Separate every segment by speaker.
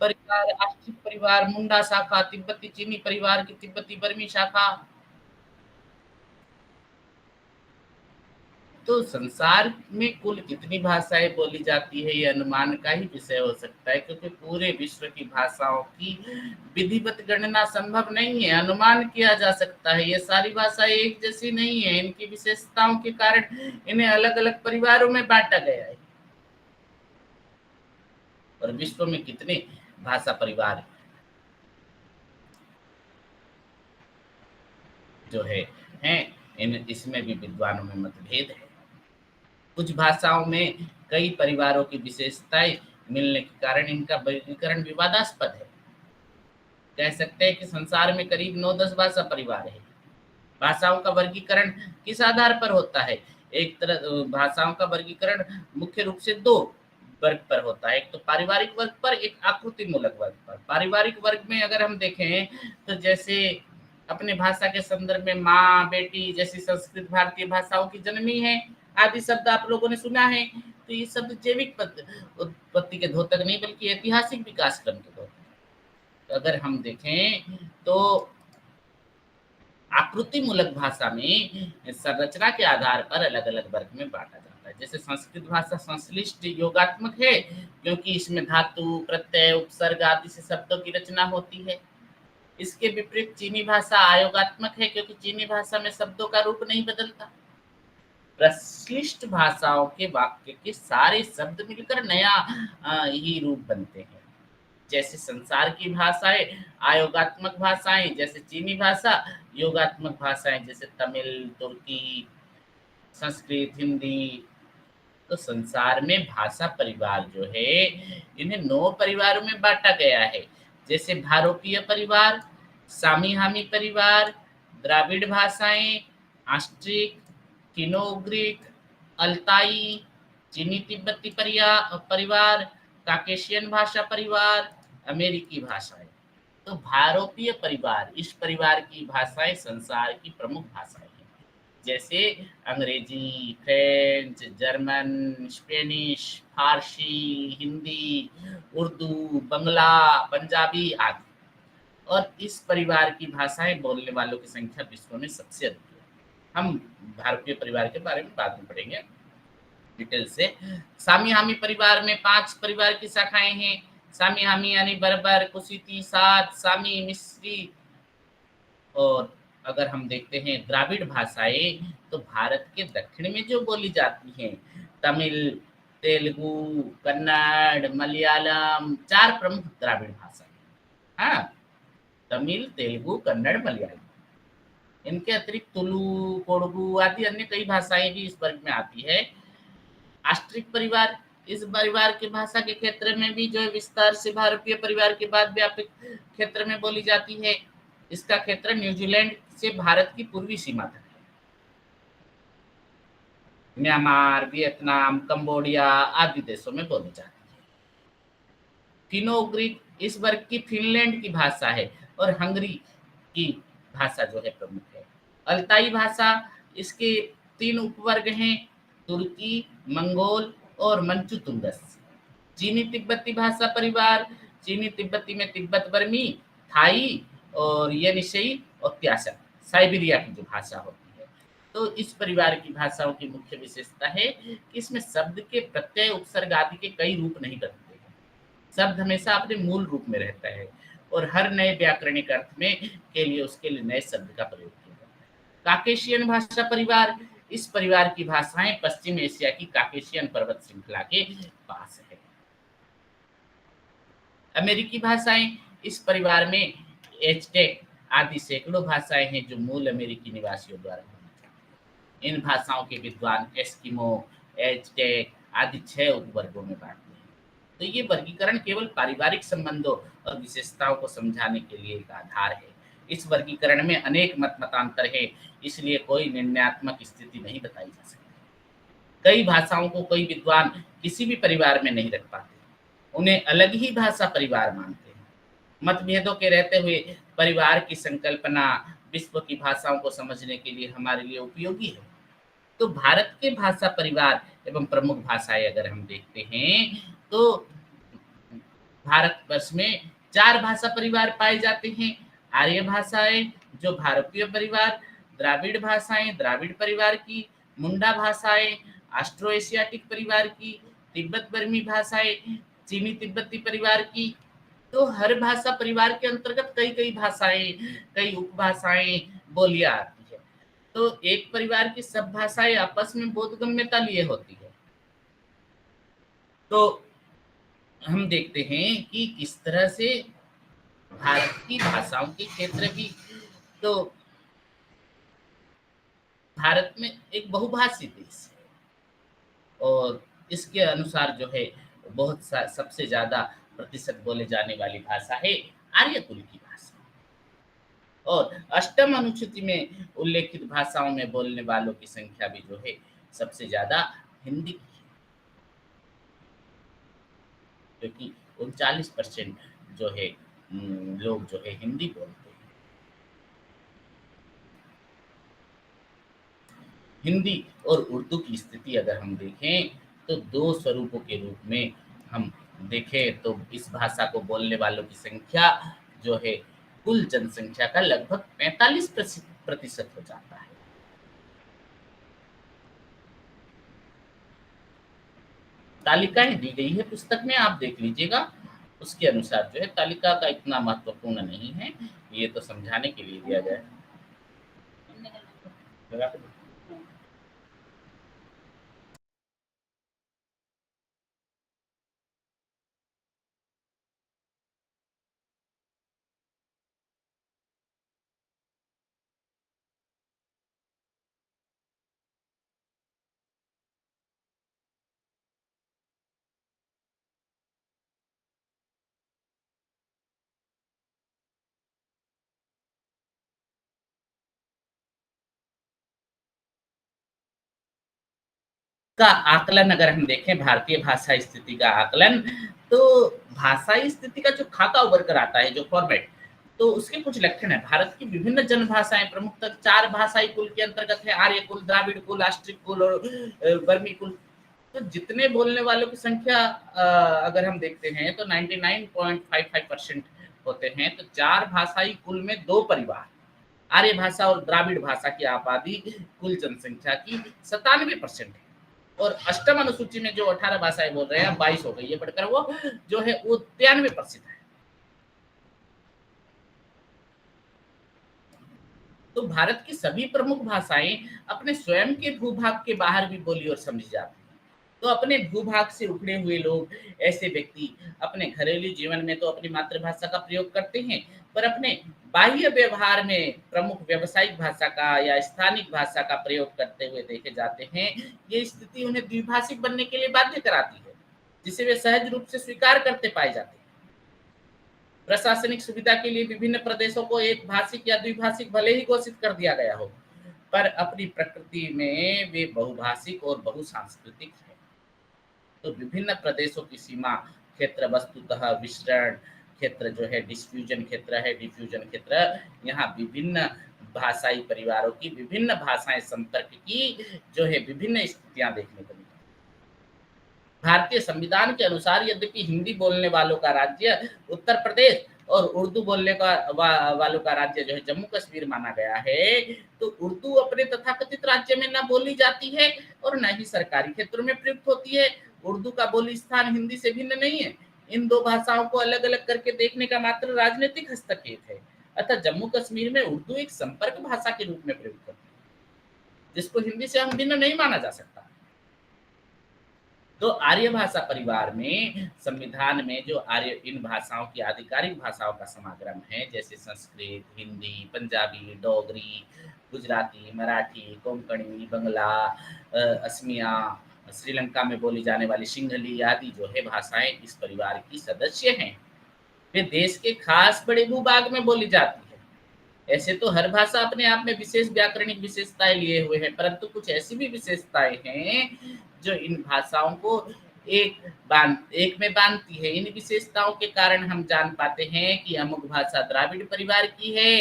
Speaker 1: परिवार, आश्रित परिवार, मुंडा शाखा, तिब्बती चीनी परिवार की तिब्बती बर्मी शाखा। तो संसार में कुल कितनी भाषाएँ बोली जाती है, ये अनुमान का ही विषय हो सकता है, क्योंकि पूरे विश्व की भाषाओं की विधिवत गणना संभव नहीं है, अनुमान किया जा सकता है। ये सारी भाषाएँ एक जैसी नहीं है, इनकी विशेषताओं के कारण इन्हें अलग-अलग परिवारों में बाँटा गया है। और विश्व में कितने भाषा परिवार जो हैं, इसमें भी विद्वानों में मतभेद है। कुछ भाषाओं में कई परिवारों की विशेषताएं मिलने के कारण इनका वर्गीकरण विवादास्पद है। कह सकते हैं कि संसार में करीब 9-10 भाषा परिवार है। भाषाओं का वर्गीकरण किस आधार पर होता है? एक तरह भाषाओं का वर्गीकरण मुख्य रूप से 2 वर्ग पर होता है। एक तो पारिवारिक वर्ग पर, एक आकृति मूलक वर्ग पर। पारिवारिक वर्ग में अगर हम देखें तो जैसे अपने भाषा के संदर्भ में माँ, बेटी जैसी संस्कृत भारतीय भाषाओं की जननी है आदि शब्द आप लोगों ने सुना है। तो ये शब्द जैविक उत्पत्ति के द्योतक नहीं बल्कि ऐतिहासिक विकास क्रम के द्योतक। तो अगर हम देखें तो आकृति मूलक भाषा में संरचना के आधार पर अलग-अलग वर्ग में बाँटा जाता है। जैसे संस्कृत भाषा संश्लिष्ट योगात्मक है, क्योंकि इसमें धातु, प्रत्यय, उपसर्ग आदि से शब्दों की रचना होती है। इसके विपरीत चीनी भाषा आयोगात्मक है, क्योंकि चीनी भाषा में शब्दों का रूप नहीं बदलता। प्रश्लिष्ट भाषाओं के वाक्य के सारे शब्द मिलकर नया ही रूप बनते हैं। जैसे संसार की भाषाएँ आयोगात्मक भाषाएँ जैसे चीनी भाषा, योगात्मक भाषाएँ जैसे तमिल, तुर्की, संस्कृत, हिंदी। तो संसार में भाषा परिवार जो है, इन्हें 9 परिवारों में बाँटा गया है। जैसे भारोपीय परिवार, सामी-हामी परिवार, द्राविड़ भाषाएँ, ऑस्ट्रिक, फिनो-उग्रिक, अल्ताई, चीनी-तिब्बती परिवार, काकेशियन भाषा परिवार, अमेरिकी भाषाएँ। तो भारोपीय परिवार, इस परिवार की भाषाएँ संसार की प्रमुख भाषाएँ हैं। जैसे अंग्रेजी, फ्रेंच, जर्मन, स्पेनिश, फारसी, हिंदी, उर्दू, बंगला, पंजाबी आदि। और इस परिवार की भाषाएँ बोलने वालों की संख्या विश्व में सबसे अधिक है। हम भारतीय परिवार के बारे में बाद में पढ़ेंगे डिटेल से। सामी-हामी परिवार में 5 परिवार की शाखाएँ हैं। सामी-हामी यानी बर्बर, कुशिती, साद, सामी, मिस्री। और अगर हम देखते हैं द्राविड़ भाषाएँ, तो भारत के दक्षिण में जो बोली जाती हैं, तमिल, तेलुगु, कन्नड़, मलयालम 4 प्रमुख द्राविड़ भाषा हैं। हाँ, तमिल, तेलुगु, कन्नड़, मलयालम। इनके अतिरिक्त तुलु, कोडगु आदि अन्य कई भाषाएँ भी इस वर्ग में आती है। ऑस्ट्रिक परिवार, इस परिवार की भाषा के क्षेत्र में भी जो है विस्तार से भारतीय परिवार के बाद व्यापक क्षेत्र में बोली जाती है। इसका क्षेत्र न्यूजीलैंड से भारत की पूर्वी सीमा तक है। म्यांमार, वियतनाम, कंबोडिया आदि देशों में बोली जाती है। फिनो-उग्रिक इस वर्ग की फिनलैंड की भाषा है और हंगरी की भाषा जो है प्रमुख है। अल्ताई भाषा, इसके 3 उपवर्ग हैं, तुर्की, मंगोल और मंचू-तुंगस। चीनी-तिब्बती भाषा परिवार, चीनी-तिब्बती में तिब्बत बर्मी, थाई और येनिशई और त्याशक, साइबेरिया की जो भाषा होती है। तो इस परिवार की भाषाओं की मुख्य विशेषता है कि इसमें शब्द के प्रत्यय, उपसर्ग आदि के कई रूप नहीं बदलते हैं। शब्द हमेशा अपने मूल रूप में रहता है और हर नए व्याकरणिक अर्थ में के लिए उसके लिए नए शब्द का प्रयोग किया जाता है। काकेशियन भाषा परिवार, इस परिवार की भाषाएं पश्चिम एशिया की काकेशियन पर्वत श्रृंखला के पास है। अमेरिकी भाषाएं, इस परिवार में एज़टेक आदि सैकड़ों भाषाएं हैं जो मूल अमेरिकी निवासियों द्वारा बोली जाती हैं। इन भाषाओं के विद्वान एस्किमो, एज़टेक आदि 6 उपवर्गों में बांटते हैं। तो ये वर्गीकरण केवल पारिवारिक संबंधों और विशेषताओं को समझाने के लिए एक आधार है। इस वर्गीकरण में अनेक मत मतांतर है, इसलिए कोई निर्णयात्मक स्थिति नहीं बताई जा सकती। कई भाषाओं को कोई विद्वान किसी भी परिवार में नहीं रख पाते, उन्हें अलग ही भाषा परिवार मानते हैं। मतभेदों के रहते हुए परिवार की संकल्पना विश्व की भाषाओं को समझने के लिए हमारे लिए उपयोगी है। तो भारत के भाषा परिवार एवं प्रमुख भाषाएं अगर हम देखते हैं तो भारतवर्ष में 4 भाषा परिवार पाए जाते हैं। आर्य भाषाएं जो भारतीय परिवार, द्राविड़ भाषाएं द्राविड़ परिवार की, मुंडा भाषाएं ऑस्ट्रो एशियाटिक परिवार की, तिब्बत बर्मी भाषाएं चीनी तिब्बती परिवार की। तो हर भाषा परिवार के अंतर्गत कई कई भाषाएं, कई उपभाषाएं, बोलियां आती है। तो एक परिवार की सब भाषाएं आपस में बोधगम्यता लिए होती है। तो हम देखते हैं कि किस तरह से भारत की भाषाओं के क्षेत्र भी, तो भारत में एक बहुभाषी देश है और इसके अनुसार जो है बहुत सबसे ज्यादा प्रतिशत बोले जाने वाली भाषा है आर्य कुल की भाषा। और अष्टम अनुसूची में उल्लेखित भाषाओं में बोलने वालों की संख्या भी जो है सबसे ज्यादा हिंदी की है, क्योंकि 39% जो है लोग जो है हिंदी बोलते हैं। हिंदी और उर्दू की स्थिति अगर हम देखें तो दो स्वरूपों के रूप में हम देखें तो इस भाषा को बोलने वालों की संख्या जो है कुल जनसंख्या का लगभग 45% हो जाता है। तालिकाएं दी गई है पुस्तक में, आप देख लीजिएगा। उसके अनुसार जो है तालिका का इतना महत्वपूर्ण नहीं है, ये तो समझाने के लिए दिया गया है। का आकलन अगर हम देखें, भारतीय भाषा स्थिति का आकलन, तो भाषाई स्थिति का जो खाका उभर कर आता है, जो फॉर्मेट, तो उसके कुछ लक्षण है। भारत की विभिन्न जनभाषाएं प्रमुखतः 4 भाषाई कुल के अंतर्गत है, आर्य कुल, द्राविड़ कुल, ऑस्ट्रिक कुल और बर्मी कुल। तो जितने बोलने वालों की संख्या अगर हम देखते हैं तो 99.55% होते हैं। तो 4 भाषाई कुल में 2 परिवार, आर्य भाषा और द्राविड़ भाषा की आबादी कुल जनसंख्या की 97% है। और अष्टम अनुसूची में जो 18 भाषाएं बोल रहे हैं, 22 हो गई है बढ़कर, वो जो है वो 93% है। तो भारत की सभी प्रमुख भाषाएं अपने स्वयं के भूभाग के बाहर भी बोली और समझी जाती हैं। तो अपने भूभाग से उखड़े हुए लोग, ऐसे व्यक्ति अपने घरेलू जीवन में तो अपनी मातृभाषा का प्रयोग करते हैं, पर अपने बाह्य व्यवहार में प्रमुख व्यावसायिक भाषा का या स्थानिक भाषा का प्रयोग करते हुए देखे जाते हैं। ये स्थिति उन्हें द्विभाषिक बनने के लिए बाध्य कराती है, जिसे वे सहज रूप से स्वीकार करते पाए जाते हैं। प्रशासनिक सुविधा के लिए विभिन्न प्रदेशों को एक भाषिक या द्विभाषिक भले ही घोषित कर दिया गया हो, पर अपनी प्रकृति में वे बहुभाषिक और बहुसांस्कृतिक है। तो विभिन्न प्रदेशों की सीमा क्षेत्र वस्तुतः विस्तरण क्षेत्र जो है डिफ्यूजन क्षेत्र है, डिफ्यूजन क्षेत्र, यहाँ विभिन्न भाषाई परिवारों की विभिन्न भाषाएं संपर्क की जो है विभिन्न स्थितियां देखने को मिली। भारतीय संविधान के अनुसार यद्यपि हिंदी बोलने वालों का राज्य उत्तर प्रदेश और उर्दू बोलने का वालों का राज्य जो है जम्मू कश्मीर माना गया है, तो उर्दू अपने तथाकथित राज्य में न बोली जाती है और न ही सरकारी क्षेत्रों में प्रयुक्त होती है। उर्दू का बोली स्थान हिंदी से भिन्न नहीं है। इन दो भाषाओं को अलग अलग करके देखने का मात्र राजनीतिक हस्तक्षेप है। अतः जम्मू कश्मीर में उर्दू एक संपर्क भाषा के रूप में प्रयुक्त होती है, जिसको हिंदी से हम भिन्न नहीं माना जा सकता। तो आर्य भाषा परिवार में संविधान में जो आर्य इन भाषाओं की आधिकारिक भाषाओं का समागम है, जैसे संस्कृत, हिंदी, पंजाबी, डोगरी, गुजराती, मराठी, कोंकणी, बंगला, असमिया, श्रीलंका में बोली जाने वाली सिंहली आदि जो है भाषाएं इस परिवार की सदस्य हैं। वे देश के खास बड़े भूभाग में बोली जाती है। ऐसे तो हर भाषा अपने आप में विशेष व्याकरणिक विशेषताएं लिए हुए हैं, परंतु कुछ ऐसी भी विशेषताएं हैं जो इन भाषाओं को एक में बांधती है। इन विशेषताओं के कारण हम जान पाते हैं कि अमुक भाषा द्राविड़ परिवार की है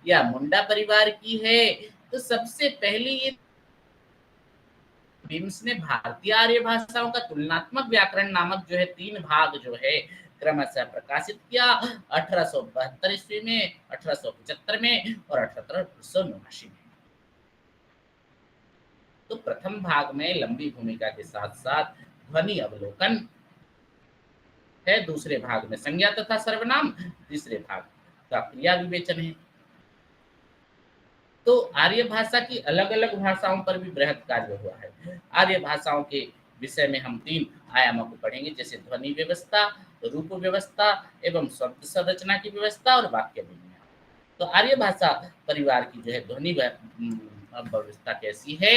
Speaker 1: या मुंडा परिवार की है। तो सबसे पहले ये बिम्स ने भारतीय आर्य भाषाओं का तुलनात्मक व्याकरण नामक जो है 3 भाग जो है क्रमशः प्रकाशित किया 1872 ईस्वी में, 1875 में और 1879 में। तो प्रथम भाग में लंबी भूमिका के साथ साथ ध्वनि अवलोकन है, दूसरे भाग में संज्ञा तथा सर्वनाम, तीसरे भाग का क्रिया विवेचन है। तो आर्य भाषा की अलग अलग भाषाओं पर भी बृहद कार्य हुआ है। आर्य भाषाओं के विषय में हम 3 आयामों को पढ़ेंगे, जैसे ध्वनि व्यवस्था, रूप व्यवस्था एवं शब्द संरचना की व्यवस्था और वाक्य विन्यास। तो आर्य भाषा परिवार की जो है ध्वनि व्यवस्था कैसी है।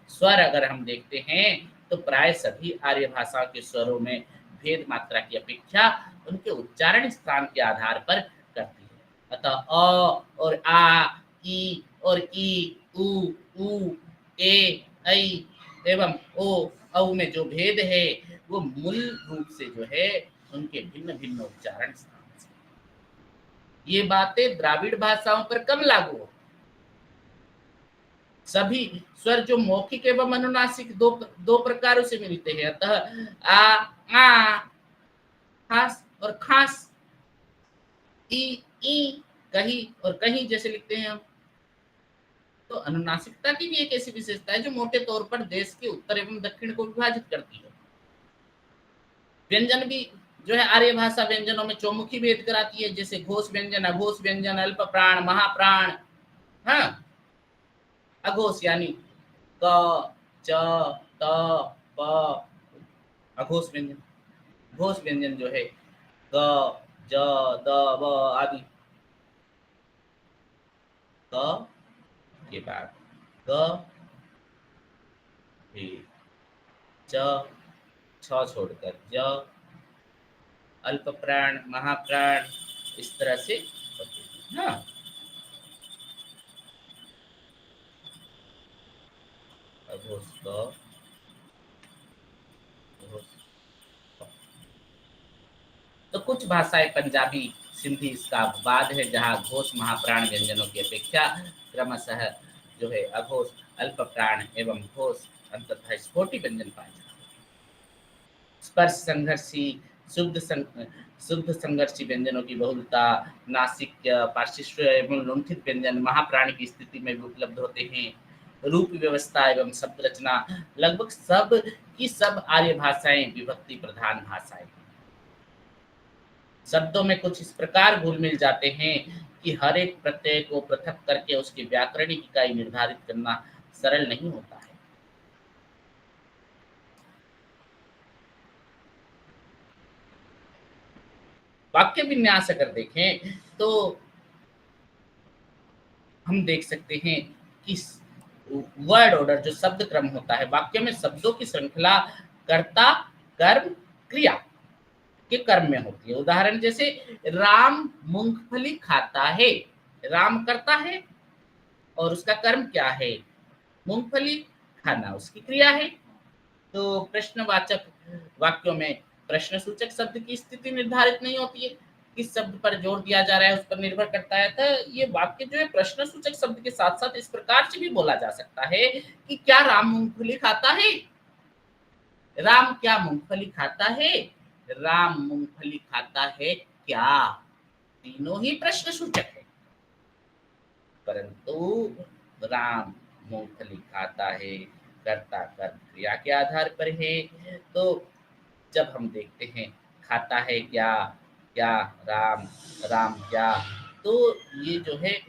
Speaker 1: स्वर अगर हम देखते हैं तो प्राय सभी आर्य भाषा के स्वरों में भेद मात्रा की अपेक्षा उनके उच्चारण स्थान के आधार पर करती है। अतः अ और आ, ई और ई, उ, ऊ, ए, ऐ एवं ओ, औ में जो भेद है वो मूल रूप से जो है उनके भिन्न भिन्न उच्चारण स्थान से। ये बातें द्राविड़ भाषाओं पर कम लागू हो। सभी स्वर जो मौखिक एवं अनुनासिक दो प्रकारों से मिलते हैं। अतः आ, खास और खास, ई, कहीं और कहीं जैसे लिखते हैं हम। तो अनुनासिकता की भी एक ऐसी विशेषता है जो मोटे तौर पर देश के उत्तर एवं दक्षिण को विभाजित करती है। व्यंजन भी जो है आर्य भाषा व्यंजनों में चौमुखी भेद कराती है, जैसे घोष व्यंजन, अघोष व्यंजन, अल्प प्राण, महाप्राण। हाँ, अघोष यानी क, च, त, प, अघोष व्यंजन। घोष व्यंजन जो है ग, ज, द, व आदि। क के बाद ग, च, छ छोड़कर ज, अल्प प्राण, महाप्राण, इस तरह से होते हैं। हाँ, अघोष क, अघोष क। तो कुछ भाषाएं पंजाबी, सिंधी इसका अपवाद है, जहाँ घोष महाप्राण व्यंजनों की अपेक्षा क्रमशः जो है अघोष, अल्प प्राण एवं घोष अंततः स्फोटी व्यंजन पाए जाते हैं। स्पर्श संघर्षी, शुद्ध संघर्षी व्यंजनों की बहुलता, नासिक्य, पार्श्व एवं लुंठित व्यंजन महाप्राण की स्थिति में भी उपलब्ध होते हैं। रूप व्यवस्था एवं शब्द रचना, लगभग सब की सब आर्य भाषाएं विभक्ति प्रधान भाषाएं। शब्दों में कुछ इस प्रकार घुल मिल जाते हैं कि हर एक प्रत्यय को पृथक करके उसकी व्याकरणिक इकाई निर्धारित करना सरल नहीं होता है। वाक्य विन्यास अगर देखें तो हम देख सकते हैं कि वर्ड ऑर्डर जो शब्द क्रम होता है, वाक्य में शब्दों की श्रृंखला कर्ता, कर्म, क्रिया के कर्म में होती है। उदाहरण जैसे राम मूंगफली खाता है। राम करता है और उसका कर्म क्या है? मूंगफली खाना, उसकी क्रिया है। तो प्रश्नवाचक वाक्यों में प्रश्न सूचक शब्द की स्थिति निर्धारित नहीं होती है, किस शब्द पर जोर दिया जा रहा है उस पर निर्भर करता है। तो ये वाक्य जो है प्रश्न सूचक शब्द के साथ साथ इस प्रकार से भी बोला जा सकता है कि क्या राम मूंगफली खाता है? राम क्या मूंगफली खाता है? राम मूंगफली खाता है क्या? तीनों ही प्रश्न सूचक है, परंतु राम मूंगफली खाता है कर्ता कर्म क्रिया के आधार पर है। तो जब हम देखते हैं खाता है क्या, क्या राम, राम क्या, तो ये जो है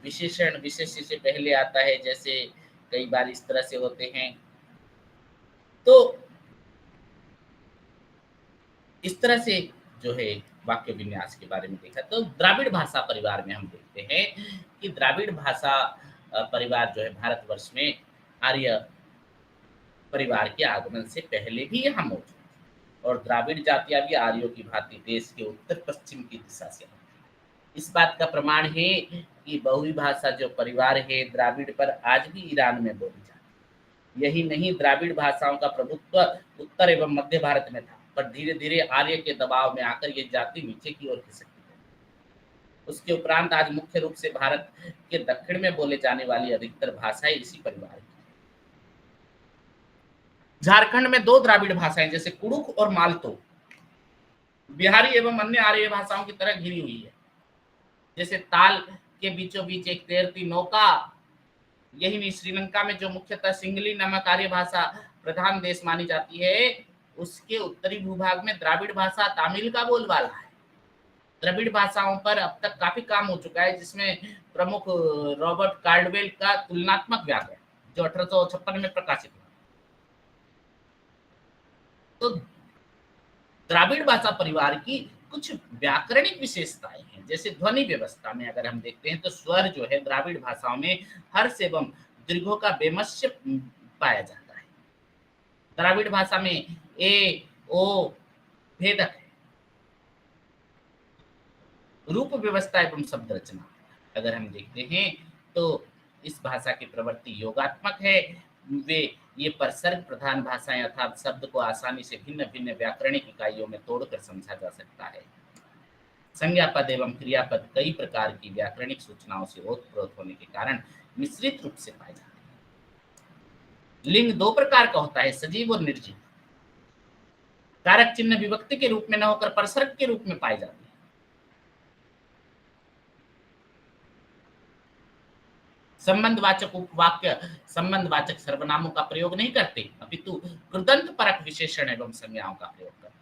Speaker 1: विशेषण विशेष्य से पहले आता है, जैसे कई बार इस तरह से होते हैं। तो इस तरह से जो है वाक्य विन्यास के बारे में देखा। तो द्राविड़ भाषा परिवार में हम देखते हैं कि द्राविड़ भाषा परिवार जो है भारतवर्ष में आर्य परिवार के आगमन से पहले भी यहाँ मौजूद है, और द्राविड़ जातियां भी आर्यों की भांति देश के उत्तर पश्चिम की दिशा से आती है। इस बात का प्रमाण है कि बहुवी भाषा जो परिवार है द्राविड़ पर आज भी ईरान में बोली जाती है। यही नहीं, द्राविड़ भाषाओं का प्रभुत्व उत्तर एवं मध्य भारत में था, पर धीरे धीरे आर्य के दबाव में आकर ये जाति नीचे की ओर खिसकती है। उसके उपरांत आज मुख्य रूप से भारत के दक्षिण में बोले जाने वाली अधिकतर भाषाएं इसी परिवार की। झारखंड में 2 द्राविड़ भाषाएं जैसे कुड़ुख और मालतो बिहारी एवं अन्य आर्य भाषाओं की तरह घिरी हुई है। जैसे ताल के बीचों बीच एक तैरती नौका, यही नहीं, श्रीलंका में जो मुख्यतः सिंगली नामक आर्य भाषा प्रधान देश मानी जाती है, उसके उत्तरी भूभाग में द्राविड़ भाषा तमिल का बोलबाला है। द्रविड़ भाषाओं पर अब तक काफी काम हो चुका है, जिसमें प्रमुख रॉबर्ट कार्डवेल का तुलनात्मक व्याकरण, जो 1856 में प्रकाशित हुआ। तो द्राविड़ भाषा परिवार की कुछ व्याकरणिक विशेषताएं हैं। जैसे ध्वनि व्यवस्था में अगर हम देखते हैं तो स्वर जो है द्राविड़ भाषाओं में हर्ष एवं दीर्घों का बेमस्य पाया जाता है। द्राविड़ भाषा में ए ओ भेदक है। रूप व्यवस्था एवं शब्द रचना अगर हम देखते हैं तो इस भाषा की प्रवृत्ति योगात्मक है। वे ये परसर्ग प्रधान भाषाएं अर्थात शब्द को आसानी से भिन्न भिन्न व्याकरणिक इकाइयों में तोड़कर समझा जा सकता है। संज्ञा पद एवं क्रियापद कई प्रकार की व्याकरणिक सूचनाओं से ओतप्रोत होने के कारण मिश्रित रूप से पाए जाते हैं। लिंग दो प्रकार का होता है, सजीव और निर्जीव। कारक चिन्ह विभक्ति के रूप में न होकर परसर्ग के रूप में पाए जाते हैं। संबंधवाचक उपवाक्य संबंधवाचक सर्वनामों का प्रयोग नहीं करते, अपितु कृदंत परक विशेषण एवं संज्ञाओं का प्रयोग करते।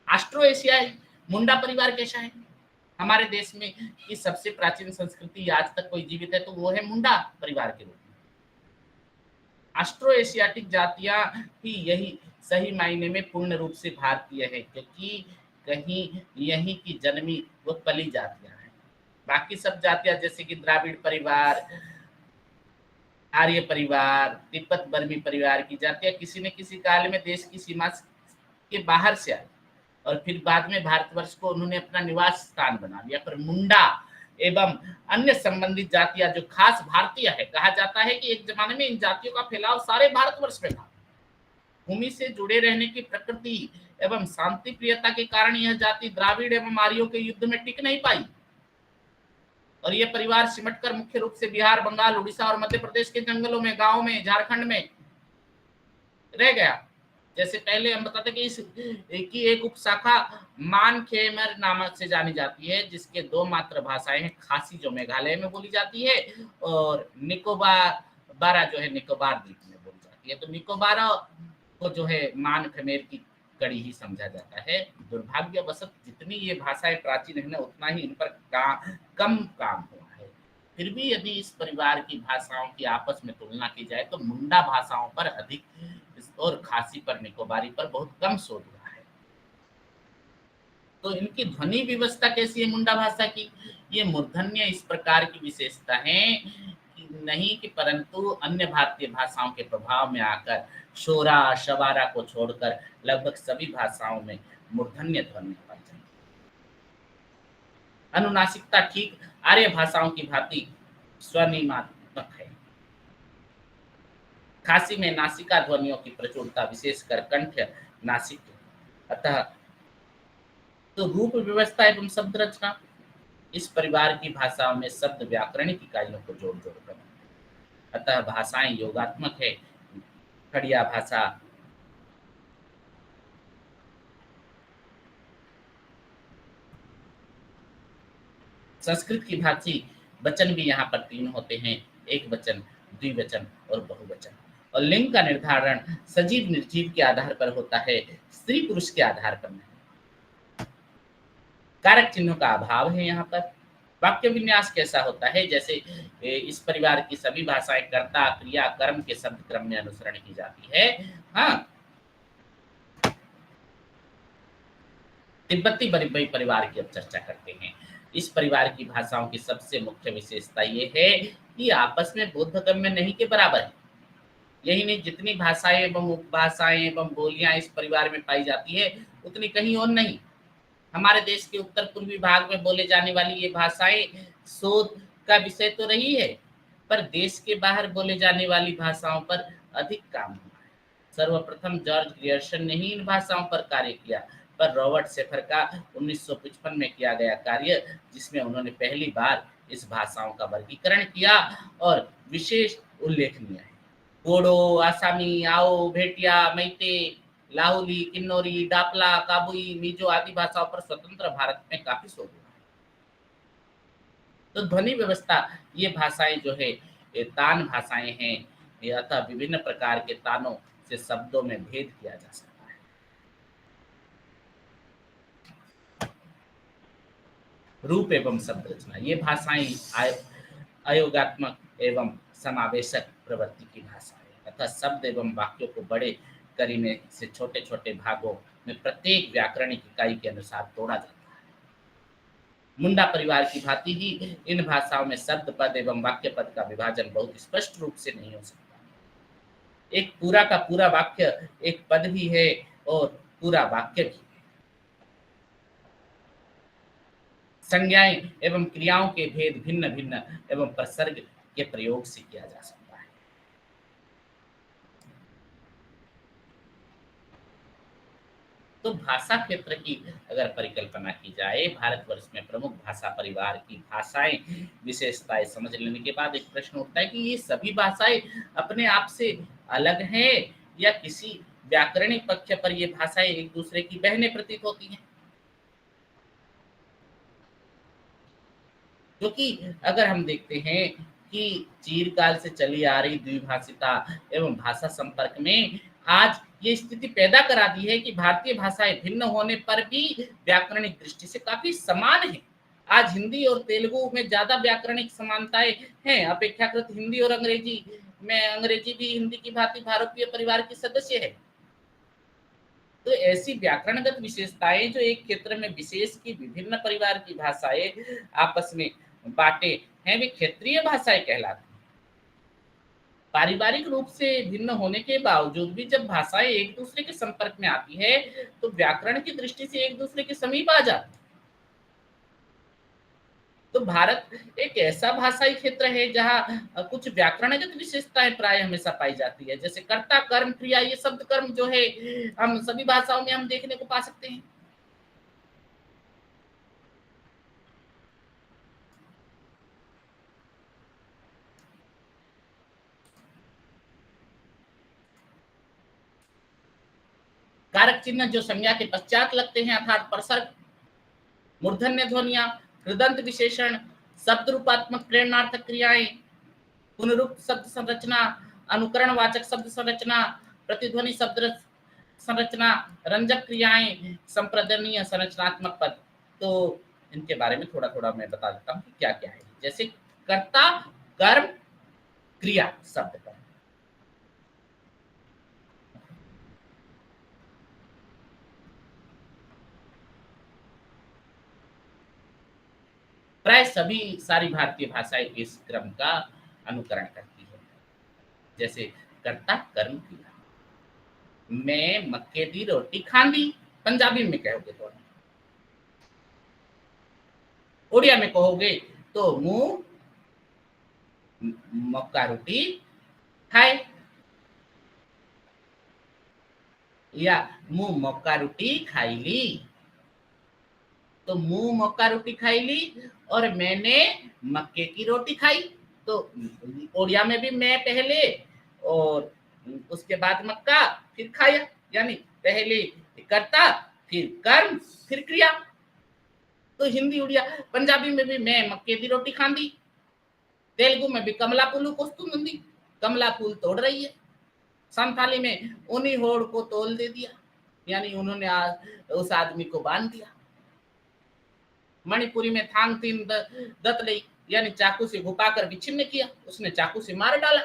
Speaker 1: ऑस्ट्रो एशियाई मुंडा परिवार कैसा है? हमारे देश में की सबसे प्राचीन संस्कृति आज तक कोई जीवित है तो वो है मुंडा परिवार के रूप में। ऑस्ट्रो एशियाटिक जातियां ही यही सही मायने में पूर्ण रूप से भारतीय है, क्योंकि कहीं यहीं की जन्मी व पली जातियां हैं। बाकी सब जातियां जैसे कि द्राविड़ परिवार, आर्य परिवार, तिब्बत बर्मी परिवार की जातियां किसी न किसी काल में देश की सीमा के बाहर से आई और फिर बाद में भारतवर्ष को उन्होंने अपना निवास स्थान बना लिया। पर मुंडा एवं अन्य संबंधित जातियां जो खास भारतीय है, कहा जाता है कि एक जमाने में इन जातियों का फैलाव सारे भारतवर्ष में था। भूमि से जुड़े रहने की प्रकृति एवं शांति प्रियता के कारण यह जाति द्राविड़ एवं आर्यों के युद्ध में टिक नहीं पाई और यह परिवार सिमटकर मुख्य रूप से बिहार, बंगाल, उड़ीसा और मध्य प्रदेश के जंगलों में, गांवों में, झारखंड में रह गया। जैसे पहले हम बताते कि इस की एक उपशाखा मानखेमर नामक से जानी जाती है, जिसके दो मात्र भाषाएं हैं, खासी जो मेघालय में बोली जाती है और निकोबार बारा जो है निकोबार द्वीप में बोली जाती है। तो निकोबार को जो है मान खमेर की कड़ी ही समझा जाता है। दुर्भाग्यवश जितनी ये भाषाएं प्राचीन है ना, उतना ही इन पर कम काम हुआ है। फिर भी यदि इस परिवार की भाषाओं की आपस में तुलना की जाए तो मुंडा भाषाओं पर अधिक और खासी पर, निकोबारी पर बहुत कम शोध हुआ है। तो इनकी ध्वनि व्यवस्था कैसी है मुंडा भाषा की? ये मूर्धन्य इस प्रकार की विशेषता है कि नहीं कि परंतु अन्य भारतीय भाषाओं के प्रभाव में आकर शोरा शवारा को छोड़कर लगभग सभी भाषाओं में मूर्धन्य ध्वनि पाई जाती है। अनुनासिकता ठीक आर्य भाषाओं की भांति स्वनिमात्मक है। खासी में नासिका ध्वनियों की प्रचुरता, विशेषकर कंठ नासिक। अतः तो रूप व्यवस्था एवं शब्द रचना, इस परिवार की भाषाओं में शब्द व्याकरणिक इकाइयों को जोड़ जोड़ कर, अतः भाषाएं योगात्मक है। खड़िया भाषा, संस्कृत की भांति वचन भी यहाँ पर तीन होते हैं, एक वचन, द्विवचन और बहुवचन। और लिंग का निर्धारण सजीव निर्जीव के आधार पर होता है, स्त्री पुरुष के आधार पर नहीं। कारक चिन्हों का अभाव है यहाँ पर। वाक्य विन्यास कैसा होता है? जैसे इस परिवार की सभी भाषाएं कर्ता, क्रिया, कर्म के शब्द क्रम में अनुसरण की जाती है। हाँ, तिब्बती बर्मी परिवार की अब चर्चा करते हैं। इस परिवार की भाषाओं की सबसे मुख्य विशेषता ये है कि आपस में बोधगम्य नहीं के बराबर है। यही नहीं, जितनी भाषाएं एवं उपभाषाएं एवं बोलियां इस परिवार में पाई जाती है, उतनी कहीं और नहीं। हमारे देश के उत्तर पूर्वी भाग में बोले जाने वाली ये भाषाएं शोध का विषय तो रही है, पर देश के बाहर बोले जाने वाली भाषाओं पर अधिक काम हुआ है। सर्वप्रथम जॉर्ज ग्रियर्सन ने ही इन भाषाओं पर कार्य किया, पर रॉबर्ट शेफर का 1955 में किया गया कार्य, जिसमें उन्होंने पहली बार इस भाषाओं का वर्गीकरण किया और विशेष उल्लेखनीय है। बोडो, आसामी, आओ, भेटिया, मैते लाहुली, किन्नौरी, डापला, काबुई, मिजो आदि भाषाओं पर स्वतंत्र भारत में काफी शोध हुआ। तो ध्वनि व्यवस्था, ये भाषाएं जो है ये तान भाषाएं हैं। ये अतः विभिन्न प्रकार के तानों से शब्दों में भेद किया जा सकता है। रूप एवं शब्द रचना, ये भाषाएं अयोगात्मक एवं समावेशक प्रवृत्ति की भाषा है। अतः शब्द एवं वाक्यों को बड़े करीने से छोटे छोटे भागों में प्रत्येक व्याकरणिक इकाई के अनुसार तोड़ा जाता है। मुंडा परिवार की भांति ही इन भाषाओं में शब्द पद एवं वाक्य पद का विभाजन बहुत स्पष्ट रूप से नहीं हो सकता। एक पूरा का पूरा वाक्य एक पद भी है और पूरा वाक्य भी। संज्ञाएं एवं क्रियाओं के भेद भिन्न भिन्न एवं प्रसर्ग के प्रयोग से किया जा सकता है। तो भाषा क्षेत्र की अगर परिकल्पना की जाए, भारतवर्ष में प्रमुख भाषा परिवार की भाषाएं विशेषताएं समझ लेने के बाद एक प्रश्न उठता है कि ये सभी भाषाएं अपने आप से अलग हैं या किसी व्याकरणिक पक्ष पर ये भाषाएं एक दूसरे की बहनें प्रतीत होती हैं। क्योंकि अगर हम देखते हैं कि चीरकाल से चली आ रही द्विभाषिता एवं भाषा संपर्क में आज ये स्थिति पैदा करा दी है कि भारतीय भाषाएं भिन्न होने पर भी व्याकरणिक दृष्टि से काफी समान है। आज हिंदी और तेलुगु में ज्यादा व्याकरणिक समानताएं हैं अपेक्षाकृत हिंदी और अंग्रेजी में। अंग्रेजी भी हिंदी की भांति भारतीय परिवार की सदस्य है। तो ऐसी व्याकरणगत विशेषताएं जो एक क्षेत्र में विशेष की विभिन्न परिवार की भाषाएं आपस में बांटे हैं, वे क्षेत्रीय भाषाएं कहलाती हैं। पारिवारिक रूप से भिन्न होने के बावजूद भी जब भाषाएं एक दूसरे के संपर्क में आती है तो व्याकरण की दृष्टि से एक दूसरे के समीप आ जाती है। तो भारत एक ऐसा भाषाई क्षेत्र है जहाँ कुछ व्याकरणगत विशेषताएं प्राय हमेशा पाई जाती है, जैसे कर्ता कर्म क्रिया, ये शब्द कर्म जो है हम सभी भाषाओं में हम देखने को पा सकते हैं। कारक चिन्ह जो संज्ञा के पश्चात लगते हैं अर्थात परसर्ग, मूर्धन्य ध्वनिया, कृदंत विशेषण, शब्द रूपात्मक प्रेरणार्थक क्रियाएं, पुनरुक्त शब्द संरचना, अनुकरण वाचक शब्द संरचना, प्रतिध्वनि शब्द संरचना, रंजक क्रियाएं, संप्रदनीय संरचनात्मक पद। तो इनके बारे में थोड़ा थोड़ा मैं बता देता हूँ कि क्या क्या है। जैसे कर्ता कर्म क्रिया शब्द का प्राय सभी सारी भारतीय भाषाएं इस क्रम का अनुकरण करती है। जैसे कर्ता कर्म क्रिया, मैं मक्के दी रोटी खांदी, पंजाबी में कहोगे तो, उड़िया में कहोगे तो मुंह मक्का रोटी खाए, या मुंह मक्का रोटी खाई ली। तो मुंह मक्का रोटी खाई ली और मैंने मक्के की रोटी खाई। तो उड़िया में भी मैं पहले और उसके बाद मक्का फिर खाया, यानी पहले कर्ता फिर कर्म फिर क्रिया। तो हिंदी उड़िया पंजाबी में भी मैं मक्के की रोटी खांदी, तेलुगु में भी कमला पुलू कोस्तुंदी, कमला फूल तोड़ रही है। संथाली में उन्हीं होड़ को तोल दे दिया, यानी उन्होंने उस आदमी को बांध दिया। मणिपुरी में थांग तीन दत लई, यानी चाकू से घुपाकर विच्छिन्न किया, उसने चाकू से मार डाला।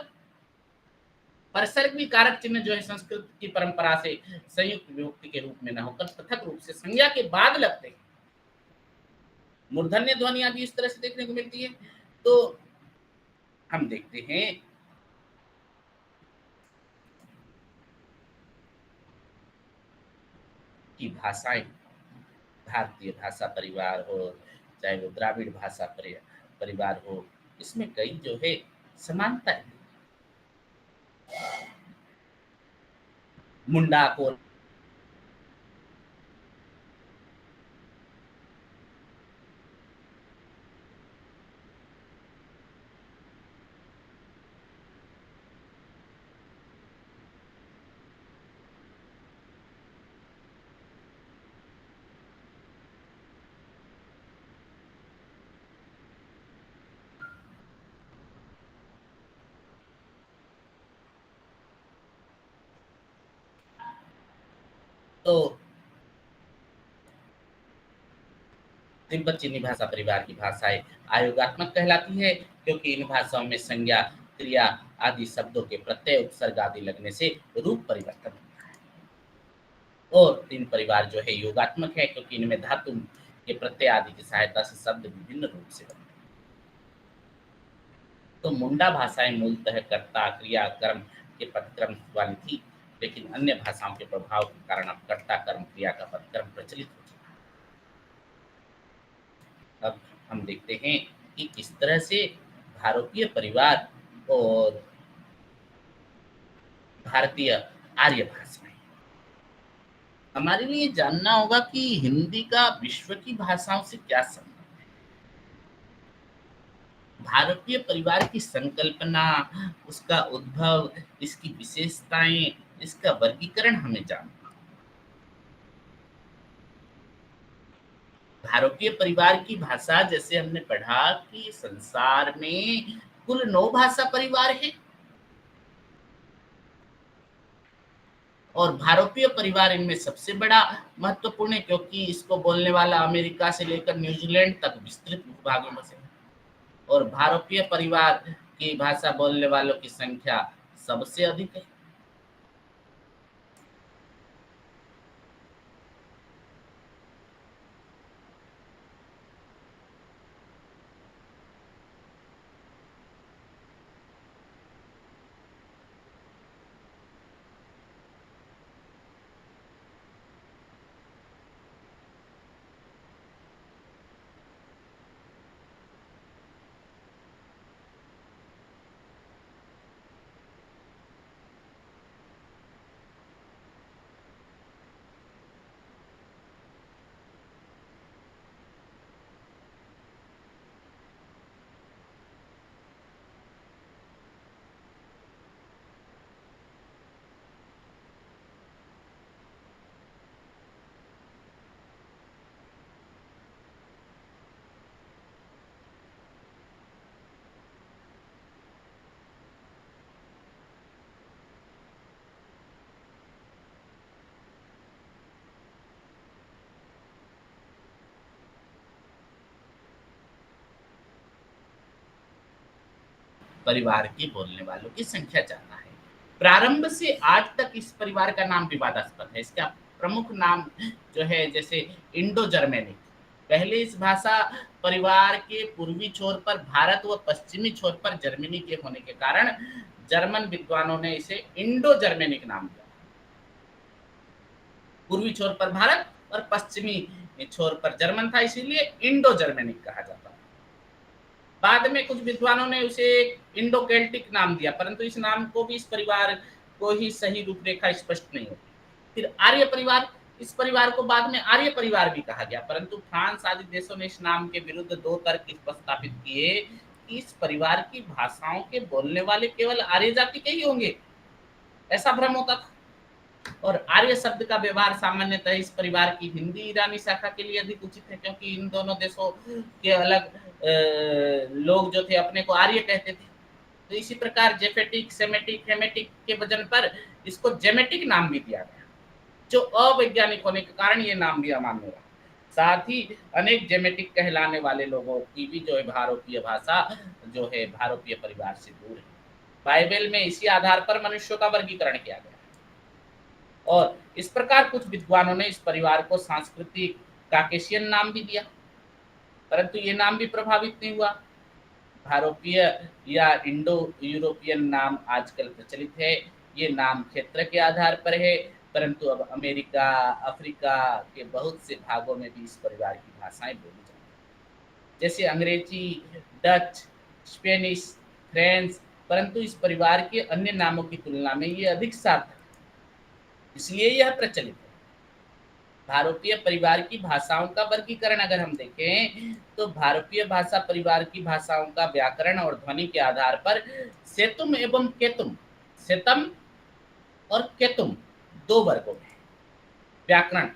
Speaker 1: परसर्ग भी कारक चिन्ह जो है संस्कृत की परंपरा से संयुक्त विभक्ति के रूप में न होकर पृथक रूप से संज्ञा के बाद लगते हैं। मूर्धन्य ध्वनियां भी इस तरह से देखने को मिलती है। तो हम देखते हैं कि भाषाएं, भारतीय भाषा परिवार हो चाहे वो द्राविड़ भाषा परिवार हो, इसमें कई जो है समानता है। मुंडा को तो तिब्बत चीनी भाषा परिवार की भाषाएं आयोगात्मक कहलाती है, क्योंकि इन भाषाओं में संज्ञा, क्रिया आदि शब्दों के प्रत्यय, उपसर्ग आदि लगने से रूप परिवर्तन होता है। और तीन परिवार जो है योगात्मक है, क्योंकि इनमें धातु के प्रत्यय आदि की सहायता से शब्द विभिन्न रूप से बनते हैं। तो मुंडा भाषाएं मूलतः कर्ता, क्रिया, कर्म के पदक्रम वाली थी, लेकिन अन्य भाषाओं के प्रभाव के कारण अब कर्ता, कर्म, क्रिया का पदक्रम प्रचलित हो चुका है। अब हम देखते हैं कि किस तरह से भारतीय परिवार और भारतीय आर्य भाषाएं, हमारे लिए जानना होगा कि हिंदी का विश्व की भाषाओं से क्या संबंध है। भारतीय परिवार की संकल्पना, उसका उद्भव, इसकी विशेषताएं, इसका वर्गीकरण हमें जानना। भारतीय परिवार की भाषा, जैसे हमने पढ़ा कि संसार में कुल 9 भाषा परिवार है, और भारतीय परिवार इनमें सबसे बड़ा महत्वपूर्ण है, क्योंकि इसको बोलने वाला अमेरिका से लेकर न्यूजीलैंड तक विस्तृत भूभागों में से, और भारतीय परिवार की भाषा बोलने वालों की संख्या सबसे अधिक है। परिवार के बोलने वालों की संख्या ज्यादा है। प्रारंभ से आज तक इस परिवार का नाम विवादास्पद है। इसका प्रमुख नाम जो है, जैसे इंडो जर्मेनिक। पहले इस भाषा परिवार के पूर्वी छोर पर भारत व पश्चिमी छोर पर जर्मनी के होने के कारण जर्मन विद्वानों ने इसे इंडो जर्मेनिक नाम दिया। पूर्वी छोर पर भारत और पश्चिमी छोर पर जर्मन था, इसीलिए इंडो जर्मेनिक कहा जाता है। बाद में कुछ विद्वानों ने उसे इंडो केल्टिक नाम दिया, परंतु इस नाम को भी, इस परिवार को ही सही रूपरेखा स्पष्ट नहीं होती। फिर आर्य परिवार, इस परिवार को बाद में आर्य परिवार भी कहा गया, परंतु फ्रांस आदि देशों ने इस नाम के विरुद्ध 2 तर्क प्रस्तावित किए कि इस परिवार की भाषाओं के बोलने वाले केवल आर्य जाति के ही होंगे, ऐसा भ्रम होता था। और आर्य शब्द का व्यवहार सामान्यतः इस परिवार की हिंदी ईरानी शाखा के लिए अधिक उचित है, क्योंकि इन दोनों देशों के अलग लोग जो थे अपने को आर्य कहते थे। तो इसी प्रकार जेफेटिक, सेमेटिक, हेमेटिक के वजन पर इसको जेमेटिक नाम भी दिया गया, जो अवैज्ञानिक होने के कारण ये नाम भी अमान्य हुआ। साथ ही अनेक जेमेटिक कहलाने वाले लोगों की भी जो है भारतीय भाषा जो है भारतीय परिवार से दूर है। बाइबल में इसी आधार पर मनुष्यों का वर्गीकरण किया गया, और इस प्रकार कुछ विद्वानों ने इस परिवार को सांस्कृतिक काकेशियन नाम भी दिया, परंतु ये नाम भी प्रभावित नहीं हुआ। भारतीय या इंडो यूरोपियन नाम आजकल प्रचलित है। ये नाम क्षेत्र के आधार पर है, परंतु अब अमेरिका, अफ्रीका के बहुत से भागों में भी इस परिवार की भाषाएं बोली जाती हैं, जैसे अंग्रेजी, डच, स्पेनिश, फ्रेंच। परंतु इस परिवार के अन्य नामों की तुलना में ये अधिक सार्थक, इसलिए यह प्रचलित है। भारतीय परिवार की भाषाओं का वर्गीकरण अगर हम देखें, तो भारतीय भाषा परिवार की भाषाओं का व्याकरण और ध्वनि के आधार पर सेतुम एवं केतुम, सेतम और केतुम 2 वर्गों में है, व्याकरण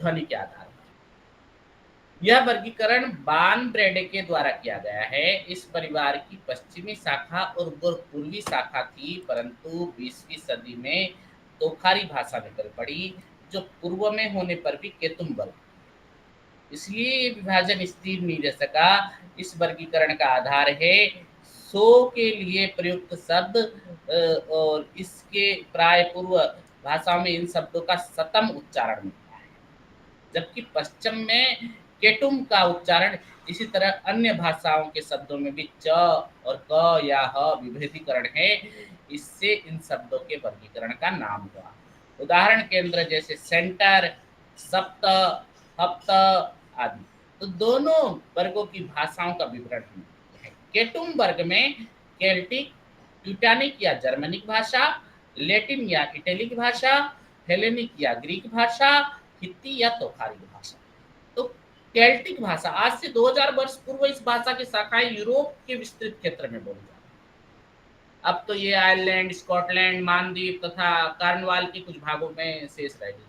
Speaker 1: ध्वनि के आधार पर। यह वर्गीकरण बान ब्रेडे के द्वारा किया गया है। इस परिवार की पश्चिमी शाखा और पूर्वी शाखा थी, परंतु 20वीं सदी में तोखारी भाषा निकल पड़ी, जो पूर्व में होने पर भी केतुम वर्ग, इसलिए विभाजन स्थिर नहीं रह सका। इस वर्गीकरण का आधार है सो के लिए प्रयुक्त शब्द और इसके प्राय पूर्व भाषाओं में इन शब्दों का सतम उच्चारण मिलता है, जबकि पश्चिम में केटुम का उच्चारण। इसी तरह अन्य भाषाओं के शब्दों में भी च और क या ह विभेदीकरण है, इससे इन शब्दों के वर्गीकरण का नाम हुआ। उदाहरण केंद्र जैसे सेंटर, सप्त, हप्त आदि। तो दोनों वर्गों की भाषाओं का विवरण है। केटुम वर्ग में केल्टिक, ट्यूटानिक या जर्मनिक भाषा, लैटिन या इटैलिक भाषा, हेलेनिक या ग्रीक भाषा, हित्ती या तोखारी भाषा। तो केल्टिक भाषा आज से 2000 वर्ष पूर्व इस भाषा की शाखाएं यूरोप के विस्तृत क्षेत्र में बोली जाती। अब तो ये आयरलैंड, स्कॉटलैंड, मालदीव तथा कार्नवाल के कुछ भागों में शेष रह गई।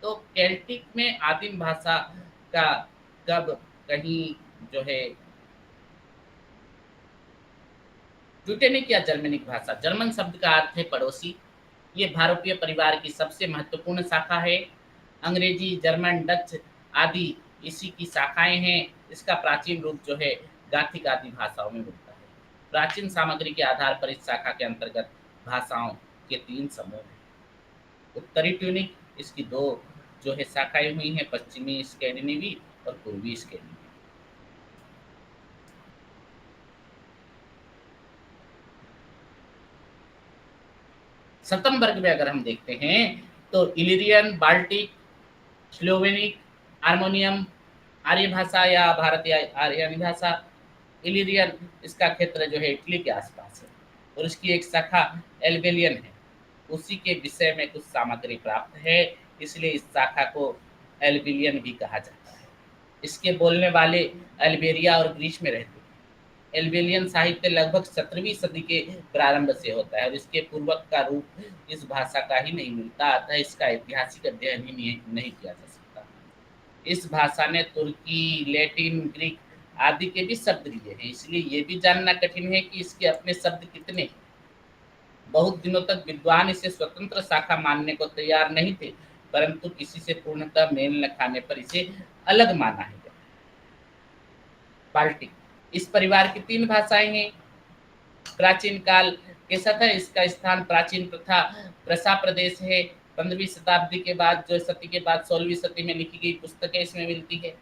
Speaker 1: तो केल्टिक में आदिम भाषा का कब कहीं जो है ट्यूटेनिक या जर्मनिक भाषा। जर्मन शब्द का अर्थ है पड़ोसी। ये भारतीय परिवार की सबसे महत्वपूर्ण शाखा है। अंग्रेजी, जर्मन, डच आदि इसी की शाखाएं हैं। इसका प्राचीन रूप जो है गाथिक आदि भाषाओं में मिलता है। प्राचीन सामग्री के आधार पर इस शाखा के अंतर्गत भाषाओं के 3 समूह हैं। उत्तरी ट्यूनिक, इसकी 2 जो है शाखाएं हुई हैं, पश्चिमी स्कैंडिनेवी और पूर्वी स्कैंडिनेवी। सतम वर्ग में अगर हम देखते हैं तो इलिरियन, बाल्टिक, स्लोवेनिक, आर्मेनियन, आर्य भाषा या भारतीय आर्यानी भाषा। इलिरियन, इसका क्षेत्र जो है इटली के आसपास है और इसकी एक शाखा एल्बेलियन है। उसी के विषय में कुछ सामग्री प्राप्त है, इसलिए इस शाखा को एल्बेलियन भी कहा जाता है। इसके बोलने वाले अल्बेरिया और ग्रीस में रहते हैं। एल्बेलियन साहित्य लगभग 17वीं सदी के प्रारंभ से होता है और इसके पूर्वक का रूप इस भाषा का ही नहीं मिलता, अतः इसका ऐतिहासिक अध्ययन ही नहीं किया जा सकता। इस भाषा ने तुर्की, लैटिन, ग्रीक आदि के भी शब्द लिए हैं, इसलिए ये भी जानना कठिन है कि इसके अपने शब्द कितने हैं। बहुत दिनों तक विद्वान इसे स्वतंत्र शाखा मानने को तैयार नहीं थे, परंतु किसी से पूर्णतः मेल न खाने पर इसे अलग माना है। बाल्टिक, इस परिवार की 3 भाषाएं हैं। प्राचीन काल के सतह इसका स्थान प्राचीन प्रथा प्रसा प्रदेश है। 15वीं शताब्दी के बाद जो सदी के बाद 16वीं सदी में लिखी गई पुस्तकें इसमें मिलती है।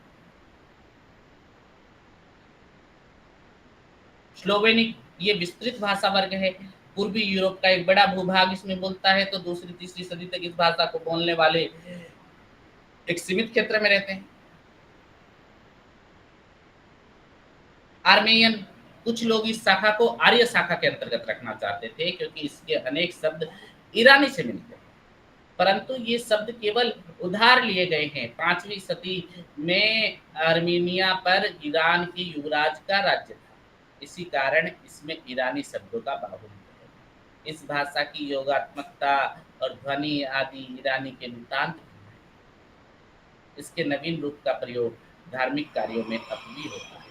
Speaker 1: स्लोवेनिक, ये विस्तृत भाषा वर्ग है। पूर्वी यूरोप का एक बड़ा भूभाग इसमें बोलता है, तो 2री-3री सदी तक इस भाषा को बोलने वाले एक सीमित क्षेत्र में रहते हैं। आर्मेनियन, कुछ लोग इस शाखा को आर्य शाखा के अंतर्गत रखना चाहते थे क्योंकि इसके अनेक शब्द ईरानी से मिलते हैं, परंतु ये शब्द केवल उधार लिए गए हैं। 5वीं सदी में आर्मीनिया पर ईरान के युवराज का राज्य था, इसी कारण इसमें ईरानी शब्दों का बाहुल्य है। इस भाषा की योगात्मकता और ध्वनि आदि ईरानी के नितांत भिन्न है। इसके नवीन रूप का प्रयोग धार्मिक कार्यों में अब भी होता है।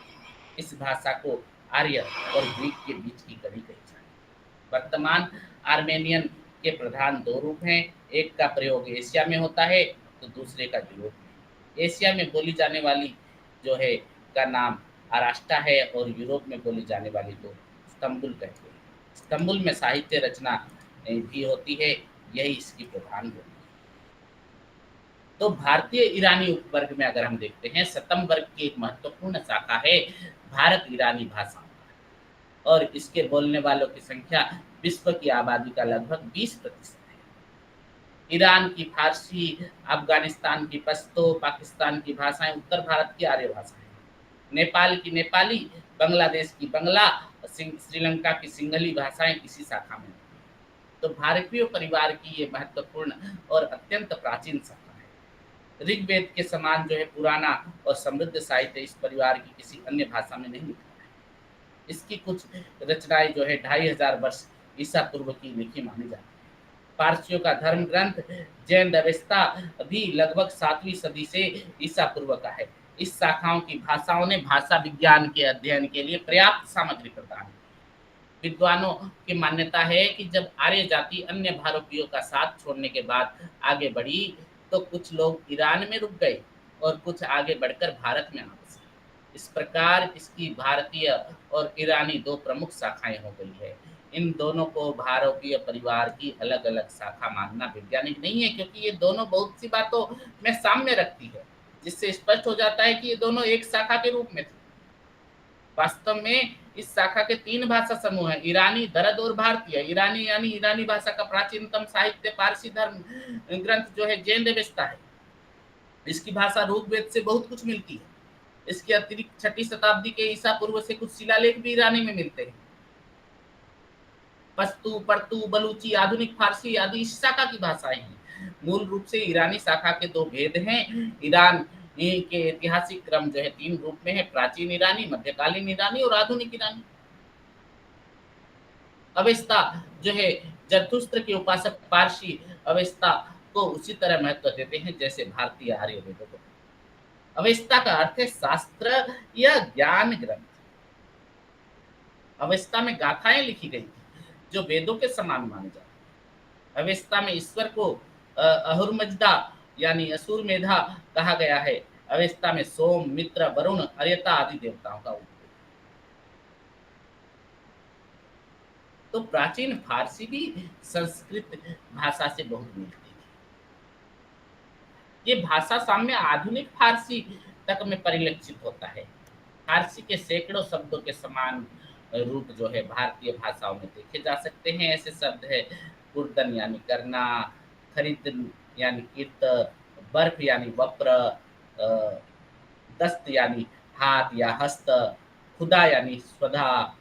Speaker 1: इस भाषा को आर्य और ग्रीक के बीच की कड़ी कही जाती है। वर्तमान आर्मेनियन के प्रधान 2 रूप हैं, एक का प्रयोग एशिया में होता है तो दूसरे का यूरोप में। एशिया में बोली जाने वाली जो है का नाम आराष्टा है और यूरोप में बोली जाने वाली को स्तंबुल कहते हैं। स्तंबुल में साहित्य रचना भी होती है, यही इसकी प्रधान बोली। तो भारतीय ईरानी उपवर्ग में अगर हम देखते हैं, सतम वर्ग की एक महत्वपूर्ण शाखा है भारत ईरानी भाषा और इसके बोलने वालों की संख्या विश्व की आबादी का लगभग 20% है। ईरान की फारसी, अफगानिस्तान की पश्तो, पाकिस्तान की भाषाएं उत्तर भारत की आर्य भाषाएं, नेपाल की नेपाली, बांग्लादेश की बंगला, श्रीलंका की सिंहली भाषाएं इसी शाखा में। तो भारतीय परिवार की ये महत्वपूर्ण और अत्यंत प्राचीन शाखा है। ऋग्वेद के समान जो है पुराना और समृद्ध साहित्य इस परिवार की किसी अन्य भाषा में नहीं लिखा है। इसकी कुछ रचनाएं जो है 2500 वर्ष ईसा पूर्व की लिखी मानी जाती है। पारसियों का धर्म ग्रंथ जैन अवेस्ता भी लगभग 7वीं सदी से ईसा पूर्व का है। इस शाखाओं की भाषाओं ने भाषा विज्ञान के अध्ययन के लिए पर्याप्त सामग्री प्रदान की। विद्वानों की मान्यता है कि जब आर्य जाति अन्य भारतीयों का साथ छोड़ने के बाद आगे बढ़ी तो कुछ लोग ईरान में रुक गए और कुछ आगे बढ़कर भारत में आ बसे। इस प्रकार इसकी भारतीय और ईरानी दो प्रमुख शाखाएं हो गई है। इन दोनों को भारतीय परिवार की अलग-अलग शाखा मानना वैज्ञानिक नहीं है, क्योंकि ये दोनों बहुत सी बातों में साम्य रखती है, जिससे स्पष्ट हो जाता है कि ये दोनों एक शाखा के रूप में थे। वास्तव में इस शाखा के 3 भाषा समूह हैं, ईरानी, दरद और भारतीय। ईरानी यानी ईरानी भाषा का प्राचीनतम साहित्य पारसी धर्म ग्रंथ जो है जैन अवेस्ता है। इसकी भाषा ऋग्वेद से बहुत कुछ मिलती है। इसके अतिरिक्त 6ठी शताब्दी के ईसा पूर्व से कुछ शिलालेख भी ईरानी में मिलते हैं। पश्तू, पर्तू, बलूची, आधुनिक फारसी आदि इस शाखा की भाषाएं हैं। मूल रूप से ईरानी शाखा के दो भेद हैं। ईरान के ऐतिहासिक क्रम जो है 3 रूप में है, प्राचीन ईरानी, मध्यकालीन ईरानी और आधुनिक ईरानी। अवेस्ता जो है जरथुस्त्र के उपासक पारसी अवेस्ता को उसी तरह महत्व देते हैं जैसे भारतीय आर्य वेदों को। अवेस्ता का अर्थ है शास्त्र या ज्ञान ग्रंथ। अवेस्ता में गाथाएं लिखी गई थी जो वेदों के समान माने जाते हैं। अवेस्ता में ईश्वर को अहुरमजदा यानी असुर मेधा कहा गया है। अवेस्ता में सोम, मित्र, वरुण, अर्यता आदि देवताओं का उल्लेख। तो प्राचीन फारसी भी संस्कृत भाषा से बहुत मिलती थी। ये भाषा साम्य आधुनिक फारसी तक में परिलक्षित होता है। फारसी के सैकड़ों शब्दों के समान रूप जो है भारतीय भाषाओं में देखे जा सकते हैं। ऐसे शब्द है कुर्दन यानी करना, खरीद यानी कित, बर्फ यानी वप्र, दस्त यानी हाथ या हस्त, खुदा यानी स्वधा।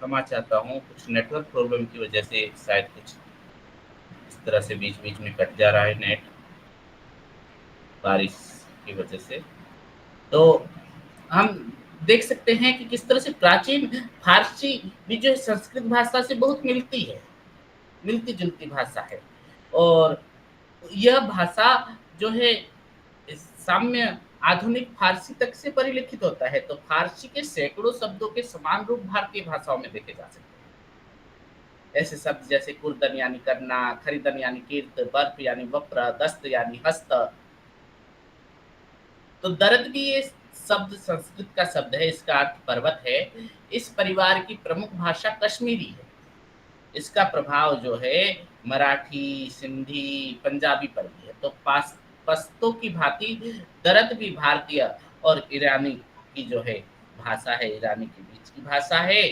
Speaker 1: क्षमा चाहता हूँ, कुछ नेटवर्क प्रॉब्लम की वजह से शायद कुछ इस तरह से बीच-बीच में कट जा रहा है नेट, बारिश की वजह से। तो हम देख सकते हैं कि किस तरह से प्राचीन फ़ारसी भी जो है संस्कृत भाषा से बहुत मिलती है, मिलती-जुलती भाषा है। और यह भाषा जो है साम्य आधुनिक फ़ारसी तक से परिलक्षित होता है, तो फ़ारसी के सैकड़ों शब्दों के समान रूप भारतीय भाषाओं में देखे जा सकते हैं। ऐसे शब्द जैसे कुर्दन यानी करना, खरीदन यानी कीर्त, बर्फ यानी वप्र, दस्त यानी हस्त। तो दर्द भी ये शब्द संस्कृत का शब्द है, इसका अर्थ पर्वत है। इस परिवार की प्रमुख भाषा कश्मीरी है। इसका प्रभाव जो है मराठी, सिंधी, पंजाबी पर भी है। तो पश्तो की भांति दरद भी भारतीय और ईरानी की जो है भाषा है, ईरानी के बीच की भाषा है।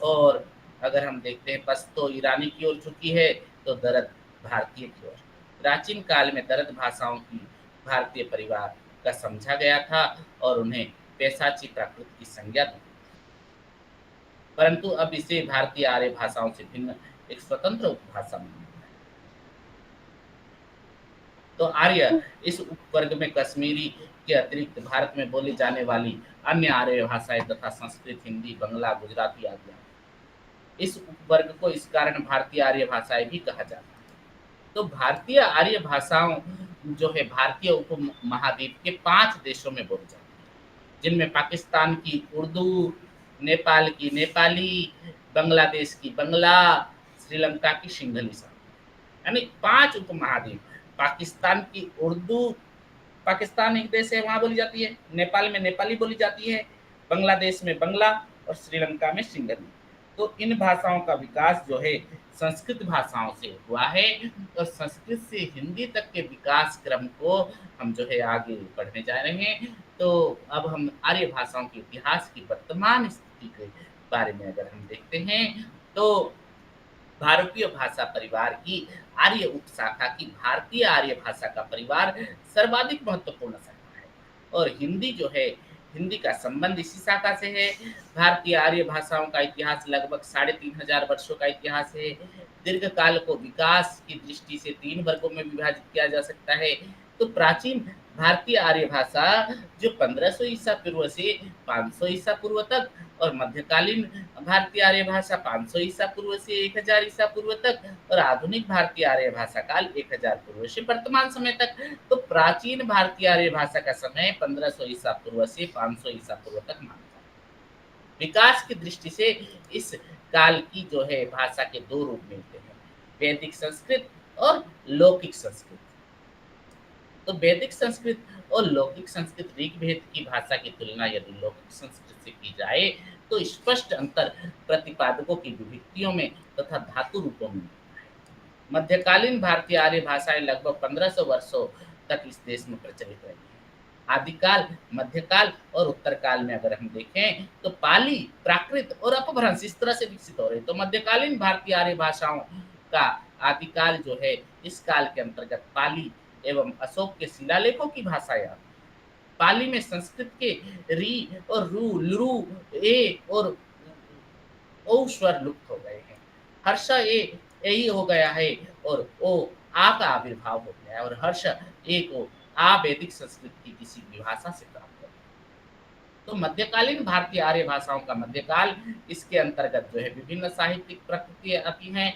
Speaker 1: और अगर हम देखते हैं पश्तो ईरानी की ओर झुकी है, तो दरद भारतीय की ओर। प्राचीन काल में दरद भाषाओं की भारतीय परिवार का समझा गया था और उन्हें पैशाची प्राकृत की संज्ञा दी। परंतु अब इसे भारतीय आर्य भाषाओं से भिन्न एक स्वतंत्र उपभाषा माना गया है। तो आर्य इस उपवर्ग में कश्मीरी के अतिरिक्त भारत में बोली जाने वाली अन्य आर्य भाषाएं तथा संस्कृत, हिंदी, बंगला, गुजराती आदि हैं। इस उपवर्ग को इस कारण भारतीय आर्य भाषाएं भी कहा जाता है। तो भारतीय आर्य भाषाओं जो है भारतीय उपमहाद्वीप के 5 देशों में बोली जाती है, जिनमें पाकिस्तान की उर्दू, नेपाल की नेपाली, बांग्लादेश की बंगला, श्रीलंका की सिंघली शामिल है। यानी 5 उपमहाद्वीप, पाकिस्तान की उर्दू, पाकिस्तान एक देश है, वहाँ बोली जाती है, नेपाल में नेपाली बोली जाती है, बांग्लादेश में बंगला और श्रीलंका में सिंघली। तो इन भाषाओं का विकास जो है संस्कृत भाषाओं से हुआ है और संस्कृत से हिंदी तक के विकास क्रम को हम जो है आगे पढ़ने जा रहे हैं। तो अब हम आर्य भाषाओं के इतिहास की वर्तमान स्थिति के बारे में अगर हम देखते हैं, तो भारतीय भाषा परिवार की आर्य उपशाखा की भारतीय आर्य भाषा का परिवार सर्वाधिक महत्वपूर्ण शाखा है और हिंदी जो है, हिंदी का संबंध इसी शाखा से है। भारतीय आर्य भाषाओं का इतिहास लगभग 3500 वर्षों का इतिहास है। दीर्घ काल को विकास की दृष्टि से 3 वर्गों में विभाजित किया जा सकता है। तो प्राचीन भारतीय आर्य भाषा जो 1500 ईसा पूर्व से 500 ईसा पूर्व तक और मध्यकालीन भारतीय आर्य भाषा 500 ईसा पूर्व से 1000 ईसा पूर्व तक और आधुनिक भारतीय आर्य भाषा काल 1000 पूर्व से वर्तमान समय तक। तो प्राचीन भारतीय आर्य भाषा का समय 1500 ईसा पूर्व से 500 ईसा पूर्व तक माना जाता है। विकास की दृष्टि से इस काल की जो है भाषा के 2 रूप मिलते हैं, वैदिक संस्कृत और लौकिक संस्कृत। तो वैदिक संस्कृत और लौकिक संस्कृत ऋग्वेद की भाषा की तुलना यदि लौकिक संस्कृत से की जाए तो स्पष्ट अंतर प्रतिपादकों की विभक्तियों में तथा धातु रूपों में मिलता है। मध्यकालीन भारतीय आर्य भाषाएं लगभग 1500 वर्षों तक इस देश में प्रचलित रही हैं। आदिकाल, मध्यकाल और उत्तरकाल में अगर हम देखें तो पाली, प्राकृत और अपभ्रंश इस तरह से विकसित हो रही। तो मध्यकालीन भारतीय आर्य भाषाओं का आदिकाल जो है इस काल के अंतर्गत पाली एवं अशोक के शिलालेखों की भाषाएं आती हैं। पाली में संस्कृत के री और रू, लृ, ए और ओ स्वर लुप्त हो गए हैं। हर्ष ए यही हो गया है और ओ आ का आविर्भाव हो गया है और हर्ष ए को आ वैदिक संस्कृत की किसी भी भाषा से प्राप्त है। तो मध्यकालीन भारतीय आर्य भाषाओं का मध्यकाल इसके अंतर्गत जो है विभिन्न साहित्यिक प्रकृतियाँ आती हैं,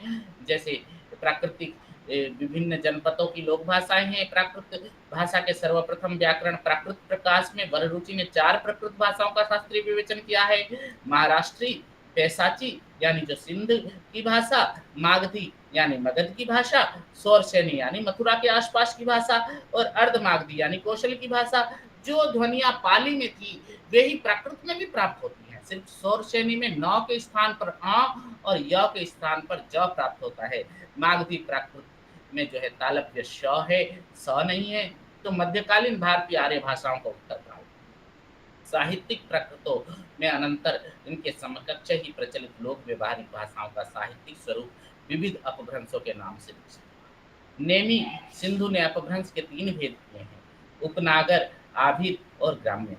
Speaker 1: जैसे प्राकृतिक विभिन्न जनपदों की लोक भाषाएं हैं। प्राकृत भाषा के सर्वप्रथम व्याकरण प्राकृत प्रकाश में वररुचि ने 4 प्राकृत भाषाओं का शास्त्रीय विवेचन किया है। महाराष्ट्री, पैशाची यानी जो सिंध की भाषा, मागधी यानी मगध की भाषा, सौरसेनी यानी मथुरा के आसपास की भाषा और अर्धमागधी यानी कौशल की भाषा। जो ध्वनियाँ पाली में थी वे ही प्राकृत में भी प्राप्त होती हैं। सिर्फ सौरसेनी में न के स्थान पर अ और य के स्थान पर ज प्राप्त होता है। मागधी प्राकृत में जो है तालव्य श है, स नहीं है। तो मध्यकालीन भारतीय आर्य भाषाओं का उत्तर काल साहित्यिक प्रकृतों में अनंतर इनके समकक्ष ही प्रचलित लोक व्यवहारिक भाषाओं का साहित्यिक स्वरूप विविध अपभ्रंशों के नाम से विकसित हुआ। नेमी सिंधु ने अपभ्रंश के 3 भेद किए हैं, उपनागर, आभिर और ग्राम्य।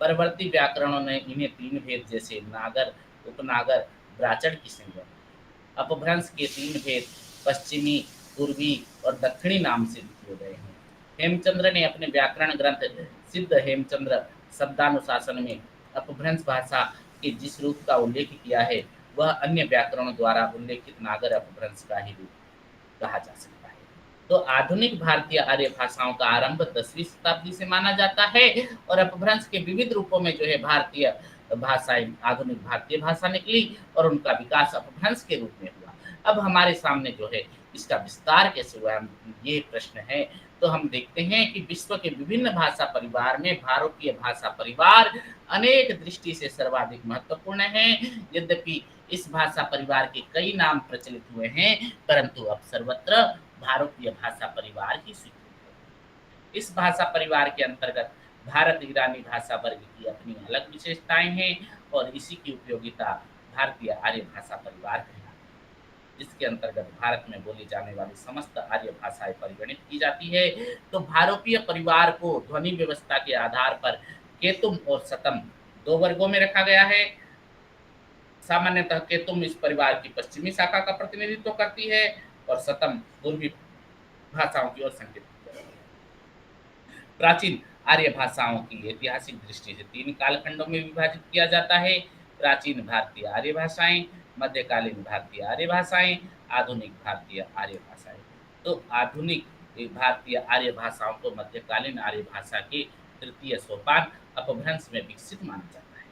Speaker 1: परवर्ती व्याकरणों ने इन्हें 3 भेद जैसे नागर, उपनागर, ब्राचड़ की संज्ञा। अपभ्रंश के 3 भेद पश्चिमी, पूर्वी और दक्षिणी नाम से किए गए हैं। हेमचंद्र ने अपने व्याकरण ग्रंथ सिद्ध हेमचंद्र शब्दानुशासन में अपभ्रंश भाषा के जिस रूप का उल्लेख किया है, वह अन्य व्याकरणों द्वारा उल्लेखित नागर अपभ्रंश का ही रूप कहा जा सकता है। तो आधुनिक भारतीय आर्य भाषाओं का आरंभ 10वीं शताब्दी से माना जाता है और अपभ्रंश के विविध रूपों में जो है भारतीय भाषाएं आधुनिक भारतीय भाषा निकली और उनका विकास अपभ्रंश के रूप में हुआ। अब हमारे सामने जो है इसका विस्तार कैसे हुआ, ये प्रश्न है। तो हम देखते हैं कि विश्व के विभिन्न भाषा परिवार में भारतीय भाषा परिवार अनेक दृष्टि से सर्वाधिक महत्वपूर्ण है। यद्यपि इस भाषा परिवार के कई नाम प्रचलित हुए हैं, परंतु अब सर्वत्र भारतीय भाषा परिवार ही स्वीकृत है। इस भाषा परिवार के अंतर्गत भारत ईरानी भाषा वर्ग की अपनी अलग विशेषताएं हैं और इसी की उपयोगिता भारतीय आर्य भाषा परिवार कहलाती है, जिसके अंतर्गत भारत में बोली जाने वाली समस्त आर्य भाषाएं परिगणित की जाती है। तो भारतीय परिवार को ध्वनि व्यवस्था के आधार पर केतुम और सतम 2 वर्गों में रखा गया है। सामान्यतः केतुम इस परिवार की पश्चिमी शाखा का प्रतिनिधित्व करती है और सतम पूर्वी भाषाओं की ओर संकेत करती है। प्राचीन आर्य भाषाओं की ऐतिहासिक दृष्टि से 3 कालखंडों में विभाजित किया जाता है। प्राचीन भारतीय आर्य भाषाएं, मध्यकालीन भारतीय आर्य भाषाएं, आधुनिक भारतीय आर्य भाषाएं। तो आधुनिक भारतीय आर्य भाषाओं को मध्यकालीन आर्य भाषा के तृतीय सोपान अपभ्रंश में विकसित माना जाता है।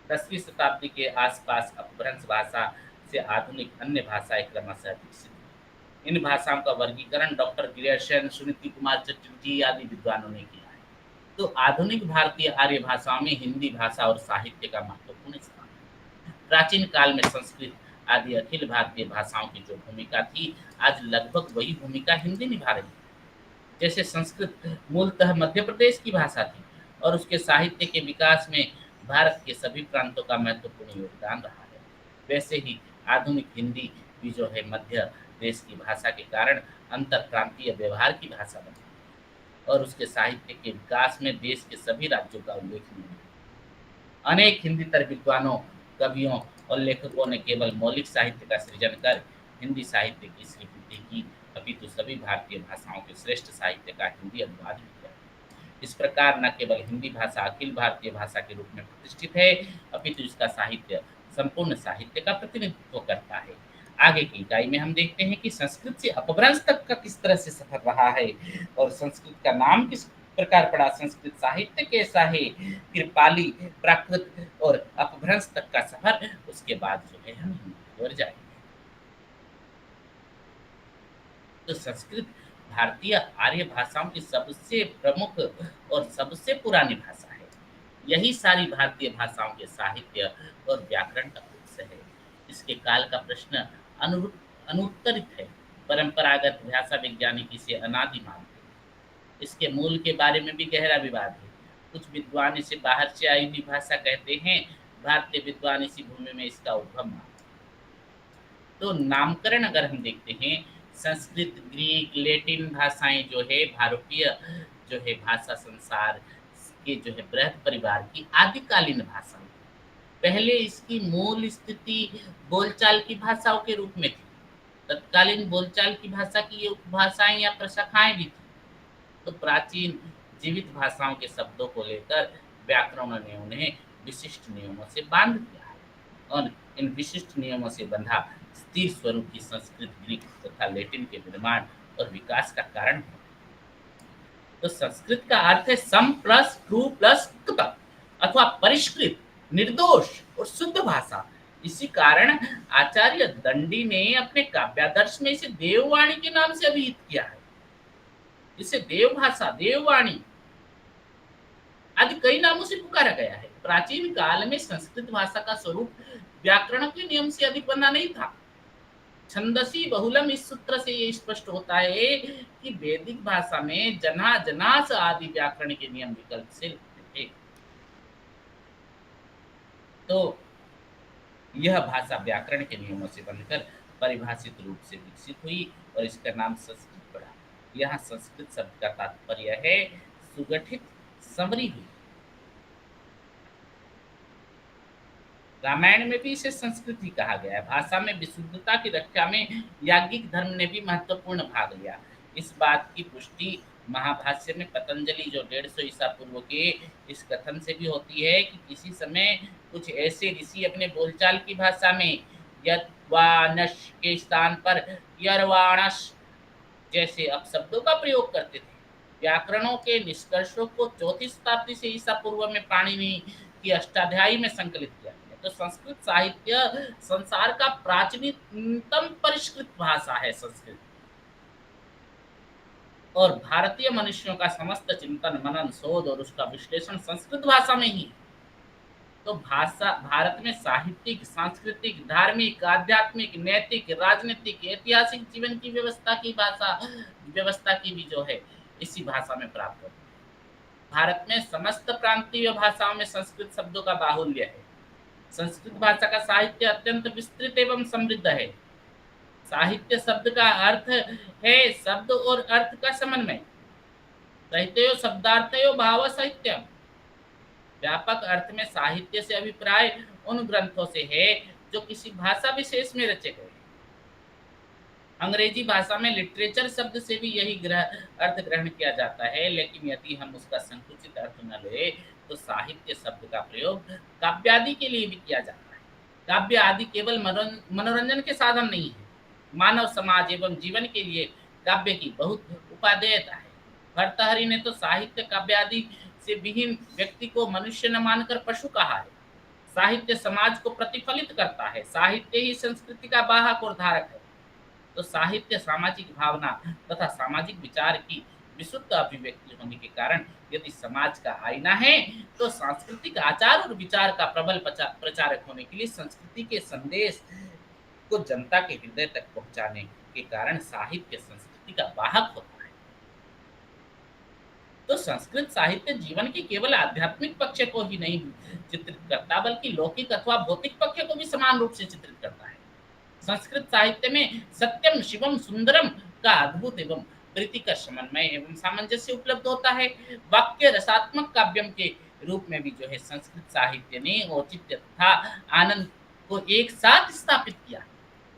Speaker 1: 10वीं शताब्दी के आसपास अपभ्रंश भाषा से आधुनिक अन्य भाषाएं क्रमशः विकसित हुई। इन भाषाओं का वर्गीकरण डॉक्टर ग्रियर्सन, सुनीति कुमार चटर्जी आदि विद्वानों ने किया है। तो आधुनिक भारतीय आर्य भाषाओं में हिंदी भाषा और साहित्य का महत्वपूर्ण स्थान है। प्राचीन काल में संस्कृत आदि अखिल भारतीय भाषाओं की जो भूमिका थी, आज लगभग वही भूमिका हिंदी निभा रही है। जैसे संस्कृत मूलतः मध्य प्रदेश की भाषा थी और उसके साहित्य के विकास में भारत के सभी प्रांतों का महत्वपूर्ण योगदान रहा है, वैसे ही आधुनिक हिंदी भी जो है मध्य देश की भाषा के कारण अंतर प्रांतीय व्यवहार की भाषा बनी और उसके साहित्य के विकास में देश के सभी राज्यों का उल्लेखनीय है। अनेक हिंदीतर विद्वानों, कवियों और लेखकों ने केवल मौलिक साहित्य का सृजन कर हिंदी साहित्य की स्वीकृति की, अपितु सभी भारतीय भाषाओं के श्रेष्ठ साहित्य का हिंदी अनुवाद भी किया। इस प्रकार न केवल हिंदी भाषा अखिल भारतीय भाषा के रूप में प्रतिष्ठित है, अपितु इसका साहित्य संपूर्ण साहित्य का प्रतिनिधित्व करता है। आगे की इकाई में हम देखते हैं कि संस्कृत से अपभ्रंश तक का किस तरह से सफर रहा है और संस्कृत का नाम किस प्रकार पड़ा, संस्कृत साहित्य कैसा है, फिर पाली, प्राकृत और अपभ्रंश तक का सफर, उसके बाद जो है हम हिंदी की ओर जाएंगे। तो संस्कृत भारतीय आर्य भाषाओं की सबसे प्रमुख और सबसे पुरानी भाषा है। यही सारी भारतीय भाषाओं के साहित्य और व्याकरण का उत्स है। इसके काल का प्रश्न अनुत्तरित है। परंपरागत भाषा वैज्ञानिक इसे अनादि मानते हैं। इसके मूल के बारे में भी गहरा विवाद है। कुछ विद्वान इसे बाहर से आई हुई भाषा कहते हैं, भारतीय विद्वान इसी भूमि में इसका उद्गम मानते हैं। तो नामकरण अगर हम देखते हैं, संस्कृत, ग्रीक, लैटिन भाषाएं जो है भारतीय जो है भाषा संसार के जो है बृहद परिवार की आदिकालीन भाषा। पहले इसकी मूल स्थिति बोलचाल की भाषाओं के रूप में थी। तत्कालीन बोलचाल की भाषा की ये उपभाषाएं या प्रशाखाएं भी थी। तो प्राचीन जीवित भाषाओं के शब्दों को लेकर व्याकरणों ने उन्हें विशिष्ट नियमों से बांध दिया है और इन विशिष्ट नियमों से बंधा स्थिर स्वरूप की संस्कृत, ग्रीक तथा लैटिन के निर्माण और विकास का कारण है। तो संस्कृत का अर्थ है सम प्लस ट्रू प्लस कृत अथवा परिष्कृत, निर्दोष और शुद्ध भाषा। इसी कारण आचार्य दंडी ने अपने काव्यादर्श में इसे देववाणी के नाम से अभिहित किया है। इसे देव भाषा, देववाणी आदि कई नामों से पुकारा गया है। प्राचीन काल में संस्कृत भाषा का स्वरूप व्याकरण के नियम से अधिक बना नहीं था। छंदसी बहुलम इस सूत्र से ये स्पष्ट होता है कि वैदिक भाषा में जना, जनास आदि व्याकरण के नियम विकल्पशील थे। तो यह भाषा व्याकरण के नियमों से बनकर परिभाषित रूप से विकसित हुई और इसका नाम संस्कृत पड़ा। यहाँ संस्कृत शब्द का तात्पर्य है सुगठित, संवरी हुई। रामायण में भी इसे संस्कृति कहा गया है। भाषा में विशुद्धता की रक्षा में याज्ञिक धर्म ने भी महत्वपूर्ण भाग लिया। इस बात की पुष्टि महाभाष्य में पतंजलि जो 150 ईसा पूर्व के इस कथन से भी होती है कि किसी समय कुछ ऐसे ऋषि अपने बोलचाल की भाषा में यत्वानश के स्थान पर यर्वाणश जैसे अपशब्दों का प्रयोग करते थे। व्याकरणों के निष्कर्षों को चौथी शताब्दी से ईसा पूर्व में पाणिनि की अष्टाध्यायी में संकलित किया गया। तो संस्कृत साहित्य संसार का प्राचीनतम परिष्कृत भाषा है संस्कृत, और भारतीय मनुष्यों का समस्त चिंतन मनन शोध और उसका विश्लेषण संस्कृत भाषा में ही है। तो भाषा भारत में साहित्यिक, सांस्कृतिक, धार्मिक, आध्यात्मिक, नैतिक, राजनीतिक, ऐतिहासिक जीवन की व्यवस्था की भी जो है इसी भाषा में प्राप्त होती है। भारत में समस्त प्रांतीय भाषाओं में संस्कृत शब्दों का बाहुल्य है। संस्कृत भाषा का साहित्य अत्यंत विस्तृत एवं समृद्ध है। साहित्य शब्द का अर्थ है शब्द और अर्थ का समन्वय। साहित्यो शब्दार्थयो भाव साहित्य। व्यापक अर्थ में साहित्य से अभिप्राय उन ग्रंथों से है जो किसी भाषा विशेष में रचे गए। अंग्रेजी भाषा में लिटरेचर शब्द से भी यही अर्थ ग्रहण किया जाता है, लेकिन यदि हम उसका संकुचित अर्थ न ले तो साहित्य शब्द का प्रयोग काव्य आदि के लिए भी किया जाता है। काव्य आदि केवल मनोरंजन के साधन नहीं है। मानव समाज एवं जीवन के लिए काव्य की बहुत उपादेयता है। भर्तहरि ने तो साहित्य काव्य आदि से विहीन व्यक्ति को मनुष्य न मानकर पशु कहा है। साहित्य समाज को प्रतिफलित करता है। साहित्य ही संस्कृति का वाहक और धारक है। तो साहित्य सामाजिक भावना तथा सामाजिक विचार की विशुद्ध अभिव्यक्ति होने के कारण यदि समाज का आईना है, तो सांस्कृतिक आचार और विचार का प्रबल प्रचारक होने के लिए संस्कृति के संदेश को जनता के हृदय तक पहुंचाने के कारण साहित्य संस्कृति का वाहक होता है। तो संस्कृत साहित्य जीवन के केवल आध्यात्मिक पक्ष को ही नहीं चित्रित करता, बल्कि लौकिक अथवा भौतिक पक्ष को भी समान रूप से चित्रित करता है। संस्कृत साहित्य में सत्यम शिवम सुंदरम का अद्भुत एवं प्रीतिकर समन्वय एवं सामंजस्य उपलब्ध होता है। वाक्य रसात्मक काव्यम के रूप में भी जो है संस्कृत साहित्य ने औचित्य तथा आनंद को एक साथ स्थापित किया।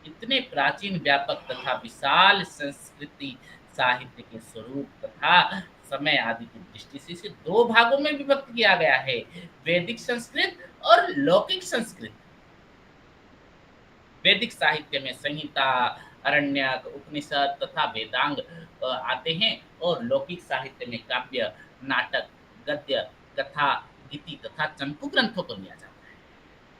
Speaker 1: इतने प्राचीन, व्यापक तथा विशाल संस्कृति साहित्य के स्वरूप तथा समय आदि की दृष्टि से इसे दो भागों में विभक्त किया गया है, वैदिक संस्कृत और लौकिक संस्कृत। वैदिक साहित्य में संहिता, अरण्यक, उपनिषद तथा वेदांग आते हैं, और लौकिक साहित्य में काव्य, नाटक, गद्य, कथा, गीति तथा चंपू ग्रंथों को लिया जाता है।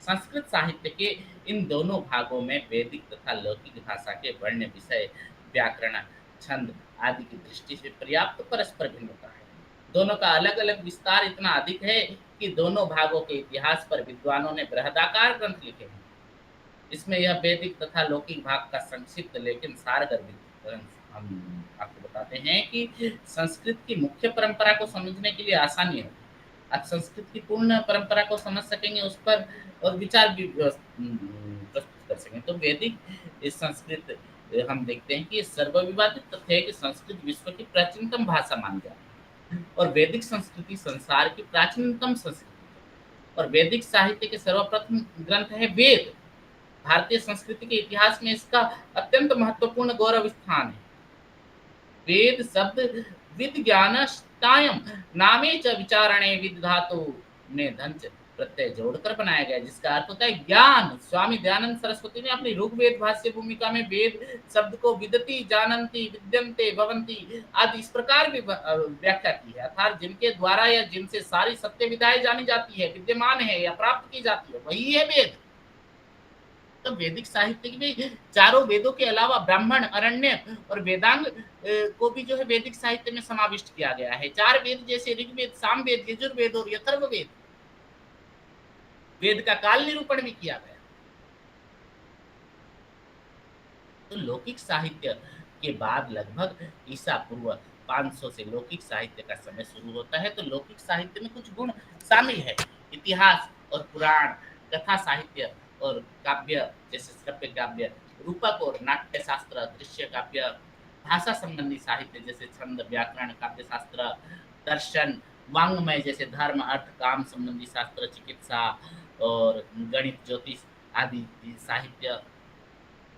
Speaker 1: संस्कृत साहित्य के इन दोनों भागों में वैदिक तथा लौकिक भाषा के वर्ण, विषय, व्याकरण, छंद आदि की दृष्टि से पर्याप्त परस्पर भिन्नता है। दोनों का अलग अलग विस्तार इतना अधिक है कि दोनों भागों के इतिहास पर विद्वानों ने बृहदाकार ग्रंथ लिखे हैं। इसमें यह वैदिक तथा लौकिक भाग का संक्षिप्त लेकिन सारगर्भित ग्रंथ हम आपको बताते हैं कि संस्कृत की मुख्य परंपरा को समझने के लिए आसानी है। आप संस्कृत की पूर्ण परंपरा को समझ सकेंगे, उस पर और विचार भी प्रस्तुत कर सकेंगे। तो वैदिक इस संस्कृत हम देखते हैं कि सर्वविवादित तथ्य है कि संस्कृत विश्व की प्राचीनतम भाषा मानी जाती है, और वैदिक संस्कृति संसार की प्राचीनतम संस्कृति, और वैदिक साहित्य के सर्वप्रथम ग्रंथ है वेद। भारतीय संस्कृति के इतिहास में इसका अत्यंत महत्वपूर्ण गौरव स्थान है। वेद शब्द विज्ञानस्तायम नामे च विचारणे विद धातु ने धंच प्रत्यय जोड़कर बनाया गया, जिसका अर्थ होता है ज्ञान। स्वामी दयानंद सरस्वती ने अपनी ऋग्वेद भाष्य भूमिका में वेद शब्द को विदति, जानन्ति, विद्यन्ते, भवन्ति आदि इस प्रकार भी व्याख्या की है, अर्थात जिनके द्वारा या जिनसे सारी सत्य विधाएं जानी जाती है, विद्यमान है या प्राप्त की जाती है, वही है वेद। तो वैदिक साहित्य में चारों वेदों के अलावा ब्राह्मण, अरण्य और वेदांग को भी जो है वैदिक साहित्य में समाविष्ट किया गया है। चार वेद जैसे ऋग्वेद, सामवेद, यजुर्वेद और अथर्ववेद। वेद का काल निरूपण भी किया गया। तो लौकिक साहित्य के बाद लगभग ईसा पूर्व 500 से लौकिक साहित्य का समय शुरू होता है। तो लौकिक साहित्य में कुछ गुण शामिल है। इतिहास और पुराण, कथा साहित्य और काव्य जैसे श्रव्य काव्य, रूपक और नाट्य शास्त्र, दृश्य काव्य, भाषा संबंधी साहित्य जैसे छंद, व्याकरण, काव्य शास्त्र, दर्शन, वांग्मय जैसे धर्म, अर्थ, काम संबंधी शास्त्र, चिकित्सा, और गणित, ज्योतिष आदि साहित्य,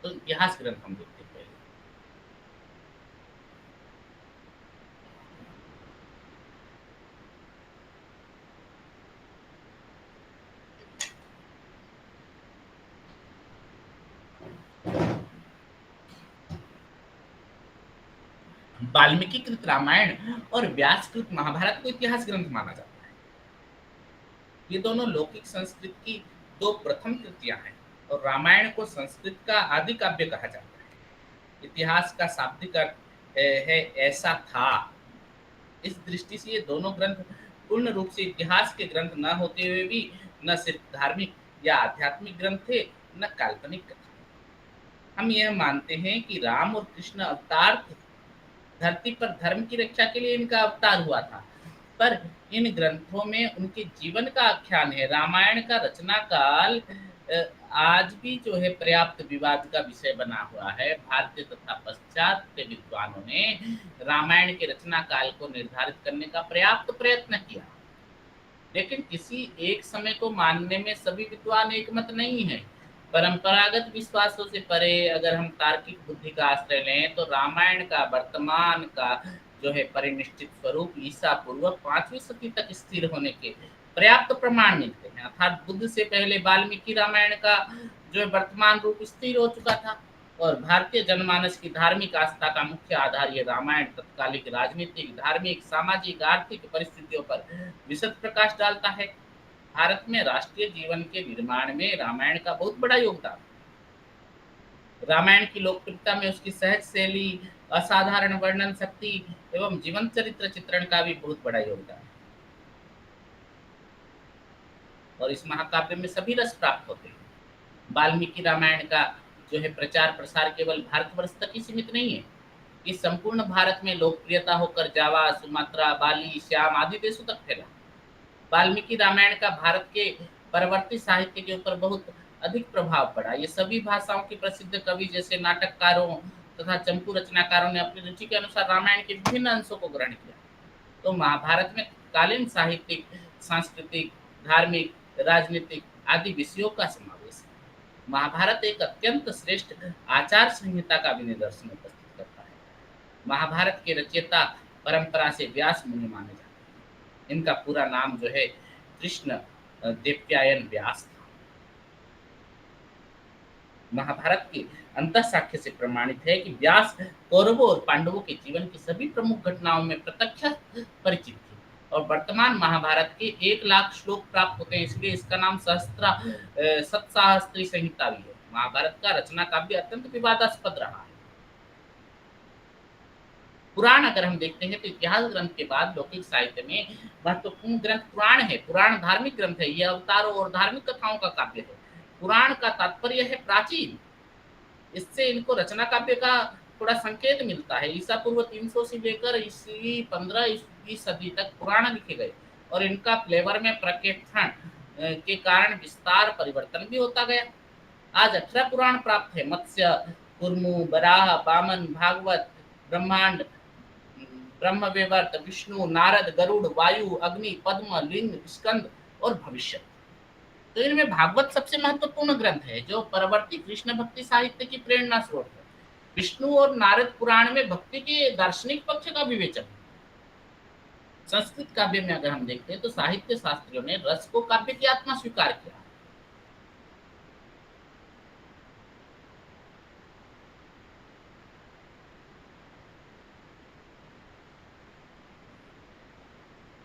Speaker 1: तो इतिहास ग्रंथ हम देखते हैं पहले। वाल्मीकि कृत रामायण और व्यास कृत महाभारत को इतिहास ग्रंथ माना जाता है। ये दोनों लौकिक संस्कृत की दो प्रथम कृतियां हैं और रामायण को संस्कृत का आदि काव्य कहा जाता है। इतिहास का शाब्दिक अर्थ है ऐसा था। इस दृष्टि से ये दोनों ग्रंथ पूर्ण रूप से इतिहास के ग्रंथ न होते हुए भी न सिर्फ धार्मिक या आध्यात्मिक ग्रंथ थे, न काल्पनिक कथा। हम यह मानते हैं कि राम और कृष्ण अवतार थे, धरती पर धर्म की रक्षा के लिए इनका अवतार हुआ था। पर इन ग्रंथों में उनके जीवन का आख्यान है। रामायण का रचना काल आज भी जो है पर्याप्त विवाद का विषय बना हुआ है। भारतीय तथा पाश्चात्य विद्वानों ने रामायण के रचना काल को निर्धारित करने का पर्याप्त प्रयत्न किया, लेकिन किसी एक समय को मानने में सभी विद्वान एकमत नहीं है। परंपरागत विश्वासों से परे अगर हम तार्किक बुद्धि का आश्रय लें तो रामायण का वर्तमान का जो है परिनिष्ठित स्वरूप ईसा पूर्व 5वीं सदी तक स्थिर होने के पर्याप्त प्रमाण मिलते हैं। अर्थात बुद्ध से पहले वाल्मीकि रामायण का जो है वर्तमान रूप स्थिर हो चुका था और भारतीय जनमानस की धार्मिक आस्था का मुख्य आधार ये रामायण तत्कालिक राजनीतिक, धार्मिक, सामाजिक, आर्थिक परिस्थितियों पर विशद प्रकाश डालता है। भारत में राष्ट्रीय जीवन के निर्माण में रामायण का बहुत बड़ा योगदान। रामायण की लोकप्रियता में उसकी सहज शैली, असाधारण वर्णन शक्ति एवं जीवन चरित्र चित्रण का भी बहुत बड़ा योगदान है। और इस महाकाव्य में सभी रस प्राप्त होते हैं। वाल्मीकि रामायण का जो है प्रचार प्रसार केवल भारतवर्ष तक ही सीमित नहीं है। इस संपूर्ण भारत में लोकप्रियता होकर जावा, सुमात्रा, बाली, श्याम आदि देशों तक फैला। वाल्मीकि रामायण का भारत के परवर्ती साहित्य के ऊपर बहुत अधिक प्रभाव पड़ा। ये सभी भाषाओं के प्रसिद्ध कवि जैसे नाटककारों तथा चंपू रचनाकारों ने अपनी रुचि के अनुसार रामायण के विभिन्न अंशों को ग्रहण किया। तो महाभारत में कालीन साहित्यिक, सांस्कृतिक, धार्मिक, राजनीतिक आदि विषयों का समावेश है। महाभारत एक अत्यंत श्रेष्ठ आचार संहिता का भी निदर्शन उपस्थित करता है। महाभारत के रचयिता परंपरा से व्यास मुनि माने जाते हैं। इनका पूरा नाम जो है कृष्ण देवप्यायन व्यास था। महाभारत के अंत साक्ष्य से प्रमाणित है कि व्यास कौरवों और पांडवों के जीवन की सभी प्रमुख घटनाओं में प्रत्यक्ष परिचित थे और वर्तमान महाभारत के 1,00,000 श्लोक प्राप्त होते हैं, इसलिए इसका नाम सतसाहस्त्री संहिता भी है। महाभारत का रचना काव्य अत्यंत विवादास्पद रहा है। पुराण अगर हम देखते हैं तो इतिहास ग्रंथ के बाद लौकिक साहित्य में महत्वपूर्ण ग्रंथ पुराण है। पुराण धार्मिक ग्रंथ है, यह अवतारों और धार्मिक कथाओं का काव्य है। पुराण का तात्पर्य है प्राचीन, इससे इनको रचना काव्य का थोड़ा संकेत मिलता है। ईसा पूर्व 300 से लेकर ईस्वी 15वीं सदी तक पुराण लिखे गए और इनका फ्लेवर में प्रकेक्षण के कारण विस्तार परिवर्तन भी होता गया। आज 18 पुराण प्राप्त है। मत्स्य, कुर्मु, बराह, बामन, भागवत, ब्रह्मांड, ब्रह्मवैवर्त, विष्णु, नारद, गरुड़, वायु, अग्नि, पद्म, लिंग, स्कंद और भविष्य। तो इनमें भागवत सबसे महत्वपूर्ण ग्रंथ है जो परवर्ती कृष्ण भक्ति साहित्य की प्रेरणा स्रोत है। विष्णु और नारद पुराण में भक्ति के दार्शनिक पक्ष का विवेचन है। संस्कृत काव्य में अगर हम देखते हैं तो साहित्य शास्त्रियों ने रस को काव्य की आत्मा स्वीकार किया।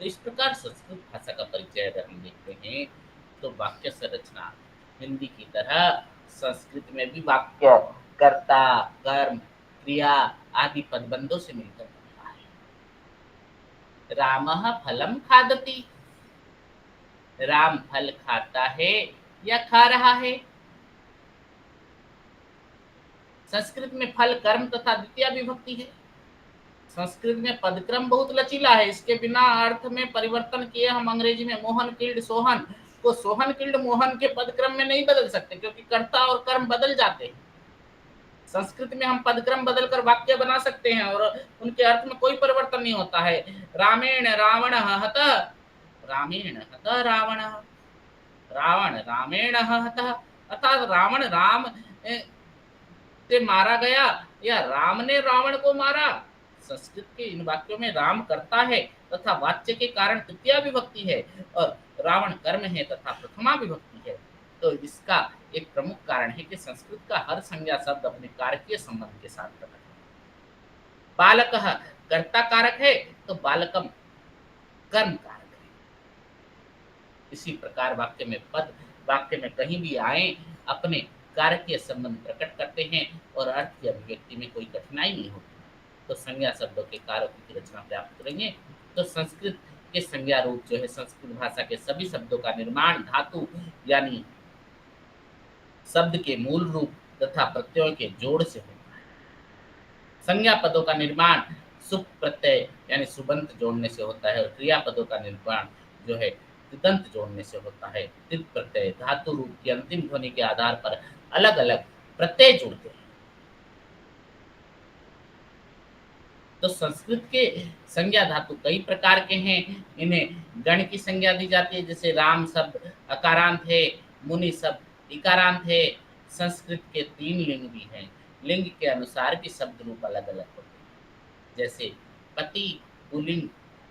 Speaker 1: तो इस प्रकार संस्कृत भाषा का परिचय अगर हम देखते हैं तो वाक्य संरचना हिंदी की तरह संस्कृत में भी वाक्य कर्ता, कर्म, क्रिया आदि पदबंधों से मिलकर बनता है। रामः फलम खादति, राम फल खाता है या खा रहा है। संस्कृत में फल कर्म तथा द्वितीय विभक्ति है। संस्कृत में पदक्रम बहुत लचीला है, इसके बिना अर्थ में परिवर्तन किए हम अंग्रेजी में मोहन किल्ड सोहन को सोहन किल्ड मोहन के पदक्रम में नहीं बदल सकते, क्योंकि कर्ता और कर्म बदल जाते हैं। संस्कृत में हम पदक्रम बदलकर वाक्य बना सकते हैं और उनके अर्थ में कोई परिवर्तन नहीं होता है। रामेण रावण हत, रामेण हत रावण, रावण रामेण हतः, अर्थात रावण राम से मारा गया या राम ने रावण को मारा। संस्कृत के इन वाक्यों में राम करता है तथा वाच्य के कारण तृतीया विभक्ति है और रावण कर्म है तथा प्रथमा विभक्ति है। तो इसका एक प्रमुख कारण है कि संस्कृत का हर संज्ञा शब्द अपने कारकीय संबंध के साथ प्रकट है। बालकः कर्ता कारक है तो बालकम कर्म कारक है। इसी प्रकार वाक्य में कहीं भी आए अपने कारकीय संबंध प्रकट करते हैं और अर्थ की अभिव्यक्ति में कोई कठिनाई नहीं होती। तो संज्ञा शब्दों के कारकों की रचना प्राप्त करेंगे। तो संस्कृत के संज्ञा रूप जो है संस्कृत भाषा के सभी शब्दों का निर्माण धातु यानी शब्द के मूल रूप तथा प्रत्ययों के जोड़ से होता है। संज्ञा पदों का निर्माण सुख प्रत्यय यानी सुबंत जोड़ने से होता है और क्रियापदों का निर्माण जो है तिदंत जोड़ने से होता है। तिद प्रत्यय धातु रूप की अंतिम ध्वनि के आधार पर अलग अलग प्रत्यय जुड़ते हैं। तो संस्कृत के संज्ञा धातु कई प्रकार के हैं। इन्हें गण की संज्ञा दी जाती है, जैसे राम शब्द अकारांत है, मुनि शब्द इकारांत है। संस्कृत के 3 लिंग भी हैं। लिंग के अनुसार भी शब्द रूप अलग अलग होते हैं। जैसे पति पुल्लिंग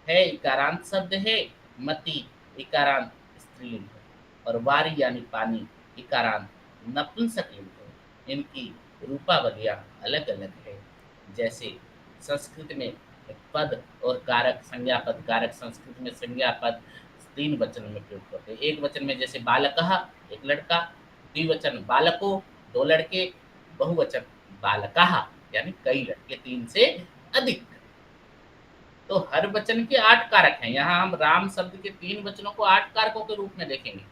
Speaker 1: है, इकारांत शब्द है। मति इकारांत स्त्रीलिंग है और वारी यानी पानी इकारांत नपुंसक लिंग है। इनकी रूपावलियां अलग अलग है। जैसे संस्कृत में पद और कारक संज्ञा पद कारक संस्कृत में संज्ञा पद 3 वचन में प्रयुक्त होते हैं। एक वचन में जैसे बालकः एक लड़का, द्विवचन बालको 2 लड़के, बहुवचन बालकाः यानी कई लड़के, 3 से अधिक। तो हर वचन के 8 कारक हैं। यहाँ हम राम शब्द के 3 वचनों को 8 कारकों के रूप में देखेंगे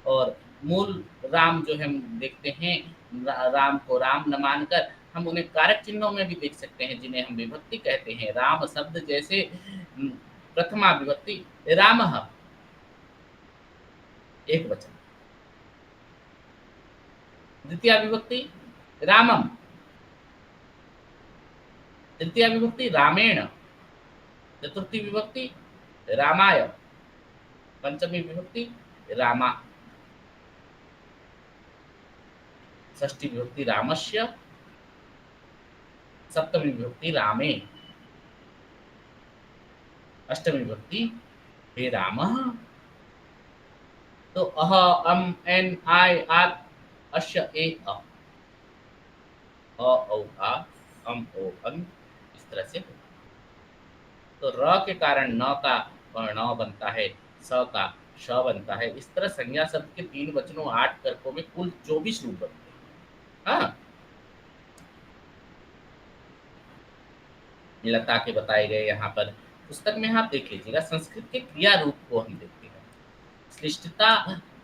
Speaker 1: और मूल राम जो हम देखते हैं, राम को राम न मानकर हम उन्हें कारक चिन्हों में भी देख सकते हैं, जिन्हें हम विभक्ति कहते हैं। राम शब्द जैसे प्रथमा विभक्ति रामः एक वचन, द्वितीय विभक्ति रामम, तृतीय विभक्ति रामेण, चतुर्थी विभक्ति रामाय, पंचमी विभक्ति रामा, षष्ठी विभक्ति रामस्य, सप्तमी विभक्ति रामे, अष्टमी विभक्ति हे रामः। तो अह अम एन आय आत अश्य ए अ औ आ अम ओ अन इस तरह से। तो र के कारण न का न बनता है, स का श बनता है। इस तरह संज्ञा शब्द के 3 वचनों 8 करकों में कुल 24 रूप बनते हैं। हाँ, लता के बताए गए यहाँ पर पुस्तक में आप देख लीजिएगा। संस्कृत के क्रिया रूप को हम देखते हैं। श्लिष्टता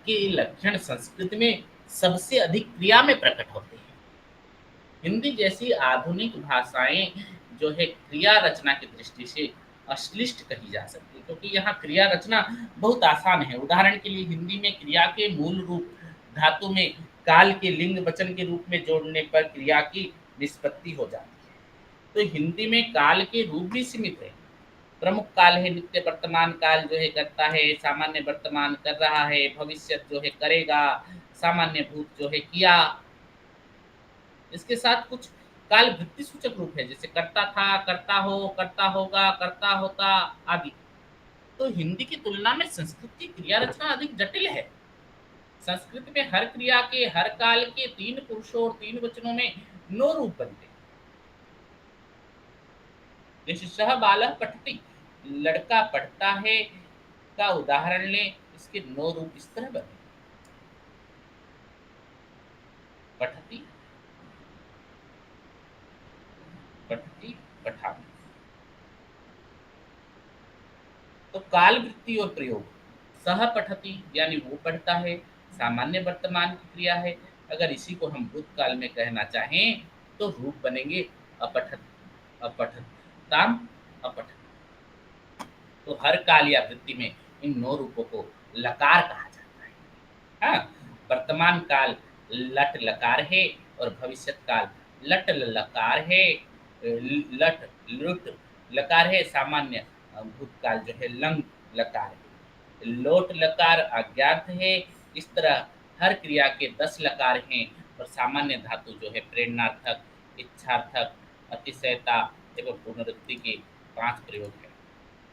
Speaker 1: के लक्षण संस्कृत में सबसे अधिक क्रिया में प्रकट होते हैं। हिंदी जैसी आधुनिक भाषाएं जो है क्रिया रचना की दृष्टि से अश्लिष्ट कही जा सकती है, क्योंकि यहाँ क्रिया रचना बहुत आसान है। उदाहरण के लिए हिंदी में क्रिया के मूल रूप धातु में काल के लिंग वचन के रूप में जोड़ने पर क्रिया की निष्पत्ति हो जाती है। तो हिंदी में काल के रूप भी सीमित है। प्रमुख काल है नित्य वर्तमान काल जो है करता है, सामान्य वर्तमान कर रहा है, भविष्य जो है करेगा, सामान्य भूत जो है किया। इसके साथ कुछ काल वृत्ति सूचक रूप है, जैसे करता था, करता हो, करता होगा, करता होता आदि। तो हिंदी की तुलना में संस्कृत की क्रिया रचना अधिक जटिल है। संस्कृत में हर क्रिया के हर काल के 3 पुरुषों और 3 वचनों में 9 रूप बनते हैं। जैसे सह बालः पठति, लड़का पढ़ता है का उदाहरण लें, इसके 9 रूप इस तरह बने। पठति, पठति, पठामि। तो काल वृत्ति और प्रयोग, सह पठति यानी वो पढ़ता है, सामान्य वर्तमान की क्रिया है। अगर इसी को हम भूतकाल में कहना चाहें तो रूप बनेंगे अपठत, अपठताम, अपठत। तो हर काल या वृत्ति में इन 9 रूपों को लकार कहा जाता है। हाँ, वर्तमान काल लट लकार है और भविष्यत काल लट लकार है, लट लुट लकार है। सामान्य भूतकाल जो है लंग लकार है। लोट लकार अज्ञात है, इस तरह हर क्रिया के 10 लकार हैं और सामान्य धातु जो है प्रेरणार्थक, इच्छार्थक, अतिशयता एवं पुनरुक्ति के 5 प्रयोग हैं।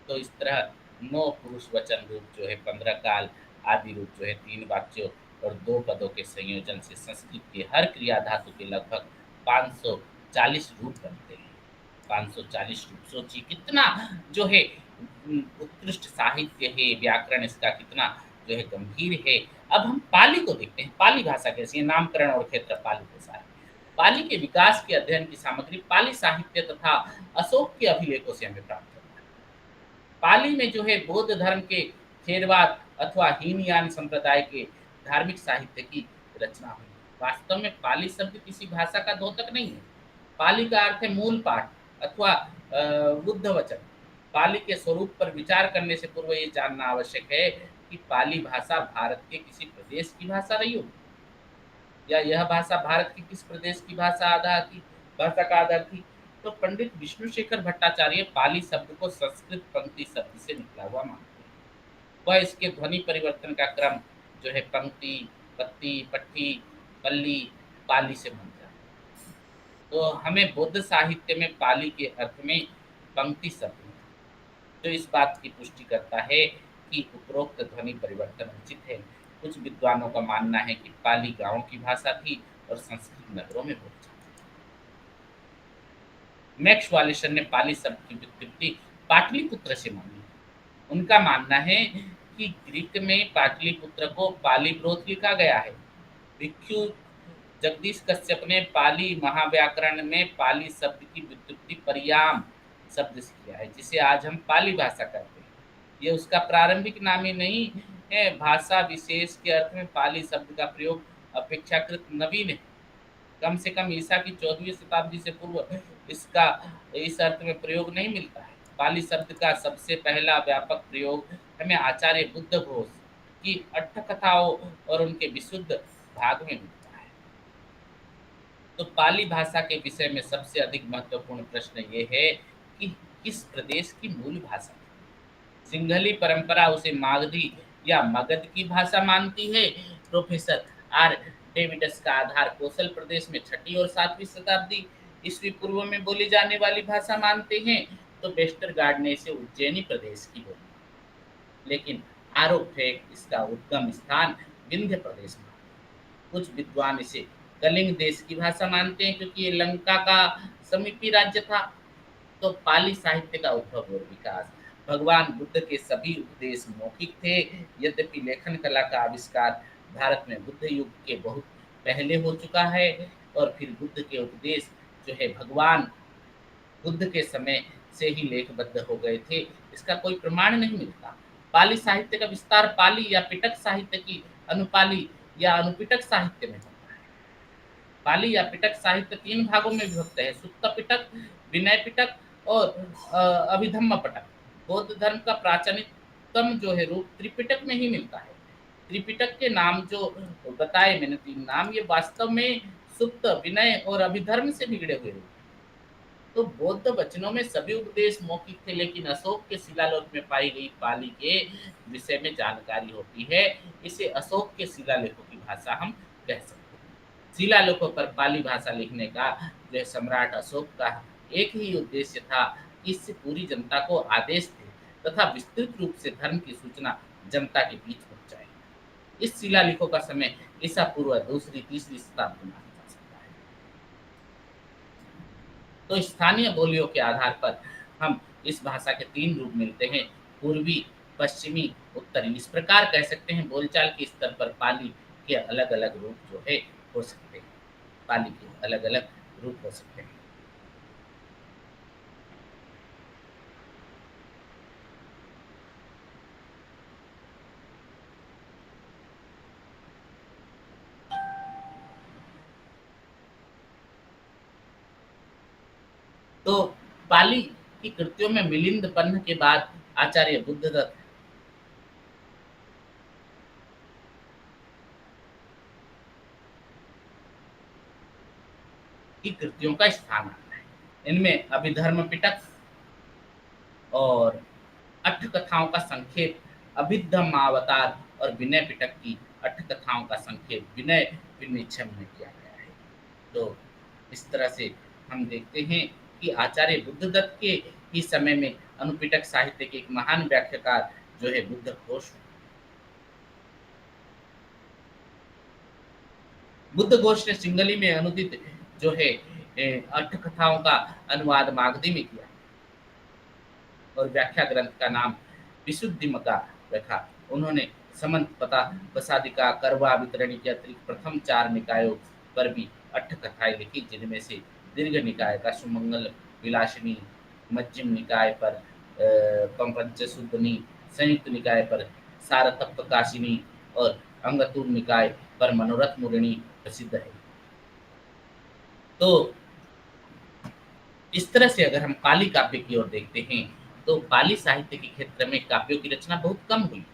Speaker 1: तो इस तरह 9 पुरुष वचन रूप जो है 15 काल, आदि रूप जो है 3 वाक्यों और 2 पदों के संयोजन से संस्कृत के हर क्रिया धातु के लगभग 540 रूप बनते हैं। 540 रूप, सोचिए कितना जो है उत्कृष्ट साहित्य है, व्याकरण इसका कितना जो है गंभीर है। अब हम पाली को देखते हैं, पाली भाषा कैसी है, नामकरण और क्षेत्रपाली भाषा है। पाली के विकास के अध्ययन की सामग्री पाली साहित्य तथा अशोक के अभिलेखों से हमें प्राप्त होता है। पाली में जो है बौद्ध धर्म के थेरवाद अथवा हीनयान संप्रदाय के धार्मिक साहित्य की रचना हुई। वास्तव में पाली शब्द किसी भाषा का द्योतक नहीं है। पाली का अर्थ है मूल पाठ अथवा बुद्ध वचन। पाली के स्वरूप पर विचार करने से पूर्व ये जानना आवश्यक है कि पाली भाषा भारत के किसी प्रदेश की भाषा रही हो, या यह भाषा भारत के किस प्रदेश की भाषा का आधार थी। तो पंडित विष्णुशेखर भट्टाचार्य पाली शब्द को संस्कृत पंक्ति शब्द से निकला हुआ मानते हैं। वह इसके ध्वनि परिवर्तन का क्रम जो है पंक्ति, पत्ती, पट्टी, पल्ली, पाली से बनता है। तो हमें बौद्ध साहित्य में पाली के अर्थ में पंक्ति शब्द है, जो इस बात की पुष्टि करता है कि उपरोक्त ध्वनि परिवर्तन उचित है। कुछ विद्वानों का मानना है कि पाली गांवों की भाषा थी और संस्कृत नगरों में बोली जाती थी। मैक्स वालिसन ने पाली शब्द की व्युत्पत्ति पाटलिपुत्र से मानी। उनका मानना है कि ग्रीक में पाटलिपुत्र को पालीब्रोथ लिखा गया है। भिक्षु जगदीश कश्यप ने पाली महाव्याकरण में पाली शब्द की व्युत्पत्ति परियाम शब्द से किया है, जिसे आज हम पाली भाषा कहते हैं। ये उसका प्रारंभिक नाम ही नहीं है। भाषा विशेष के अर्थ में पाली शब्द का प्रयोग अपेक्षाकृत नवीन है। कम से कम ईसा की 14वीं शताब्दी से पूर्व इसका इस अर्थ में प्रयोग नहीं मिलता है। पाली शब्द का सबसे पहला व्यापक प्रयोग हमें आचार्य बुद्ध घोष की अट्ठ कथाओं और उनके विशुद्ध भाग में मिलता है। तो पाली भाषा के विषय में सबसे अधिक महत्वपूर्ण प्रश्न ये है कि किस प्रदेश की मूल भाषा है। सिंघली परंपरा उसे मागधी या मगध की भाषा मानती है। प्रोफेसर आर डेविडस का आधार कौशल प्रदेश में 6वीं और 7वीं शताब्दी ईस्वी पूर्व में बोली जाने वाली भाषा मानते हैं। तो वेस्टरगार्ड ने इसे उज्जैनी प्रदेश की बोली, लेकिन आरोप है इसका उद्गम स्थान विंध्य प्रदेश में। कुछ विद्वान इसे कलिंग देश की भाषा मानते हैं, क्योंकि ये लंका का समीपी राज्य था। तो पाली साहित्य का उद्भव और विकास। भगवान बुद्ध के सभी उपदेश मौखिक थे। यद्यपि लेखन कला का आविष्कार भारत में बुद्ध युग के बहुत पहले हो चुका है, और फिर बुद्ध के उपदेश जो है भगवान बुद्ध के समय से ही लेखबद्ध हो गए थे, इसका कोई प्रमाण नहीं मिलता। पाली साहित्य का विस्तार पाली या पिटक साहित्य की अनुपाली या अनुपिटक साहित्य में होता है। पाली या पिटक साहित्य 3 भागों में विभक्त है: सुत्त पिटक, विनय पिटक और अभिधम्म पिटक। बौद्ध धर्म का प्राचीनतम जो है रूप त्रिपिटक में ही मिलता है। त्रिपिटक के नाम जो बताए मैंने 3 नाम, ये वास्तव में सुत्त, विनय और अभिधर्म से बिगड़े हुए रूप। तो बौद्ध वचनों में सभी उपदेश मौखिक थे, लेकिन अशोक के शिलालेख में पाई गई पाली के विषय में जानकारी होती है। इसे अशोक के शिलालेखों की भाषा हम कह सकते हैं। शिलालेखों पर पाली भाषा लिखने का जो सम्राट अशोक का एक ही उद्देश्य था कि इससे पूरी जनता को आदेश दे तथा विस्तृत रूप से धर्म की सूचना जनता के बीच पहुंचाए। इस शिलालेखों का समय ईसा पूर्व 2री-3री शताब्दी में जा सकता है। तो स्थानीय बोलियों के आधार पर हम इस भाषा के 3 रूप मिलते हैं: पूर्वी, पश्चिमी, उत्तरी। इस प्रकार कह सकते हैं बोलचाल के स्तर पर पाली के अलग अलग रूप जो है हो सकते हैं। पाली के अलग अलग रूप हो सकते हैं। तो पाली की कृतियों में मिलिंदपन्ह के बाद आचार्य बुद्धदत्त की कृतियों का स्थान आता है। इनमें अभिधर्म पिटक और अट्ठ कथाओं का संक्षेप अभिधम अवतार और विनय पिटक की 8 कथाओं का संक्षेप विनय विनिच्छम में किया गया है। तो इस तरह से हम देखते हैं कि आचार्य बुद्धदत्त के ही समय में अनुपिटक साहित्य के एक महान व्याख्याकार जो है बुद्धघोष। बुद्धघोष ने सिंगली में अनुदित जो है 8 कथाओं का अनुवाद मागधी में किया और व्याख्या ग्रंथ का नाम विशुद्धिमता रखा। उन्होंने समंत पता प्रसादिका करवा वितरणी के अतिरिक्त प्रथम 4 निकायों पर भी 8 कथाएं लिखी, जिनमें से दीर्घ निकाय का सुमंगल विलासिनी, मध्यम निकाय पर पंचशुद्धनी, संयुक्त निकाय पर सारतत्वकाशिनी और अंगतूर निकाय पर मनोरथ मुरणी प्रसिद्ध है। तो इस तरह से अगर हम पाली काव्य की ओर देखते हैं तो पाली साहित्य के क्षेत्र में काव्यों की रचना बहुत कम हुई।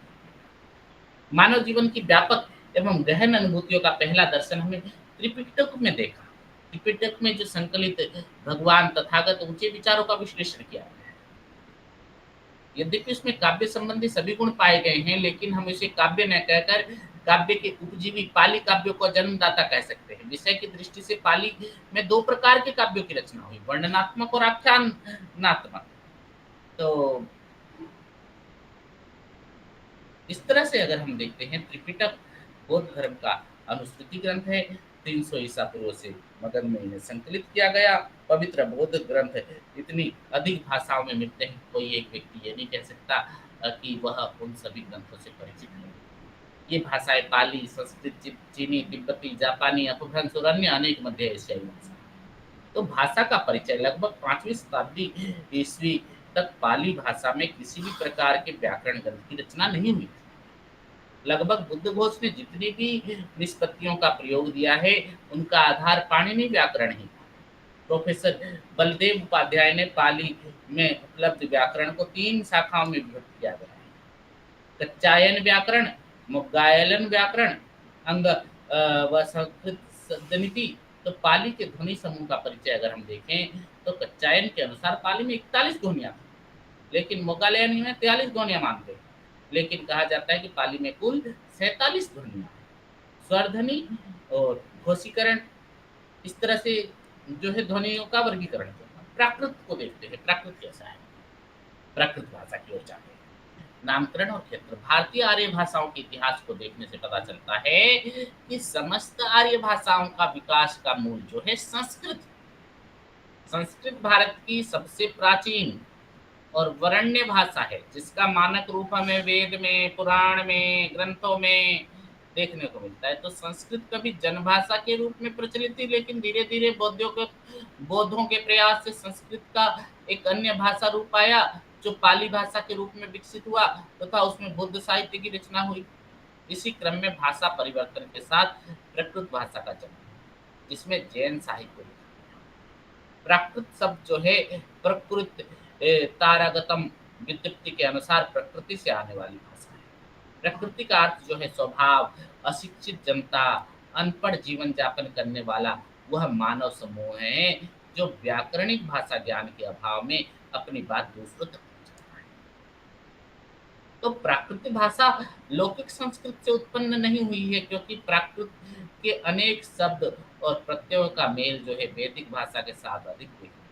Speaker 1: मानव जीवन की व्यापक एवं गहन अनुभूतियों का पहला दर्शन हमें त्रिपिटक में देखा। त्रिपिटक में जो संकलित भगवान तथागत ऊंचे विचारों का विश्लेषण किया गया है। यद्यपि उसमें काव्य संबंधी सभी गुण पाए गए हैं, लेकिन हम इसे काव्य न कहकर काव्य के उपजीवी पाली काव्यों को जन्मदाता कह सकते हैं। विषय की दृष्टि से पाली में 2 प्रकार के काव्यों की रचना हुई, वर्णनात्मक और आख्यानात्मक। तो इस तरह से अगर हम देखते हैं त्रिपिटक बौद्ध धर्म का अनुश्रुति ग्रंथ है। 300 ईसा पूर्व से मगध में इन्हें संकलित किया गया। पवित्र बौद्ध ग्रंथ इतनी अधिक भाषाओं में मिलते हैं, कोई एक व्यक्ति ये नहीं कह सकता कि वह उन सभी ग्रंथों से परिचित है। ये भाषाएं पाली, संस्कृत, चीनी, तिब्बती, जापानी, अपभ्रंश और अन्य अनेक मध्य एशियाई भाषा। तो भाषा का परिचय लगभग 5वीं शताब्दी ईस्वी तक पाली भाषा में किसी भी प्रकार के व्याकरण ग्रंथ की रचना नहीं हुई। लगभग बुद्धघोष ने जितनी भी निष्पत्तियों का प्रयोग दिया है, उनका आधार पाणिनि व्याकरण ही था। प्रोफेसर बलदेव उपाध्याय ने पाली में उपलब्ध व्याकरण को 3 शाखाओं में विभक्त किया गया है: कच्चायन व्याकरण, मुग्गायलन व्याकरण, अंग व संस्कृत सदनीति। तो पाली के ध्वनि समूह का परिचय अगर हम देखें तो कच्चायन के अनुसार पाली में 41 ध्वनियां थी, लेकिन मोगालयन में 43 ध्वनियां मानते हैं। लेकिन कहा जाता है कि पाली में कुल 47 ध्वनियां हैं। स्वरध्वनि और घोषीकरण, इस तरह से जो है ध्वनियों का वर्गीकरण किया। प्राकृत को देखते हैं, प्राकृत कैसा है। प्राकृत भाषा की ओर जाते हैं। नामकरण और क्षेत्र। भारतीय आर्य भाषाओं के इतिहास को देखने से पता चलता है कि समस्त आर्य भाषाओं का विकास का मूल जो है संस्कृत। संस्कृत भारत की सबसे प्राचीन और वरण्य भाषा है, जिसका मानक रूप हमें वेद में, पुराण में, ग्रंथों में देखने को मिलता है। तो संस्कृत कभी जनभाषा के रूप में प्रचलित थी, लेकिन धीरे धीरे बौद्धों के प्रयास से संस्कृत का एक अन्य भाषा रूप आया, जो पाली भाषा के रूप में विकसित हुआ तथा उसमें बुद्ध साहित्य की रचना हुई। इसी क्रम में भाषा परिवर्तन के साथ प्राकृत भाषा का जन्म हुआ, जिसमें जैन साहित्य लिखा गया। प्राकृत शब्द जो है प्रकृत तारागतम व्युत्पत्ति के अनुसार प्रकृति से आने वाली भाषा है। प्रकृति का अर्थ जो है स्वभाव, अशिक्षित जनता, अनपढ़ जीवन यापन करने वाला वह मानव समूह है जो व्याकरणिक भाषा ज्ञान के अभाव में अपनी बात दूसरों तक पहुंचाता है। तो प्राकृतिक भाषा लौकिक संस्कृत से उत्पन्न नहीं हुई है, क्योंकि प्राकृत के अनेक शब्द और प्रत्ययों का मेल जो है वैदिक भाषा के साथ अधिक दिखता है।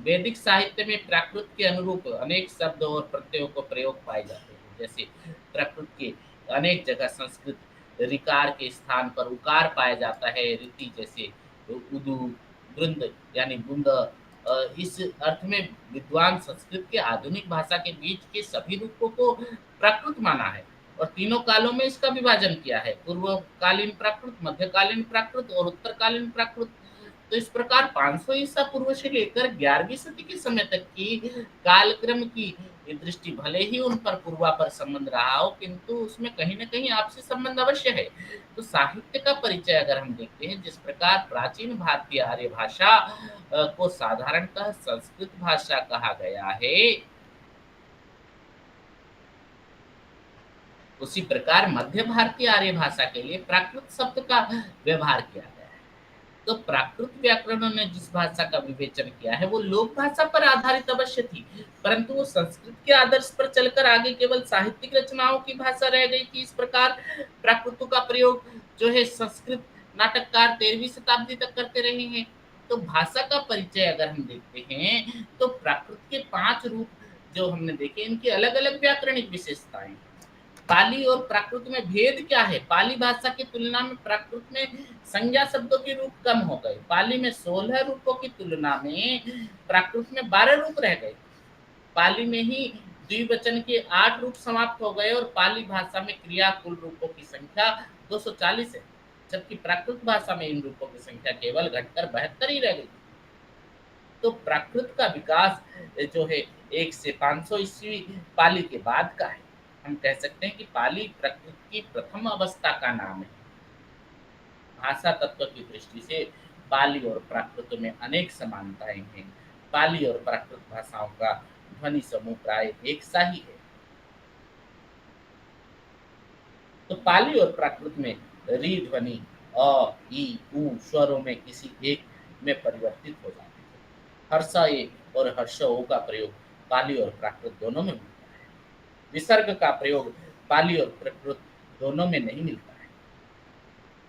Speaker 1: वैदिक साहित्य में प्राकृत के अनुरूप अनेक शब्द और प्रत्ययों को प्रयोग पाए जाते हैं। जैसे प्राकृत के अनेक जगह संस्कृत ऋकार के स्थान पर उकार पाया जाता है। रीति जैसे उदु, वृंद यानी बूंद। इस अर्थ में विद्वान संस्कृत के आधुनिक भाषा के बीच के सभी रूपों को प्राकृत माना है और तीनों कालों में इसका विभाजन किया है: पूर्वकालीन प्राकृत, मध्यकालीन प्राकृत और उत्तरकालीन प्राकृत। तो इस प्रकार 500 ईसा पूर्व से लेकर 11वीं सदी के समय तक की कालक्रम की दृष्टि भले ही उन पर पूर्वापर संबंध रहा हो, किंतु उसमें कहीं न कहीं आपसी संबंध अवश्य है। तो साहित्य का परिचय अगर हम देखते हैं, जिस प्रकार प्राचीन भारतीय आर्य भाषा को साधारणतः संस्कृत भाषा कहा गया है, उसी प्रकार मध्य भारतीय आर्य भाषा के लिए प्राकृत शब्द का व्यवहार किया गया है। तो प्राकृत व्याकरणों ने जिस भाषा का विवेचन किया है वो लोक भाषा पर आधारित अवश्य थी, परंतु वो संस्कृत के आदर्श पर चलकर आगे केवल साहित्यिक रचनाओं की भाषा रह गई थी। इस प्रकार प्राकृतों का प्रयोग जो है संस्कृत नाटककार 13वीं शताब्दी तक करते रहे हैं। तो भाषा का परिचय अगर हम देखते हैं तो प्राकृत के 5 रूप जो हमने देखे, इनकी अलग अलग व्याकरणिक विशेषताएं। पाली और प्राकृत में भेद क्या है? पाली भाषा की तुलना में प्राकृत में संज्ञा शब्दों के रूप कम हो गए। पाली में 16 रूपों की तुलना में प्राकृत में 12 रूप रह गए। पाली में ही द्विवचन के 8 रूप समाप्त हो गए और पाली भाषा में क्रिया कुल रूपों की संख्या 240 है, जबकि प्राकृत भाषा में इन रूपों की संख्या केवल घटकर 72 ही रह गई। तो प्राकृत का विकास जो है 1 से 500 ईस्वी पाली के बाद का है। हम कह सकते हैं कि पाली प्राकृत की प्रथम अवस्था का नाम है। भाषा तत्व की दृष्टि से पाली और प्राकृत में अनेक समानताएं हैं। पाली और प्राकृत भाषाओं का ध्वनि समूह प्राय एक सा ही है। तो पाली और प्राकृत में री ध्वनि अ, ई, उ स्वरों में किसी एक में परिवर्तित हो जाती है। हर्ष ए और हर्ष ओ का प्रयोग पाली और प्राकृत दोनों में मिलता है। विसर्ग का प्रयोग पाली और प्राकृत दोनों में नहीं मिलता है।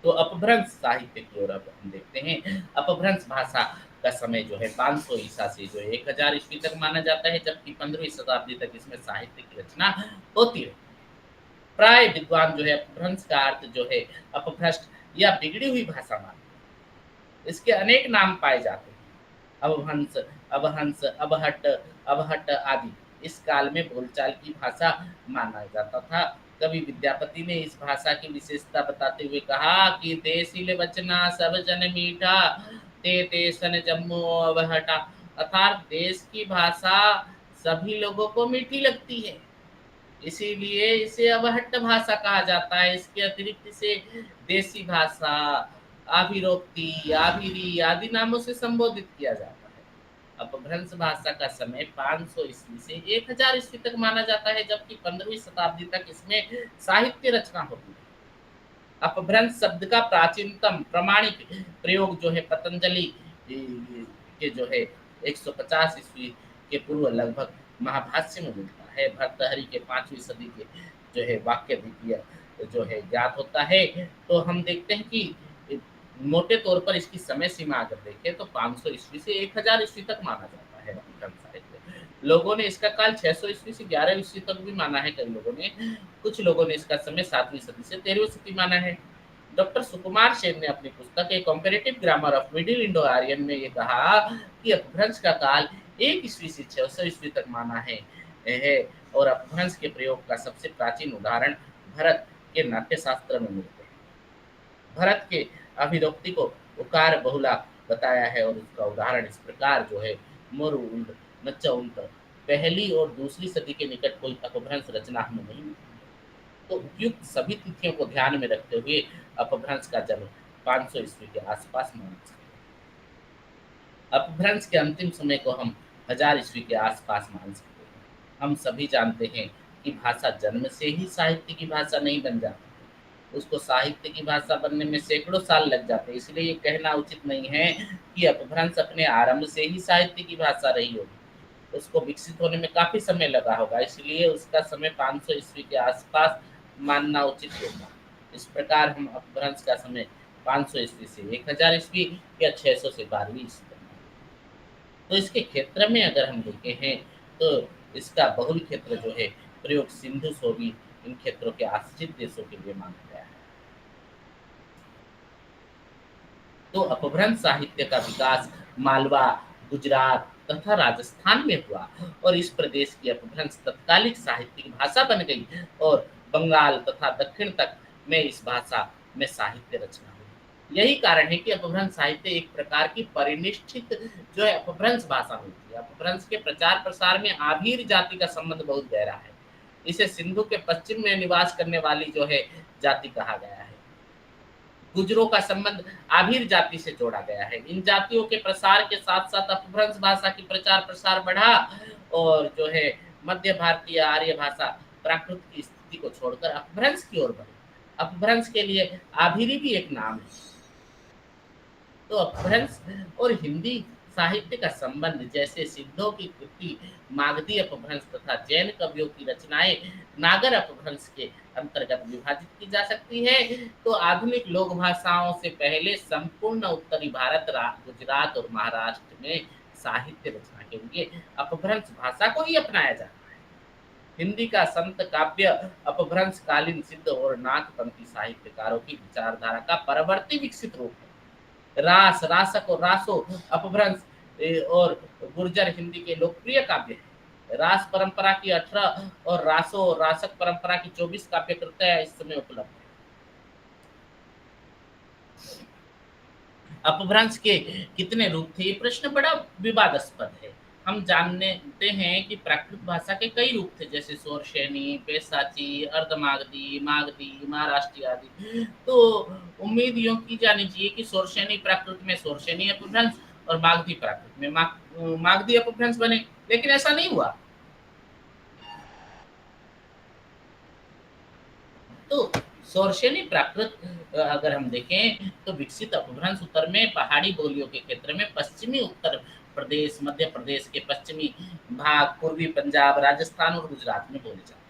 Speaker 1: तो अपभ्रंश साहित्य की ओर अब हम देखते हैं। अपभ्रंश भाषा का समय जो है 500 ईसा से जो है 1000 ईस्वी तक माना जाता है, जबकि 15वीं शताब्दी तक इसमें साहित्य की रचना होती है। प्राय विद्वान जो है अपभ्रंश का अर्थ जो है अपभ्रष्ट या बिगड़ी हुई भाषा मानते हैं। इसके अनेक नाम पाए जाते हैं। अवभंश, अवहंस, अबहट, अबहट आदि इस काल में बोलचाल की भाषा माना जाता था। कवि विद्यापति ने इस भाषा की विशेषता बताते हुए कहा कि देसिल वचना सब जन मीठा, ते ते सन जम्मू अवहटा। अर्थात देश की भाषा सभी लोगों को मीठी लगती है, इसीलिए इसे अवहट्ट भाषा कहा जाता है। इसके अतिरिक्त इसे देसी भाषा, आभिरोक्ति, आभिरी आदि नामों से संबोधित किया जाता है। अपभ्रंश भाषा का समय 500 ईस्वी से 1000 ईस्वी तक माना जाता है, जबकि 15वीं शताब्दी तक इसमें साहित्य रचना होती है। अपभ्रंश शब्द का प्राचीनतम प्रमाणिक प्रयोग जो है पतंजलि के जो है 150 ईस्वी के पूर्व लगभग महाभाष्य में मिलता है। भर्तहरि के 5वीं सदी के जो है वाक्य द्वितीय जो है ज्ञात होता है। तो हम देखते हैं कि मोटे तौर पर इसकी समय सीमा अगर देखें तो 500 ईस्वी से 1000 ईस्वी तक माना जाता है अपभ्रंश साहित्य। लोगों ने इसका काल 600 ईस्वी से 11 ईस्वी तक भी माना है कई लोगों ने। कुछ लोगों ने इसका समय 7वीं सदी से 13वीं सदी माना है। डॉक्टर सुकुमार सेन ने अपनी पुस्तक a comparative grammar of middle Indo Aryan में ये कहा कि अपभ्रंश का काल 1 ईस्वी से 600 ईस्वी तक माना है और अपभ्रंश के प्रयोग का सबसे प्राचीन उदाहरण भरत के नाट्यशास्त्र में मिलते हैं। भरत के अभिरोक्ति को उकार बहुला बताया है और उसका उदाहरण इस प्रकार जो है मोरुंड नचउंत पहली और दूसरी सदी के निकट कोई अपभ्रंश रचना हमें नहीं मिलती। तो उपयुक्त सभी तिथियों को ध्यान में रखते हुए अपभ्रंश का जन्म 500 ईस्वी के आसपास माना जाता है। अपभ्रंश के अंतिम समय को हम 1000 ईस्वी के आसपास मान सकते हैं। हम सभी जानते हैं कि भाषा जन्म से ही साहित्य की भाषा नहीं बन जाती, उसको साहित्य की भाषा बनने में सैकड़ों साल लग जाते हैं। इसलिए ये कहना उचित नहीं है कि अपभ्रंश अपने आरंभ से ही साहित्य की भाषा रही होगी। उसको विकसित होने में काफी समय लगा होगा, इसलिए उसका समय 500 ईस्वी के आसपास मानना उचित होगा। इस प्रकार हम अपभ्रंश का समय 500 ईस्वी से 1000 ईस्वी या 600 से 12वीं ईस्वी तक। तो इसके क्षेत्र में अगर हम देखे हैं तो इसका बहुल क्षेत्र जो है प्रयोग सिंधु सोवी इन क्षेत्रों के आश्रित देशों के लिए माना गया है। तो अपभ्रंश साहित्य का विकास मालवा, गुजरात तथा राजस्थान में हुआ और इस प्रदेश की अपभ्रंश तत्कालिक साहित्य की भाषा बन गई और बंगाल तथा दक्षिण तक में इस भाषा में साहित्य रचना हुई। यही कारण है कि अपभ्रंश साहित्य एक प्रकार की परिनिष्ठित जो है अपभ्रंश भाषा होती है। अपभ्रंश के प्रचार प्रसार में आभीर जाति का संबंध बहुत गहरा है। इसे सिंधु के पश्चिम में निवास करने वाली जो है जाति कहा गया है। गुजरों का संबंध आभीर जाति से जोड़ा गया है। इन जातियों के प्रसार के साथ साथ अपभ्रंश भाषा की प्रचार प्रसार बढ़ा और जो है मध्य भारतीय आर्य भाषा प्राकृत की स्थिति को छोड़कर अपभ्रंश की ओर बढ़ी। अपभ्रंश के लिए आभीरी भी एक नाम है। तो अपभ्रंश और हिंदी साहित्य का संबंध जैसे सिद्धों की कृति मागधी अपभ्रंश तथा जैन कवियों की रचनाएं नागर अपभ्रंश के अंतर्गत विभाजित की जा सकती है। तो आधुनिक लोक भाषाओं से पहले संपूर्ण उत्तरी भारत, गुजरात और महाराष्ट्र में साहित्य रचना के लिए अपभ्रंश भाषा को ही अपनाया जाता है। हिंदी का संत काव्य अपभ्रंश कालीन सिद्ध और नाथपंथी साहित्यकारों की विचारधारा का परवर्ती विकसित रूप है। रास, रासक और रासो अपभ्रंश और गुर्जर हिंदी के लोकप्रिय काव्य हैं। रास परंपरा की 18 और रासो और रासक परंपरा की 24 काव्य कृतियां इस समय उपलब्ध है। अपभ्रंश के कितने रूप थे, ये प्रश्न बड़ा विवादास्पद है। हम जानते हैं कि प्राकृत भाषा के कई रूप थे, जैसे सोरशेनी, पेशाची, अर्धमागधी, मागधी, महाराष्ट्री आदि। तो उम्मीद यूं की जानी चाहिए कि सोरशेनी प्राकृत में सोरशेनी अपभ्रंश और मागधी प्राकृत में मागधी अपभ्रंश बने, लेकिन ऐसा नहीं हुआ। तो सोरशेनी प्राकृत अगर हम देखें तो विकसित अपभ्रंश उत्तर में पहाड़ी बोलियों के क्षेत्र में पश्चिमी उत्तर प्रदेश, मध्य प्रदेश के पश्चिमी भाग, पूर्वी पंजाब, राजस्थान और गुजरात में बोले जाते हैं।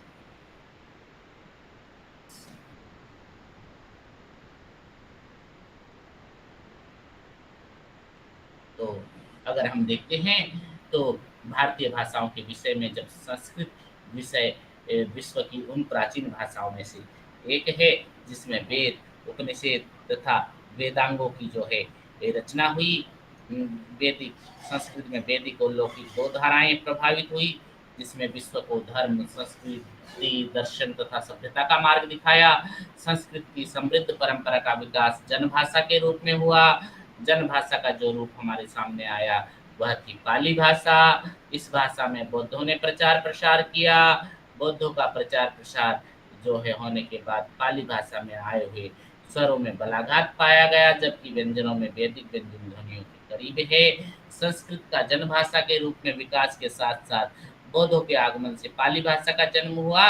Speaker 1: तो अगर हम देखते हैं तो भारतीय भाषाओं के विषय में जब संस्कृत विषय विश्व की उन प्राचीन भाषाओं में से एक है जिसमें वेद, उपनिषद तथा वेदांगों की जो है रचना हुई। वैदिक संस्कृत में वैदिक और लौकिक दो धाराएं प्रभावित हुई, जिसमें विश्व को धर्म, संस्कृति, दर्शन तथा सभ्यता का मार्ग दिखाया। संस्कृत की समृद्ध परंपरा का विकास जनभाषा के रूप में हुआ। जनभाषा का जो रूप हमारे सामने आया वह थी पाली भाषा। इस भाषा में बौद्धों ने प्रचार प्रसार किया। बौद्धों का प्रचार प्रसार जो है होने के बाद पाली भाषा में आए हुए स्वरों में बलाघात पाया गया, जबकि व्यंजनों में वैदिक व्यंजन ध्वनियों के करीब है। संस्कृत का जनभाषा के रूप में विकास के साथ साथ बौद्धों के आगमन से पाली भाषा का जन्म हुआ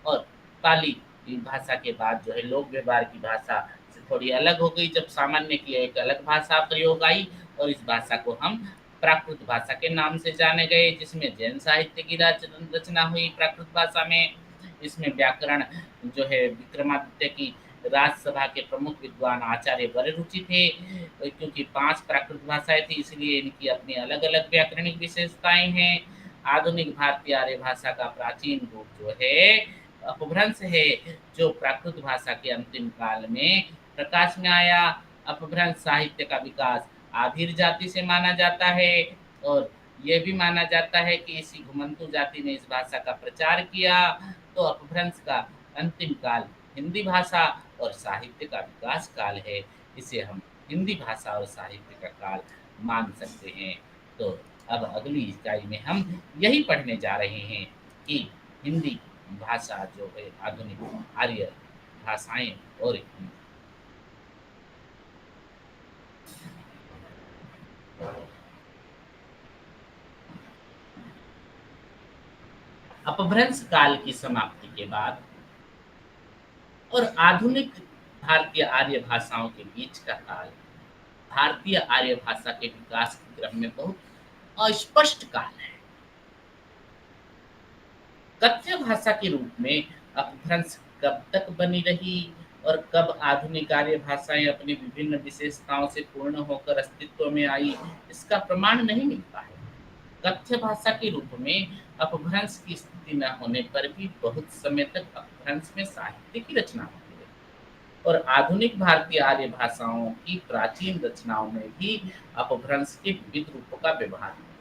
Speaker 1: और पाली भाषा के बाद जो है लोक व्यवहार की भाषा से थोड़ी अलग हो गई, जब सामान्य की एक अलग भाषा प्रयोग आई और इस भाषा को हम प्राकृत भाषा के नाम से जाने गए, जिसमें जैन साहित्य की रचना हुई प्राकृत भाषा में। इसमें व्याकरण जो है विक्रमादित्य की राजसभा के प्रमुख विद्वान आचार्य बड़े रुचि थे, क्योंकि 5 प्राकृत भाषाएं थी, इसलिए इनकी अपनी अलग अलग व्याकरणिक विशेषताएं हैं। आधुनिक भारतीय आर्य भाषा का प्राचीन रूप जो है अपभ्रंश है, जो प्राकृत भाषा के अंतिम काल में प्रकाश में आया। अपभ्रंश साहित्य का विकास आधीर जाति से माना जाता है और यह भी माना जाता है कि इसी घुमंतु जाति ने इस भाषा का प्रचार किया। तो अपभ्रंश का अंतिम काल हिंदी भाषा और साहित्य का विकास काल है। इसे हम हिंदी भाषा और साहित्य का काल मान सकते हैं। तो अब अगली इकाई में हम यही पढ़ने जा रहे हैं कि हिंदी भाषा जो है आधुनिक आर्य भाषाएं और अपभ्रंश काल की समाप्ति के बाद और आधुनिक भारतीय आर्य भाषाओं के बीच का काल भारतीय आर्य भाषा के विकास के क्रम में बहुत अस्पष्ट काल है। कथ्य भाषा के रूप में अपभ्रंश कब तक बनी रही और कब आधुनिक आर्य भाषाएं अपनी विभिन्न विशेषताओं से पूर्ण होकर अस्तित्व में आई, इसका प्रमाण नहीं मिलता है। कथ्य भाषा के रूप में अपभ्रंश की स्थिति न होने पर भी बहुत समय तक अपभ्रंश में साहित्य की रचना होती रही और आधुनिक भारतीय आर्य भाषाओं की प्राचीन रचनाओं में भी अपभ्रंश के विविध रूपों का व्यवहार है।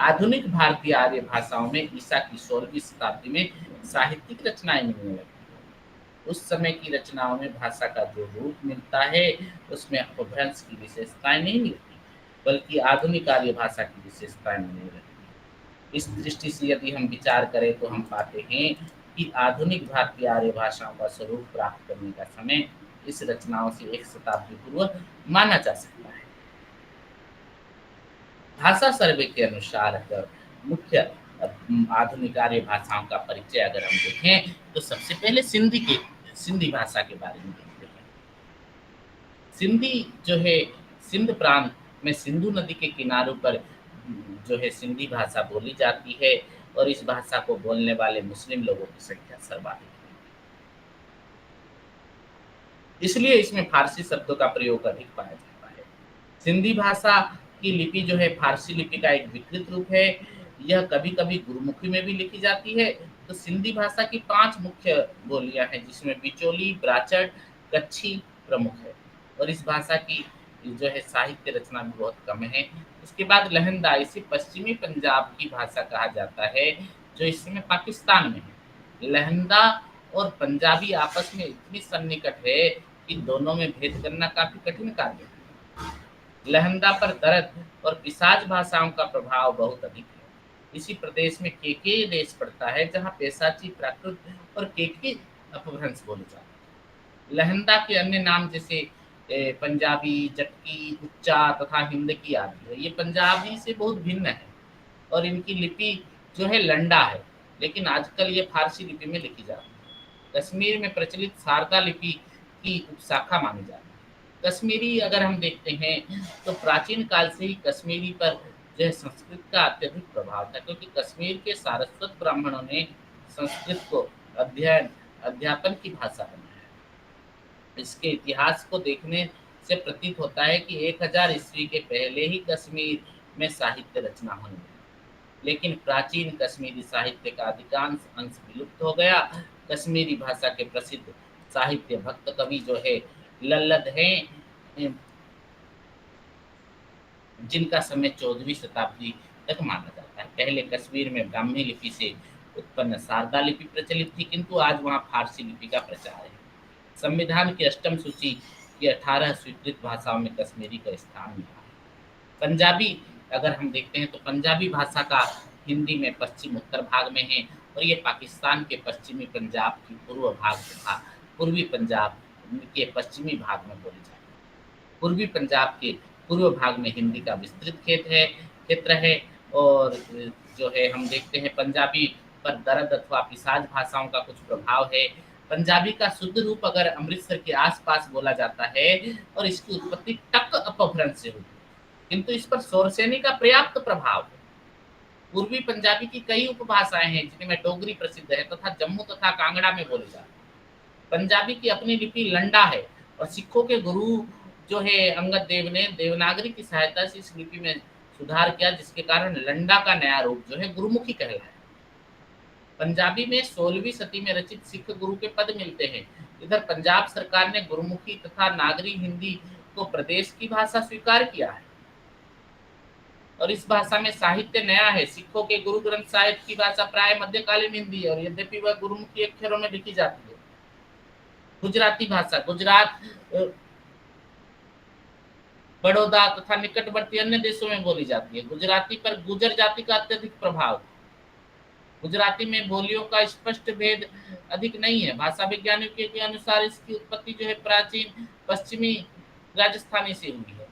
Speaker 1: आधुनिक भारतीय आर्य भाषाओं में ईसा की 16वीं शताब्दी में साहित्यिक रचनाएं मिलने लगी। उस समय की रचनाओं में भाषा का जो रूप मिलता है उसमें अपभ्रंश की विशेषताएं नहीं मिलती, बल्कि आधुनिक आर्य भाषा की विशेषताएं मिलने लगती। इस दृष्टि से यदि हम विचार करें तो हम पाते हैं कि आधुनिक भारतीय आर्य भाषाओं का स्वरूप प्राप्त करने का समय इस रचनाओं से 1 शताब्दी पूर्व माना जा सकता है। भाषा सर्वे के अनुसार अगर मुख्य आधुनिक आर्य भाषाओं का परिचय अगर हम देखें तो सबसे पहले सिंधी भाषा के बारे में देखते हैं। सिंधी जो है सिंध प्रांत में सिंधु नदी के किनारों पर जो है सिंधी भाषा बोली जाती है और इस भाषा को बोलने वाले मुस्लिम लोगों की संख्या सर्वाधिक है। इसलिए इसमें फारसी शब्दों का प्रयोग अधिक पाया जाता है। सिंधी भाषा की लिपि जो है फारसी लिपि का एक विकृत रूप है। यह कभी-कभी गुरुमुखी में भी लिखी जाती है। तो सिंधी भाषा की 5 मुख्य बोलियाँ हैं जिसमें बिचौली, ब्राचट, कच्छी प्रमुख है और इस भाषा की जो है साहित्य रचना भी बहुत कम है। इसके बाद लहंदा, इसे पश्चिमी पंजाब की भाषा कहा जाता है जो इस समय पाकिस्तान में है। लहंदा और पंजाबी आपस में इतनी सन्निकट है कि दोनों में भेद करना काफ़ी कठिन कार्य है। लहंदा पर दर्द और पिशाच भाषाओं का प्रभाव बहुत अधिक है। इसी प्रदेश में केके देश पड़ता है जहाँ पेशाची प्राकृत और केके अपभ्रंश बोले जाते हैं। लहंदा के अन्य नाम जैसे पंजाबी, जटकी, उच्चा तथा हिंदकी आदि है। ये पंजाबी से बहुत भिन्न है और इनकी लिपि जो है लंडा है, लेकिन आजकल ये फारसी लिपि में लिखी जाती है। कश्मीर में प्रचलित शारदा लिपि की उपशाखा मानी जाती है। कश्मीरी अगर हम देखते हैं तो प्राचीन काल से ही कश्मीरी पर जो है संस्कृत का अत्यधिक प्रभाव था क्योंकि कश्मीर के सारस्वत ब्राह्मणों ने संस्कृत को अध्ययन अध्यापन की भाषा बनाया। इसके इतिहास को देखने से प्रतीत होता है कि 1000 ईस्वी के पहले ही कश्मीर में साहित्य रचना होने लगी, लेकिन प्राचीन कश्मीरी साहित्य का अधिकांश अंश विलुप्त हो गया। कश्मीरी भाषा के प्रसिद्ध साहित्य भक्त कवि जो है लल्लद हैं, जिनका समय 14वीं शताब्दी तक माना जाता है। पहले कश्मीर में ब्राह्मी लिपि से उत्पन्न शारदा लिपि प्रचलित थी, किंतु आज वहाँ फारसी लिपि का प्रचार है। संविधान की अष्टम सूची की 18 स्वीकृत भाषाओं में कश्मीरी का स्थान मिला है। पंजाबी अगर हम देखते हैं तो पंजाबी भाषा का हिंदी में पश्चिम उत्तर भाग में है और ये पाकिस्तान के पश्चिमी पंजाब की पूर्व भाग तथा पूर्वी पंजाब के पश्चिमी भाग में बोली जाती है। पूर्वी पंजाब के पूर्व भाग में हिंदी का विस्तृत क्षेत्र है और जो है हम देखते हैं पंजाबी पर दर्द अथवा पिशाच भाषाओं का कुछ प्रभाव है। पंजाबी का शुद्ध रूप अगर अमृतसर के आसपास बोला जाता है और इसकी उत्पत्ति टक अपभ्रंश से हुई, किंतु इस पर शोरसेनी का पर्याप्त प्रभाव है। पूर्वी पंजाबी की कई उपभाषाएं हैं जिनमें डोगरी प्रसिद्ध है तथा जम्मू तथा कांगड़ा में बोली जाती है। पंजाबी की अपनी लिपि लंडा है और सिखों के गुरु जो है अंगद देव ने देवनागरी की सहायता से इस लिपि में सुधार किया, जिसके कारण लंडा का नया रूप जो है गुरुमुखी कहलाया। पंजाबी में 16वीं सदी में रचित सिख गुरु के पद मिलते हैं। इधर पंजाब सरकार ने गुरुमुखी तथा नागरी हिंदी को प्रदेश की भाषा स्वीकार किया है और इस भाषा में साहित्य नया है। सिखों के गुरु ग्रंथ साहिब की भाषा प्राय मध्यकालीन हिंदी है और यद्यपि वह गुरुमुखी अक्षरों में लिखी जाती है। गुजराती भाषा गुजरात, बड़ौदा तथा निकटवर्ती अन्य देशों में बोली जाती है। गुजराती पर गुजर जाति का अत्यधिक प्रभाव। गुजराती में बोलियों का स्पष्ट भेद अधिक नहीं है। भाषा वैज्ञानिकों के अनुसार इसकी उत्पत्ति जो है प्राचीन पश्चिमी राजस्थानी से हुई है।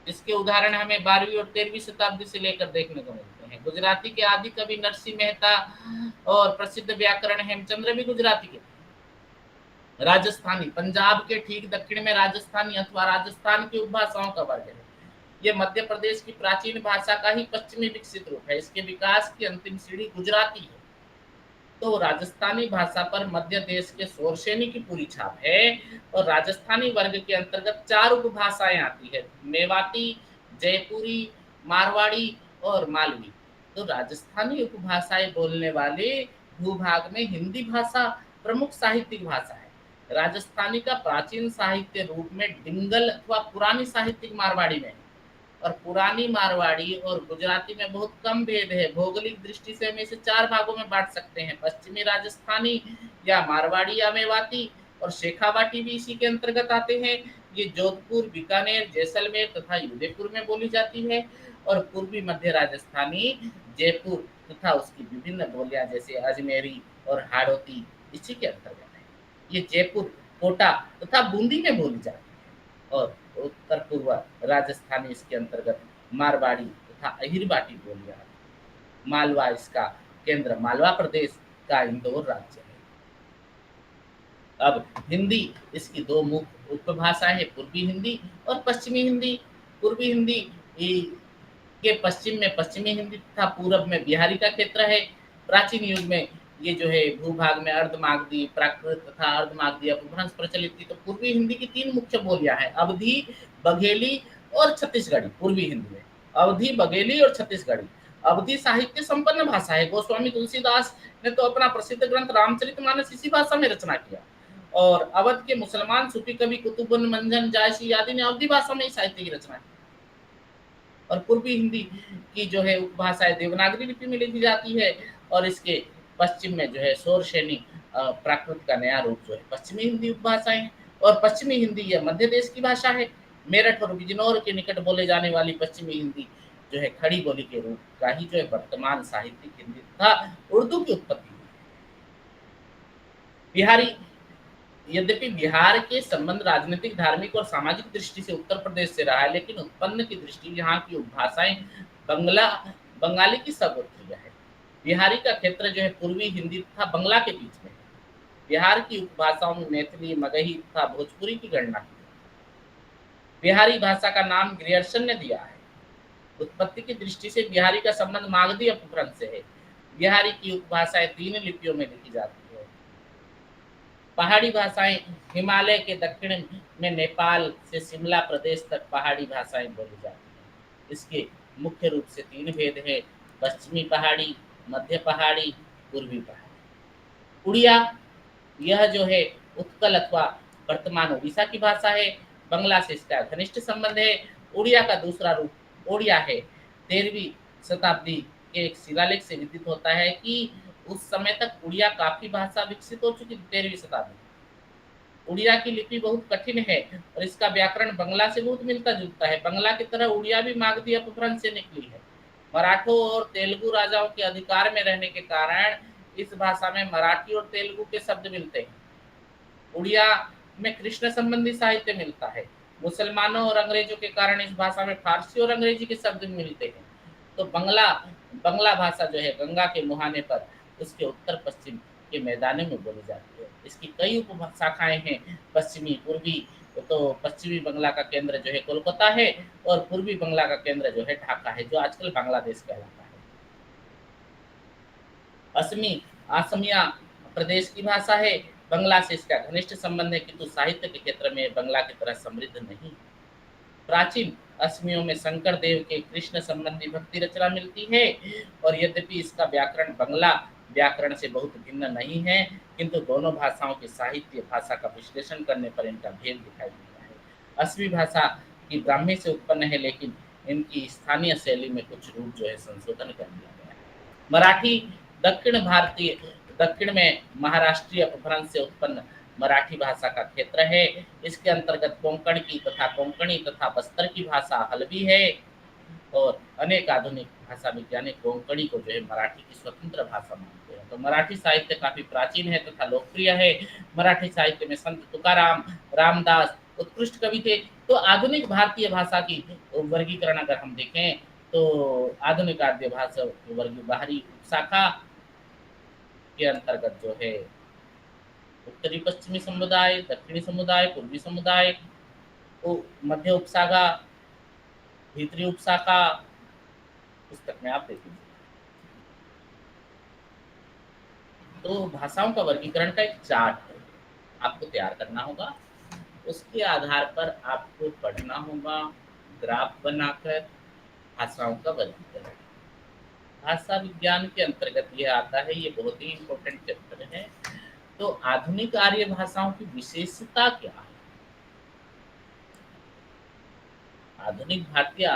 Speaker 1: इसके उदाहरण हमें 12वीं और 13वीं शताब्दी से लेकर देखने को मिलते हैं। गुजराती के आदि कवि नरसिंह मेहता और प्रसिद्ध व्याकरण हेमचंद्र भी गुजराती के। राजस्थानी पंजाब के ठीक दक्षिण में राजस्थानी अथवा राजस्थान की उपभाषाओं का वर्ग है। ये मध्य प्रदेश की प्राचीन भाषा का ही पश्चिमी विकसित रूप है। इसके विकास की अंतिम सीढ़ी गुजराती है। तो राजस्थानी भाषा पर मध्य देश के शोरसेनी की पूरी छाप है और राजस्थानी वर्ग के अंतर्गत 4 उपभाषाएं आती है, मेवाती, जयपुरी, मारवाड़ी और मालवी। तो राजस्थानी उपभाषाएं बोलने वाले भूभाग में हिंदी भाषा प्रमुख साहित्यिक भाषा है। राजस्थानी का प्राचीन साहित्य रूप में डिंगल अथवा पुरानी साहित्यिक मारवाड़ी में है और पुरानी मारवाड़ी और गुजराती में बहुत कम भेद है। भौगोलिक दृष्टि से हम इसे 4 भागों में बांट सकते हैं, पश्चिमी राजस्थानी या मारवाड़ी या मेवाती, और शेखावाटी भी इसी के अंतर्गत आते हैं। ये जोधपुर, बीकानेर, जैसलमेर तथा उदयपुर में बोली जाती है और पूर्वी मध्य राजस्थानी जयपुर तथा उसकी विभिन्न बोलियां जैसे अजमेरी और हाड़ौती इसी के अंतर्गत है। ये जयपुर, कोटा तथा बूंदी में बोली जाती है और उत्तर पूर्व राजस्थानी इसके अंतर्गत मारवाड़ी तथा अहिरबाटी बोलियां। मालवा इसका केंद्र मालवा प्रदेश का इंदौर राज्य है। अब हिंदी इसकी दो मुख्य उपभाषाएं हैं, पूर्वी हिंदी और पश्चिमी हिंदी। पूर्वी हिंदी के पश्चिम में पश्चिमी हिंदी तथा पूरब में बिहारी का क्षेत्र है। प्राचीन युग में ये जो है भूभाग में अर्धमागधी, प्राकृत तथा अर्धमागधी अपभ्रंश प्रचलित थी। तो पूर्वी हिंदी की तीन मुख्य बोलियां हैं, अवधी, बघेली और छत्तीसगढ़ी। पूर्वी हिंदी में अवधी, बघेली और छत्तीसगढ़ी। अवधी साहित्य संपन्न भाषा है। गोस्वामी तुलसीदास ने तो अपना प्रसिद्ध ग्रंथ रामचरितमानस इसी भाषा में रचना किया, और अवध के मुसलमान सूफी कवि कुतुबुन मंजन जायसी आदि ने अवधी भाषा में ही साहित्य की रचना की। और पूर्वी हिंदी की जो है उपभाषा है देवनागरी लिपि में लिखी जाती है, और इसके पश्चिम में जो है शोर शैनी प्राकृत का नया रूप जो है पश्चिमी हिंदी उपभाषाएं हैं। और पश्चिमी हिंदी यह मध्य देश की भाषा है। मेरठ और बिजनौर के निकट बोले जाने वाली पश्चिमी हिंदी जो है खड़ी बोली के रूप का ही जो है वर्तमान साहित्यिक हिंदी तथा उर्दू की उत्पत्ति हुई। बिहारी, यद्यपि बिहार के संबंध राजनीतिक, धार्मिक और सामाजिक दृष्टि से उत्तर प्रदेश से रहा है, लेकिन उत्पन्न की दृष्टि यहाँ की उपभाषाएं बंगला बंगाली की सर्वोत्तरीय है। बिहारी का क्षेत्र जो है पूर्वी हिंदी तथा बंगला के बीच में है। बिहार की उपभाषाओं में मैथिली, मगही तथा भोजपुरी की गणना की जाती है। बिहारी भाषा का नाम ग्रियर्सन ने दिया है। उत्पत्ति की दृष्टि से बिहारी का संबंध मागधी अपभ्रंश से है। बिहारी की उपभाषाएं तीन लिपियों में लिखी जाती है। पहाड़ी भाषाएं हिमालय के दक्षिण में नेपाल से शिमला प्रदेश तक पहाड़ी भाषाएं बोली जाती हैं। इसके मुख्य रूप से तीन भेद हैं, पश्चिमी पहाड़ी, मध्य पहाड़ी, पूर्वी पहाड़ी। उड़िया, यह जो है उत्कल अथवा वर्तमान उड़ीसा की भाषा है। बंगला से इसका घनिष्ठ संबंध है। उड़िया का दूसरा रूप ओडिया है। 13वीं शताब्दी के एक शिलालेख से विदित होता है कि उस समय तक उड़िया काफी भाषा विकसित हो चुकी थी। 13वीं शताब्दी उड़िया की लिपि बहुत कठिन है और इसका व्याकरण बंगला से बहुत मिलता जुलता है। बंगला की तरह उड़िया भी मागधी अपभ्रंश से निकली है। मराठों और तेलुगु राजाओं के अधिकार में रहने के कारण इस भाषा में मराठी और तेलुगु के शब्द मिलते हैं। उड़िया में कृष्ण संबंधी साहित्य मिलता है। मुसलमानों और अंग्रेजों के कारण इस भाषा में फारसी और अंग्रेजी के शब्द मिलते हैं। तो बंगला बंगला भाषा जो है गंगा के मुहाने पर उसके उत्तर पश्चिम के मैदानों में बोली जाती है। इसकी कई उपशाखाएं हैं, पश्चिमी, पूर्वी। तो पश्चिमी बंगला का केंद्र जो है कोलकाता है, और पूर्वी बंगला का केंद्र जो है ढाका है, जो आजकल बांग्लादेश कहलाता है। असमी, असमिया प्रदेश की भाषा है। बंगला से इसका घनिष्ठ संबंध है, किंतु साहित्य के क्षेत्र में बंगला की तरह समृद्ध नहीं। प्राचीन असमियों में शंकर देव के कृष्ण संबंधी भक्ति रचना मिलती है, और यद्यपि इसका व्याकरण बंगला व्याकरण से बहुत भिन्न नहीं है, किंतु दोनों भाषाओं के साहित्य भाषा का विश्लेषण करने पर इनका भेद दिखाई देता है। असमी भाषा की ब्राह्मी से उत्पन्न है, लेकिन इनकी स्थानीय शैली में कुछ रूप जो है संशोधन कर दिया गया है। मराठी दक्षिण भारतीय, दक्षिण में महाराष्ट्रीय अपभ्रंश से उत्पन्न मराठी भाषा का क्षेत्र है। इसके अंतर्गत कोंकण की तथा कोंकणी तथा बस्तर की भाषा हल्बी है, और अनेक आधुनिक भाषा वैज्ञानिक कोंकणी को जो है मराठी की स्वतंत्र भाषा मानते हैं। तो मराठी साहित्य काफी प्राचीन है तथा लोकप्रिय है। मराठी साहित्य में संत तुकाराम, रामदास उत्कृष्ट कवि थे। तो आधुनिक भारतीय भाषा की वर्गीकरण अगर हम देखें तो आधुनिक आद्य भाषा वर्ग बाहरी शाखा के अंतर्गत जो है उत्तरी पश्चिमी समुदाय, दक्षिणी समुदाय, पूर्वी समुदाय, मध्य उपशाखा, भीतरी उपशाखा, पुस्तक में आप देखेंगे। तो भाषाओं का वर्गीकरण का एक चार्ट आपको तैयार करना होगा। उसके आधार पर आपको पढ़ना होगा ग्राफ बनाकर भाषाओं का वर्गीकरण। भाषा विज्ञान के अंतर्गत यह आता है, ये बहुत ही इम्पोर्टेंट चैप्टर है। तो आधुनिक आर्य भाषाओं की विशेषता क्या है? आधुनिक भारतीय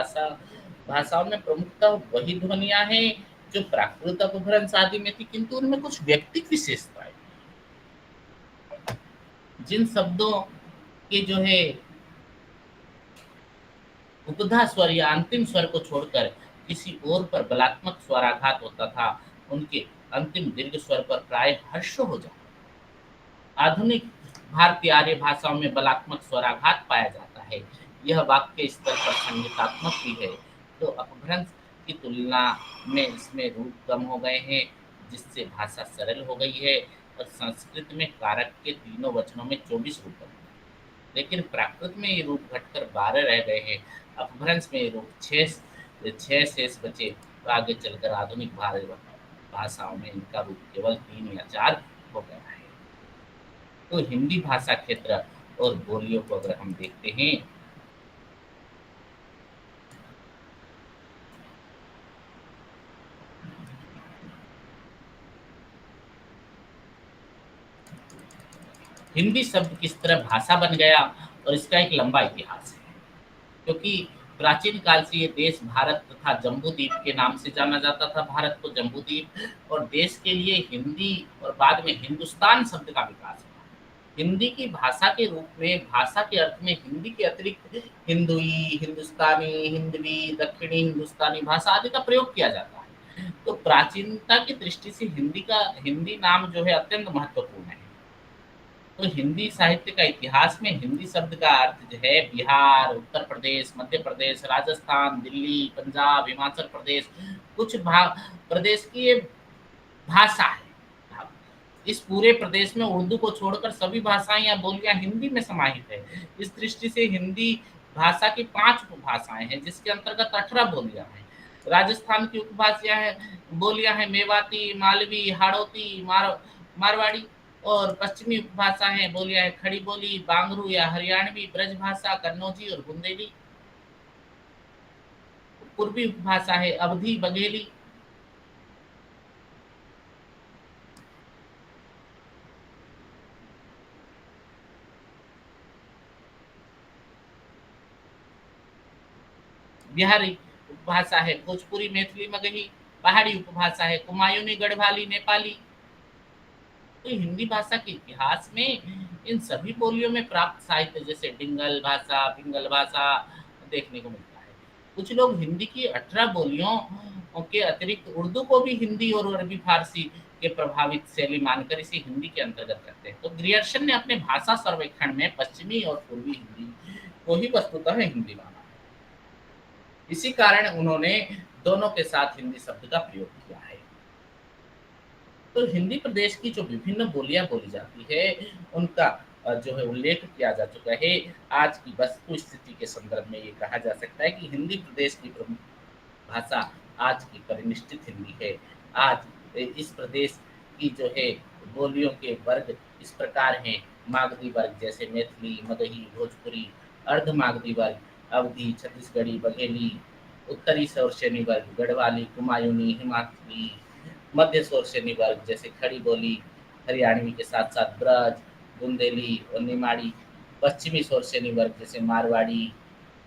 Speaker 1: भाषाओं में प्रमुखतः वही ध्वनियां हैं जो प्राकृत अपभ्रंश आदि में थी, किंतु उनमें कुछ व्यक्तिक विशेषताएं, जिन शब्दों के जो है उपधा स्वर या अंतिम स्वर को छोड़कर किसी और पर बलात्मक स्वराघात होता था, उनके अंतिम दीर्घ स्वर पर प्राय हर्ष हो जाता। आधुनिक भारतीय आर्य भाषाओं में बलात्मक स्वराघात पाया जाता है। यह वाक्य स्तर पर संगीतात्मक भी है। तो अपभ्रंश की तुलना में इसमें रूप कम हो गए हैं, जिससे भाषा सरल हो गई है। और संस्कृत में कारक के तीनों वचनों में 24 रूप बनते हैं, लेकिन प्राकृत में ये रूप घटकर 12 रह गए हैं। अपभ्रंश में ये रूप 6 शेष बचे, तो आगे चलकर आधुनिक भारतीय भाषाओं में इनका रूप केवल 3 या 4 हो गया है। तो हिंदी भाषा क्षेत्र और बोलियों को अगर हम देखते हैं, हिंदी शब्द किस तरह भाषा बन गया और इसका एक लंबा इतिहास है। क्योंकि प्राचीन काल से ये देश भारत तथा जम्बूद्वीप के नाम से जाना जाता था, भारत को जम्बूद्वीप, और देश के लिए हिंदी और बाद में हिंदुस्तान शब्द का विकास हुआ। हिंदी की भाषा के रूप में, भाषा के अर्थ में हिंदी के अतिरिक्त हिंदुई, हिंदुस्तानी, हिंदवी, दक्षिणी हिंदुस्तानी भाषा आदि का प्रयोग किया जाता है। तो प्राचीनता की दृष्टि से हिंदी नाम जो है अत्यंत महत्वपूर्ण है। तो हिंदी साहित्य का इतिहास में हिंदी शब्द का अर्थ जो है बिहार, उत्तर प्रदेश, मध्य प्रदेश, राजस्थान, दिल्ली, पंजाब, हिमाचल प्रदेश, कुछ प्रदेश की ये भाषा है। इस पूरे प्रदेश में उर्दू को छोड़कर सभी भाषाएं या बोलियां हिंदी में समाहित है। इस दृष्टि से हिंदी भाषा की 5 उपभाषाएं हैं, जिसके अंतर्गत 18 बोलियां हैं। राजस्थान की उपभाषाएं हैं, बोलियां हैं मेवाती, मालवी, हाड़ौती, मारवाड़ी, और पश्चिमी उपभाषा है बोलियां है खड़ी बोली, बांगरू या हरियाणवी, ब्रजभाषा, कन्नौजी और बुंदेली। पूर्वी उपभाषा है अवधी, बघेली। बिहारी उपभाषा है भोजपुरी, मैथिली, मगही। पहाड़ी उपभाषा है कुमायूनी, गढ़वाली, नेपाली। तो हिंदी भाषा के इतिहास में इन सभी बोलियों में प्राप्त साहित्य जैसे डिंगल भाषा, पिंगल भाषा देखने को मिलता है। कुछ लोग हिंदी की 18 बोलियों के अतिरिक्त उर्दू को भी हिंदी और अरबी फारसी के प्रभावित शैली मानकर इसे हिंदी के अंतर्गत करते हैं। तो ग्रियर्सन ने अपने भाषा सर्वेक्षण में पश्चिमी और पूर्वी हिंदी को ही वस्तुतः हिंदी माना। इसी कारण उन्होंने दोनों के साथ हिंदी शब्द का प्रयोग किया है। तो हिंदी प्रदेश की जो विभिन्न बोलियां बोली जाती है, उनका जो है उल्लेख किया जा चुका है। आज की वस्तु स्थिति के संदर्भ में ये कहा जा सकता है कि हिंदी प्रदेश की प्रमुख भाषा आज की परिनिष्ठित हिंदी है। आज इस प्रदेश की जो है बोलियों के वर्ग इस प्रकार हैं। मागधी वर्ग जैसे मैथिली, मगही, भोजपुरी। अर्ध मागधी वर्ग अवधी, छत्तीसगढ़ी, बघेली। उत्तरी शौरसेनी वर्ग गढ़वाली, कुमायूनी, हिमाचली। मध्य शौरसेनी वर्ग जैसे खड़ी बोली, हरियाणवी के साथ साथ ब्रज, बुंदेली और निमाड़ी। पश्चिमी शौरसेनी वर्ग जैसे मारवाड़ी,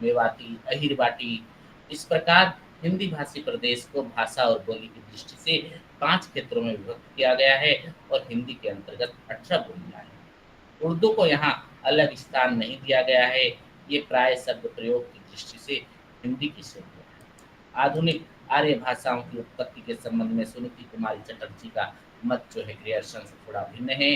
Speaker 1: मेवाती, अहिरवाटी। इस प्रकार हिंदी भाषी प्रदेश को भाषा और बोली की दृष्टि से 5 क्षेत्रों में विभक्त किया गया है और हिंदी के अंतर्गत 18 बोलियां हैं। उर्दू को यहाँ अलग स्थान नहीं दिया गया है। ये प्राय शब्द प्रयोग की दृष्टि से हिंदी की श्रेणी है। आधुनिक आर्य भाषाओं की उत्पत्ति के संबंध में सुनीति कुमारी चटर्जी का मत जो है ग्रियर्सन से थोड़ा भिन्न है।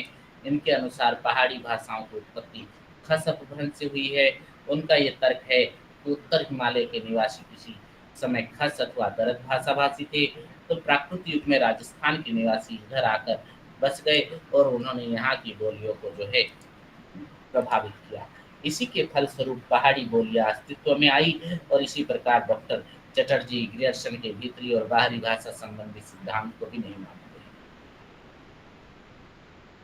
Speaker 1: इनके अनुसार पहाड़ी भाषाओं की उत्पत्ति खस अपभ्रंश से हुई है। उनका ये तर्क है कि उत्तर हिमालय के निवासी किसी समय खस अथवा दरद भाषा भाषी थे, तो प्राकृत युग में राजस्थान के निवासी इधर आकर बस गए और उन्होंने यहाँ की बोलियों को जो है प्रभावित किया। इसी के फलस्वरूप पहाड़ी बोलियां अस्तित्व में आई और इसी प्रकार डॉक्टर चटर्जी ग्रियर्सन के भीतरी और बाहरी भाषा संबंधी सिद्धांत को भी नहीं मानते।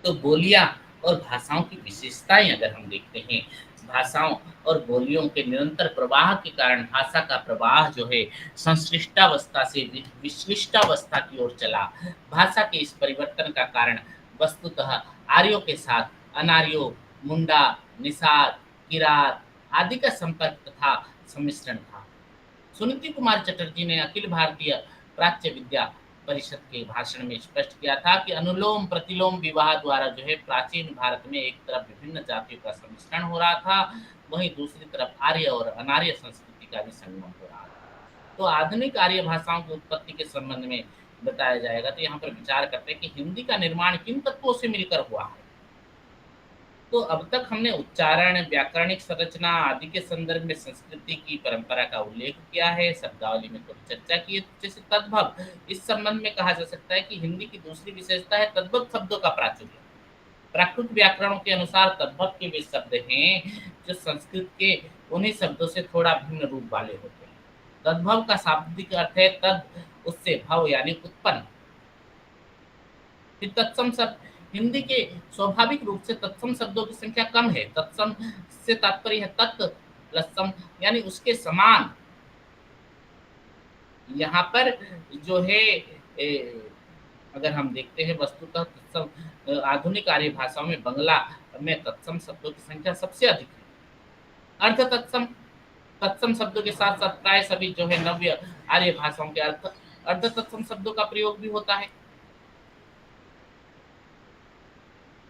Speaker 1: तो बोलियां और भाषाओं की विशेषताएं अगर हम देखते हैं, भाषाओं और बोलियों के निरंतर प्रवाह के कारण भाषा का प्रवाह जो है संश्लिष्टावस्था से विशिष्टावस्था की ओर चला। भाषा के इस परिवर्तन का कारण वस्तुतः आर्यों के साथ अनार्यों, मुंडा, निषाद, किरात आदि का संपर्क तथा सम्मिश्रण था। सुनीति कुमार चटर्जी ने अखिल भारतीय प्राच्य विद्या परिषद के भाषण में स्पष्ट किया था कि अनुलोम प्रतिलोम विवाह द्वारा जो है प्राचीन भारत में एक तरफ विभिन्न जातियों का सम्मिश्रण हो रहा था, वहीं दूसरी तरफ आर्य और अनार्य संस्कृति का भी संगम हो रहा था। तो आधुनिक आर्य भाषाओं की उत्पत्ति के संबंध में बताया जाएगा, तो यहाँ पर विचार करते हैं कि हिंदी का निर्माण किन तत्वों से मिलकर हुआ है। तो अब तक हमने उच्चारण, व्याकरणिक संरचना आदि के संदर्भ में संस्कृति की परंपरा का उल्लेख किया है, शब्दावली में थोड़ी चर्चा की है। जैसे तद्भव, इस संबंध में कहा जा सकता है कि हिंदी की दूसरी विशेषता है तद्भव शब्दों का प्राचुर्य। प्राकृत व्याकरणों के अनुसार तद्भव के वे शब्द हैं जो संस्कृत के उन्हीं शब्दों से थोड़ा भिन्न रूप वाले होते हैं। तद्भव का शाब्दिक अर्थ है तद, उससे भव यानी उत्पन्न। फिर तत्सम शब्द, हिंदी के स्वाभाविक रूप से तत्सम शब्दों की संख्या कम है। तत्सम से तात्पर्य है तत् प्लस सम यानी उसके समान। यहाँ पर जो है अगर हम देखते हैं वस्तुतः तत्सम आधुनिक आर्य भाषाओं में बंगला में तत्सम शब्दों की संख्या सबसे अधिक है। अर्ध तत्सम, तत्सम शब्दों के साथ साथ प्राय सभी जो है नव्य आर्य भाषाओं के अर्ध तत्सम शब्दों का प्रयोग भी होता है।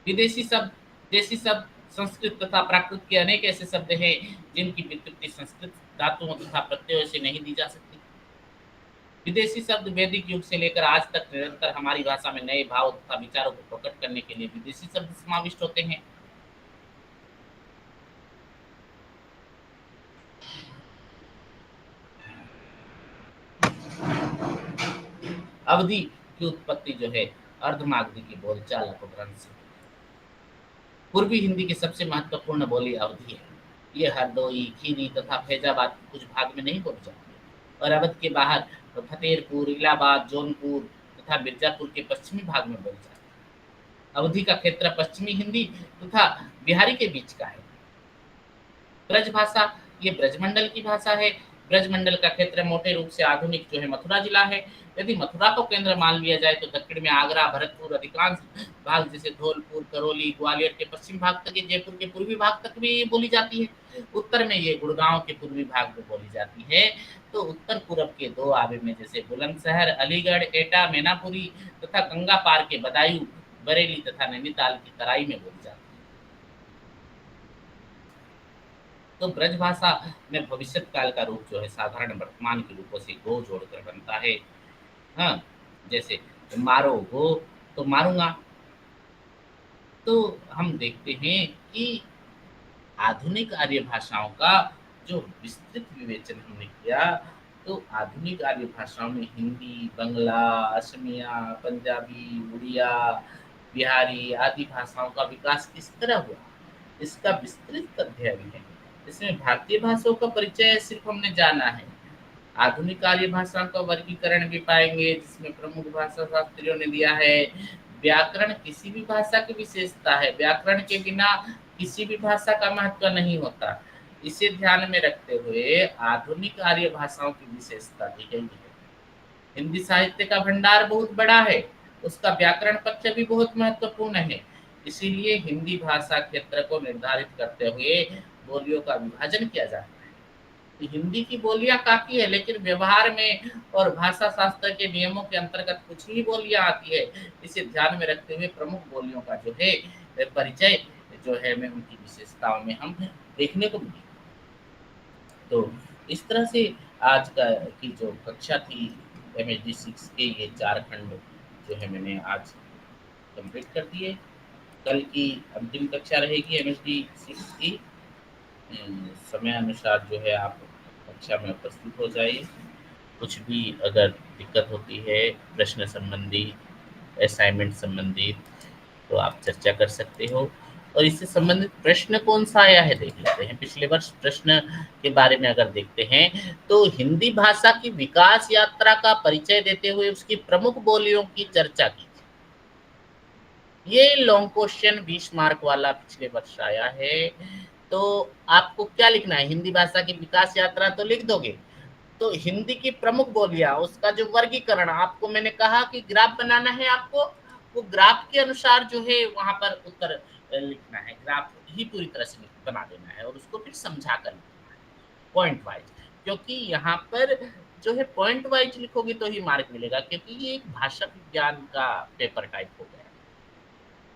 Speaker 1: विदेशी शब्द, देशी शब्द, संस्कृत तथा प्राकृत के अनेक ऐसे शब्द हैं जिनकी व्युत्पत्ति संस्कृत धातुओं तथा प्रत्ययों से नहीं दी जा सकती। विदेशी शब्द वैदिक युग से लेकर आज तक निरंतर हमारी भाषा में नए भाव तथा विचारों को प्रकट करने के लिए विदेशी शब्द समाविष्ट होते हैं। अवधि की उत्पत्ति जो है अर्धमागधी की बोलचाल अपभ्रंश से। पूर्वी हिंदी की सबसे महत्वपूर्ण बोली अवधी है। ये हरदोई, खीरी तथा फैजाबाद के कुछ भाग में नहीं बोली जाती है और अवध के बाहर फतेहपुर, इलाहाबाद, जौनपुर तथा मिर्जापुर के पश्चिमी भाग में बोली जाती है। अवधी का क्षेत्र पश्चिमी हिंदी तथा बिहारी के बीच का है। ब्रज भाषा, ये ब्रजमंडल की भाषा है। ब्रजमंडल का क्षेत्र मोटे रूप से आधुनिक जो है मथुरा जिला है। यदि मथुरा को केंद्र मान लिया जाए तो दक्षिण में आगरा, भरतपुर, अधिकांश भाग जैसे धौलपुर, करौली, ग्वालियर के पश्चिम भाग तक, जयपुर के पूर्वी भाग तक भी ये बोली जाती है। उत्तर में ये गुड़गांव के पूर्वी भाग में बोली जाती है। तो उत्तर पूर्व के दो आबे में जैसे बुलंदशहर, अलीगढ़, एटा, मैनापुरी तथा गंगा पार के बदायूं, बरेली तथा नैनीताल की तराई में बोली जाती है। तो ब्रज भाषा में भविष्य काल का रूप जो है साधारण वर्तमान के रूपों से गो जोड़कर बनता है। हाँ, जैसे मारो गो तो मारूंगा। तो हम देखते हैं कि आधुनिक आर्य भाषाओं का जो विस्तृत विवेचन हमने किया, तो आधुनिक आर्य भाषाओं में हिंदी, बंगला, असमिया, पंजाबी, उड़िया, बिहारी आदि भाषाओं का विकास किस तरह हुआ, इसका विस्तृत अध्ययन है। इसमें भारतीय भाषाओं का परिचय सिर्फ हमने जाना है। आधुनिक आर्य भाषाओं का वर्गीकरण भी पाएंगे जिसमें प्रमुख भाषा शास्त्रियों ने दिया है। व्याकरण किसी भी भाषा की विशेषता है, व्याकरण के बिना किसी भी भाषा का महत्व नहीं होता। इसे ध्यान में रखते हुए आधुनिक आर्य भाषाओं की विशेषता दी गई है। हिंदी साहित्य का भंडार बहुत बड़ा है, उसका व्याकरण पक्ष भी बहुत महत्वपूर्ण है। इसीलिए हिंदी भाषा क्षेत्र को निर्धारित करते हुए बोलियों का विभाजन किया जाता है। तो हिंदी की बोलियां काफी है, लेकिन व्यवहार में और भाषा शास्त्र के नियमों के अंतर्गत कुछ ही बोलियां आती है। इसे ध्यान में रखते हुए प्रमुख बोलियों का जो है परिचय जो है मैं उनकी विशेषताओं में हम देखने को मिली। तो इस तरह से आज का की जो कक्षा थी MHD 6 के ये 4 खंड जो है मैंने आज कंप्लीट कर दिए। कल की अंतिम कक्षा रहेगी MHD 6 की। समय अनुसार जो है आप कक्षा में उपस्थित हो जाइए। कुछ भी अगर दिक्कत होती है प्रश्न संबंधी, असाइनमेंट संबंधी, तो आप चर्चा कर सकते हो। और इससे संबंधित प्रश्न कौन सा आया है देख लेते हैं। पिछले वर्ष प्रश्न के बारे में अगर देखते हैं तो हिंदी भाषा की विकास यात्रा का परिचय देते हुए उसकी प्रमुख बोलियों की चर्चा की। ये लॉन्ग क्वेश्चन 20 मार्क वाला पिछले वर्ष आया है। तो आपको क्या लिखना है, हिंदी भाषा की विकास यात्रा तो लिख दोगे, तो हिंदी की प्रमुख बोलियां, उसका जो वर्गीकरण आपको मैंने कहा कि ग्राफ बनाना है आपको, वो ग्राफ के अनुसार जो है वहां पर उत्तर लिखना है। ग्राफ ही पूरी तरह से बना देना है और उसको फिर समझा कर लिखना है पॉइंट वाइज, क्योंकि यहाँ पर जो है पॉइंट वाइज लिखोगे तो ही मार्क मिलेगा, क्योंकि ये एक भाषा विज्ञान का पेपर टाइप हो गया।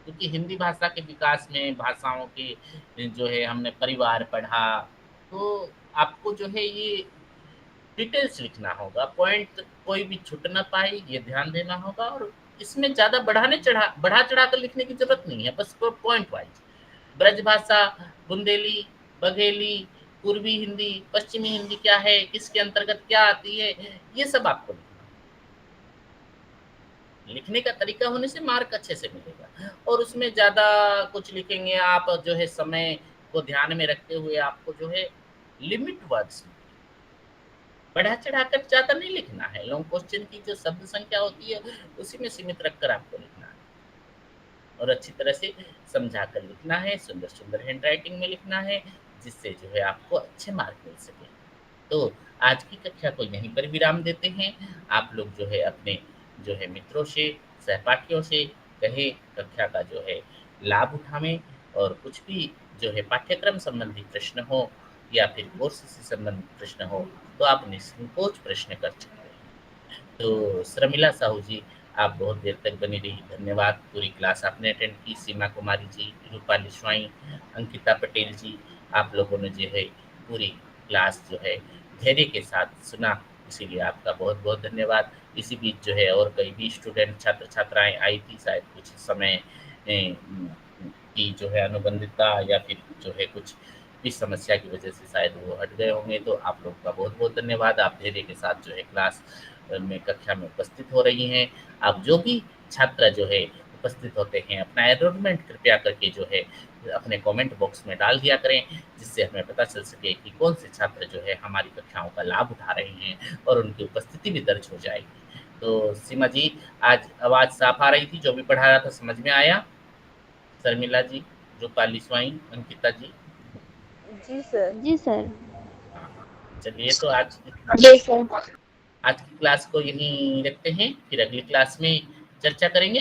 Speaker 1: क्योंकि हिंदी भाषा के विकास में भाषाओं के जो है हमने परिवार पढ़ा, तो आपको जो है ये डिटेल्स लिखना होगा, पॉइंट कोई भी छूट ना पाए ये ध्यान देना होगा। और इसमें ज़्यादा बढ़ा चढ़ा कर लिखने की जरूरत नहीं है, बस पॉइंट वाइज ब्रजभाषा, बुंदेली, बघेली, पूर्वी हिंदी, पश्चिमी हिंदी क्या है, किसके अंतर्गत क्या आती है, ये सब आपको लिखना। लिखने का तरीका होने से मार्क अच्छे से मिलेगा। और उसमें ज़्यादा कुछ लिखेंगे आप जो है समय को ध्यान में रखते हुए आपको जो है लिमिट वर्ड्स बढ़ा चढ़ाकर ज़्यादा नहीं लिखना है। लॉन्ग क्वेश्चन की जो शब्द संख्या होती है उसी में सीमित रखकर आपको लिखना है और अच्छी तरह से समझा कर लिखना है, सुंदर सुंदर हैंड राइटिंग में लिखना है, जिससे जो है आपको अच्छे मार्क मिल सके। तो आज की कक्षा को यहीं पर विराम देते हैं। आप लोग जो है अपने जो है मित्रों से, सहपाठियों से कहें कक्षा का जो है लाभ उठावें और कुछ भी जो है पाठ्यक्रम संबंधी प्रश्न हो या फिर कोर्स से संबंधित प्रश्न हो तो आप निसंकोच प्रश्न कर सकते हैं। तो शर्मिला साहू जी, आप बहुत देर तक बनी रही, धन्यवाद। पूरी क्लास आपने अटेंड की। सीमा कुमारी जी, रूपाली स्वाई, अंकिता पटेल जी, आप लोगों ने जो है पूरी क्लास जो है धैर्य के साथ सुना, इसीलिए आपका बहुत बहुत धन्यवाद। इसी बीच जो है और कई भी स्टूडेंट छात्र छात्राएं आई थी, शायद कुछ समय की जो है अनुबंधितता या फिर जो है कुछ भी समस्या की वजह से शायद वो हट गए होंगे, तो आप लोगों का बहुत बहुत धन्यवाद। आप धैर्य के साथ जो है क्लास में कक्षा में उपस्थित हो रही हैं। आप जो भी छात्र जो है उपस्थित होते हैं अपना एनरोलमेंट कृपया करके जो है अपने कमेंट बॉक्स में डाल दिया करें, जिससे हमें पता चल सके कि कौन से छात्र जो है हमारी कक्षाओं का लाभ उठा रहे हैं और उनकी उपस्थिति भी दर्ज हो जाएगी। तो सीमा जी, आज आवाज़ साफ आ रही थी, जो भी पढ़ा रहा था समझ में आया? शर्मिला जी, रूपाली स्वाई, अंकिता जी?
Speaker 2: जी सर।
Speaker 3: जी सर।
Speaker 1: हाँ, चलिए तो
Speaker 2: जी सर।
Speaker 1: आज की क्लास को यहीं रखते हैं, फिर अगली क्लास में चर्चा करेंगे।